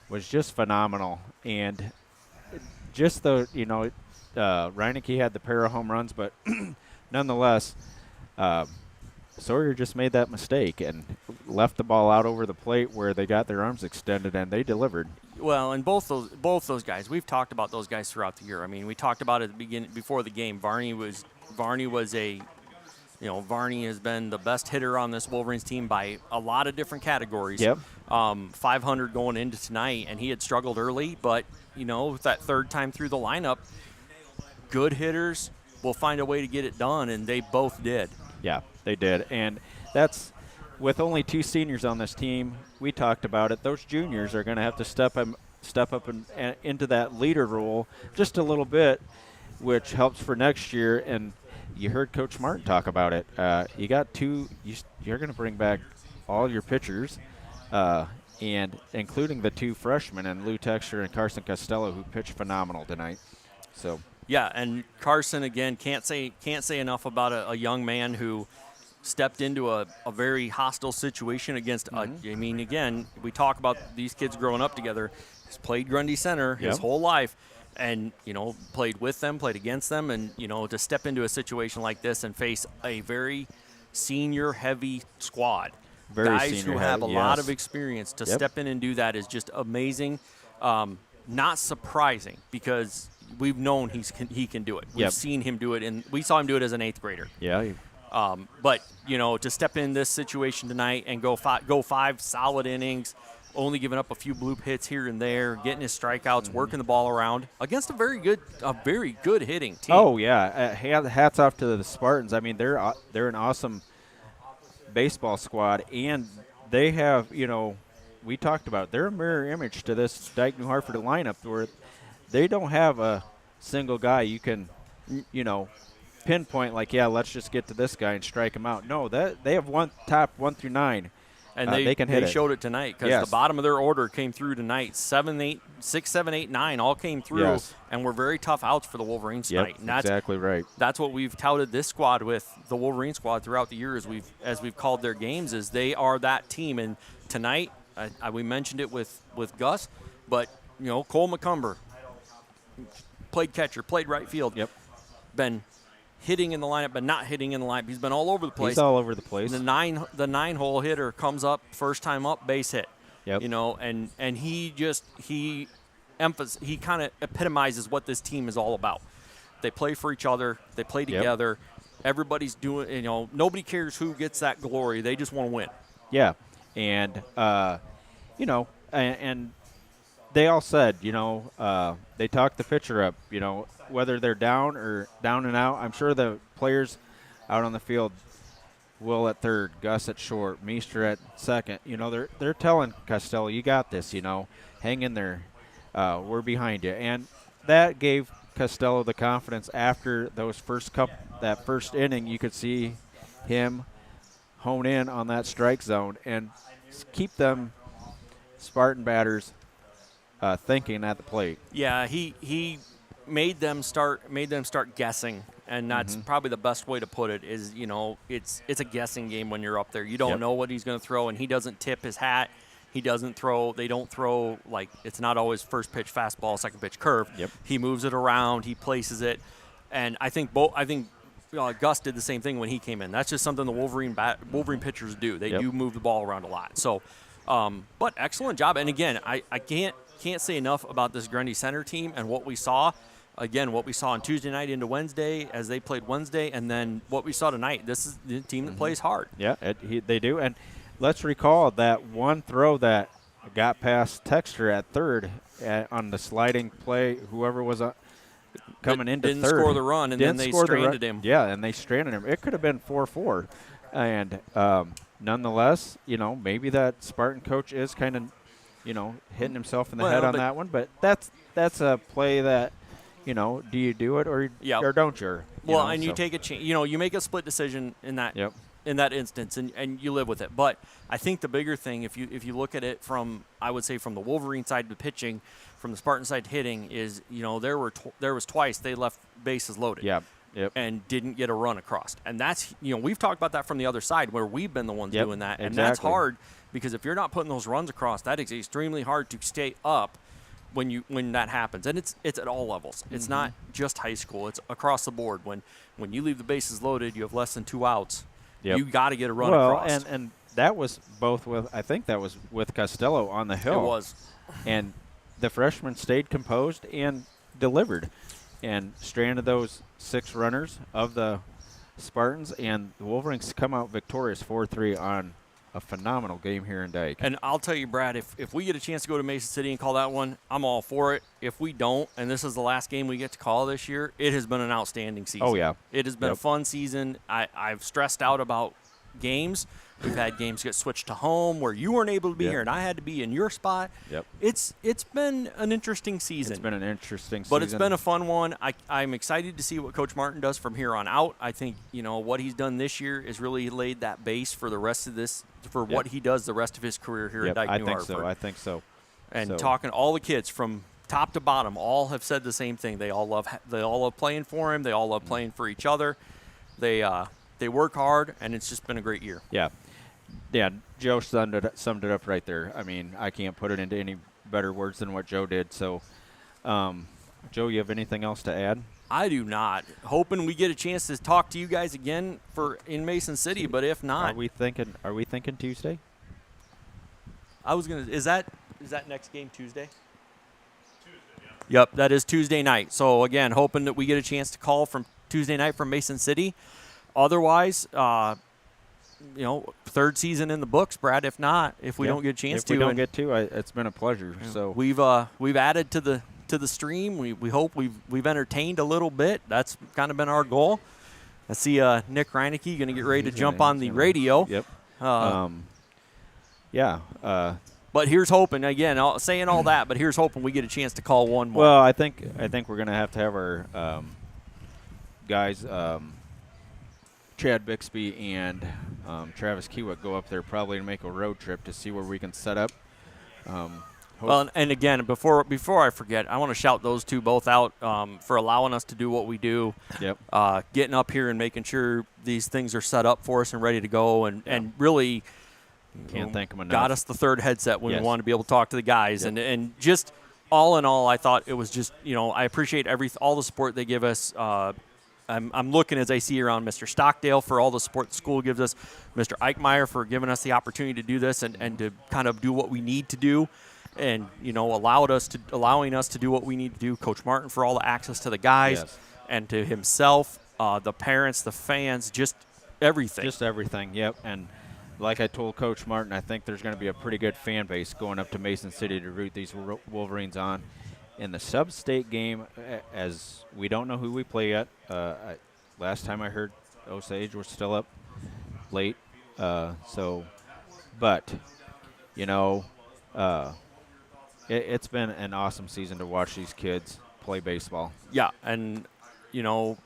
D: was just phenomenal. And just though Reinecke had the pair of home runs, but nonetheless, Sawyer just made that mistake and left the ball out over the plate where they got their arms extended, and they delivered.
C: Well, and both those guys, we've talked about those guys throughout the year. I mean, we talked about it at the beginning before the game. Varney has been the best hitter on this Wolverines team by a lot of different categories.
D: Yep.
C: 500 going into tonight, and he had struggled early, but with that third time through the lineup, good hitters will find a way to get it done, and they both did.
D: Yeah, they did. And that's with only two seniors on this team. We talked about it. Those juniors are going to have to step up and into that leader role just a little bit, which helps for next year. And you heard Coach Martin talk about it. You got two. You're going to bring back all your pitchers, and including the two freshmen, and Lou Texter and Carson Costello, who pitched phenomenal tonight. So.
C: Yeah, and Carson, again, can't say enough about a young man who stepped into a very hostile situation against again, we talk about these kids growing up together. He's played Grundy Center his whole life and, played with them, played against them, and, to step into a situation like this and face a very senior-heavy squad. Guys who have a lot of experience to step in and do that is just amazing. Not surprising because – we've known he can do it. We've seen him do it, and we saw him do it as an 8th grader.
D: Yeah.
C: But to step in this situation tonight and go five solid innings, only giving up a few bloop hits here and there, getting his strikeouts, working the ball around against a very good hitting team.
D: Oh yeah, hats off to the Spartans. I mean, they're an awesome baseball squad, and they have we talked about they're a mirror image to this Dike-New Hartford lineup where. They don't have a single guy you can, pinpoint like, let's just get to this guy and strike him out. No, they have top 1 through 9,
C: and
D: they can hit it.
C: They showed it tonight because the bottom of their order came through tonight. 6, 7, 8, 9 all came through, and were very tough outs for the Wolverines tonight. And that's
D: exactly right.
C: That's what we've touted this squad with the Wolverine squad throughout the year as we've called their games is they are that team. And tonight, we mentioned it with Gus, but Cole McCumber. Played catcher, played right field.
D: Yep.
C: Been hitting in the lineup, but not hitting in the lineup. He's been all over the place.
D: He's all over the place.
C: The 9-hole hitter comes up, first time up, base hit.
D: Yep.
C: And he kind of epitomizes what this team is all about. They play for each other. They play together. Everybody's doing. Nobody cares who gets that glory. They just want to win.
D: Yeah, and and they all said, they talked the pitcher up, whether they're down or down and out. I'm sure the players out on the field, Will at third, Gus at short, Meester at second, they're telling Costello, you got this, hang in there. We're behind you. And that gave Costello the confidence after that first inning. You could see him hone in on that strike zone and keep them Spartan batters thinking at the plate.
C: Yeah, he made them start guessing, and that's probably the best way to put it. Is it's a guessing game when you're up there. You don't know what he's going to throw, and he doesn't tip his hat. He doesn't throw. They don't throw like it's not always first pitch fastball, second pitch curve. He moves it around. He places it, and I think Gus did the same thing when he came in. That's just something the Wolverine pitchers do. They do move the ball around a lot. So, but excellent job. And again, I can't say enough about this Grundy center team and what we saw. Again, what we saw on Tuesday night into Wednesday as they played Wednesday, and then what we saw tonight. This is the team that plays hard. Yeah,
D: they do. And let's recall that one throw that got past Texter at third on the sliding play. Whoever was coming into
C: didn't
D: third.
C: Score the run, and then they stranded him.
D: Yeah, and they stranded him. It could have been 4-4. And nonetheless, maybe that Spartan coach is kind of, hitting himself in the head on that one. But that's a play that, do you do it or don't you?
C: You take a chance. You make a split decision in that in that instance, and you live with it. But I think the bigger thing, if you look at it from, I would say from the Wolverine side to pitching, from the Spartan side to hitting, is there was twice they left bases loaded. And didn't get a run across. And that's, we've talked about that from the other side where we've been the ones doing that. And that's hard because if you're not putting those runs across, that is extremely hard to stay up when that happens. And it's at all levels. It's not just high school. It's across the board. When you leave the bases loaded, you have less than 2 outs. You got to get a run across.
D: And that was I think that was with Costello on the hill.
C: It was.
D: And the freshman stayed composed and delivered and stranded those 6 runners of the Spartans, and the Wolverines come out victorious 4-3 on a phenomenal game here in Dike.
C: And I'll tell you, Brad, if we get a chance to go to Mason City and call that one, I'm all for it. If we don't, and this is the last game we get to call this year, it has been an outstanding season.
D: Oh, yeah.
C: It has been a fun season. I've stressed out about games. We've had games get switched to home where you weren't able to be here, and I had to be in your spot. It's been an interesting season.
D: It's been an interesting season.
C: But it's been a fun one. I'm excited to see what Coach Martin does from here on out. I think, what he's done this year is really laid that base for the rest of this, for what he does the rest of his career here at Dike-New Hartford.
D: I think so.
C: And talking all the kids from top to bottom, all have said the same thing. They all love playing for him. They all love playing for each other. They work hard, and it's just been a great year.
D: Yeah, Joe summed it up right there. I mean, I can't put it into any better words than what Joe did. So, Joe, you have anything else to add?
C: I do not. Hoping we get a chance to talk to you guys again in Mason City, but if not,
D: are we thinking Tuesday?
C: I was gonna. Is that next game Tuesday? Tuesday, yeah. Yep, that is Tuesday night. So again, hoping that we get a chance to call from Tuesday night from Mason City. Otherwise, third season in the books, Brad. If not, if we don't get a chance to,
D: it's been a pleasure. So
C: we've added to the stream. We hope we've entertained a little bit. That's kind of been our goal. I see Nick Reinecke going to get ready to jump on the radio. But here's hoping, again, saying all that, but here's hoping we get a chance to call one more.
D: Well, I think we're going to have our guys, Chad Bixby and Travis Kiewit, go up there probably to make a road trip to see where we can set up.
C: Well, and again, before I forget, I want to shout those two both out for allowing us to do what we do. Getting up here and making sure these things are set up for us and ready to go, and really
D: can't thank them enough.
C: Got us the third headset when we wanted to be able to talk to the guys, and just all in all, I thought it was just I appreciate all the support they give us. I'm looking as I see around Mr. Stockdale for all the support the school gives us, Mr. Eichmeyer for giving us the opportunity to do this and to kind of do what we need to do, and allowing us to do what we need to do. Coach Martin for all the access to the guys and to himself, the parents, the fans, just everything.
D: Just everything. Yep. And like I told Coach Martin, I think there's going to be a pretty good fan base going up to Mason City to root these Wolverines on. In the sub-state game, as we don't know who we play yet, last time I heard Osage was still up late. But, you know, it's been an awesome season to watch these kids play baseball.
C: Yeah, and, you know,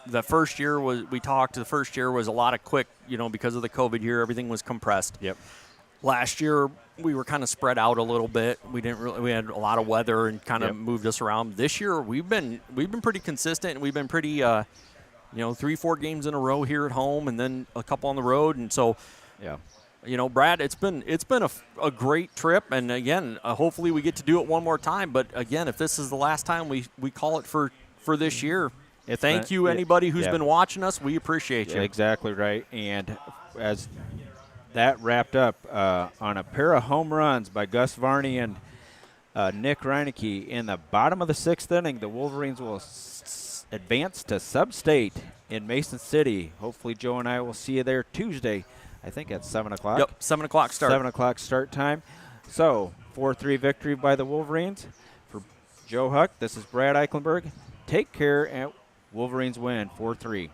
C: the first year was a lot of quick, you know, because of the COVID year, everything was compressed.
D: Yep.
C: Last year we were kind of spread out a little bit. We had a lot of weather and kind of moved us around. This year we've been pretty consistent, and we've been pretty 3-4 games in a row here at home and then a couple on the road. And so you know, Brad, it's been a great trip, and again, hopefully we get to do it one more time. But again, if this is the last time we call it for this year, thank you anybody who's been watching us. We appreciate you.
D: Exactly right. And as that wrapped up on a pair of home runs by Gus Varney and Nick Reineke in the bottom of the 6th inning, the Wolverines will advance to sub-state in Mason City. Hopefully Joe and I will see you there Tuesday, I think at 7 o'clock.
C: Yep, 7 o'clock start.
D: 7 o'clock start time. So, 4-3 victory by the Wolverines. For Joe Huck, this is Brad Eichenberg. Take care, and Wolverines win 4-3.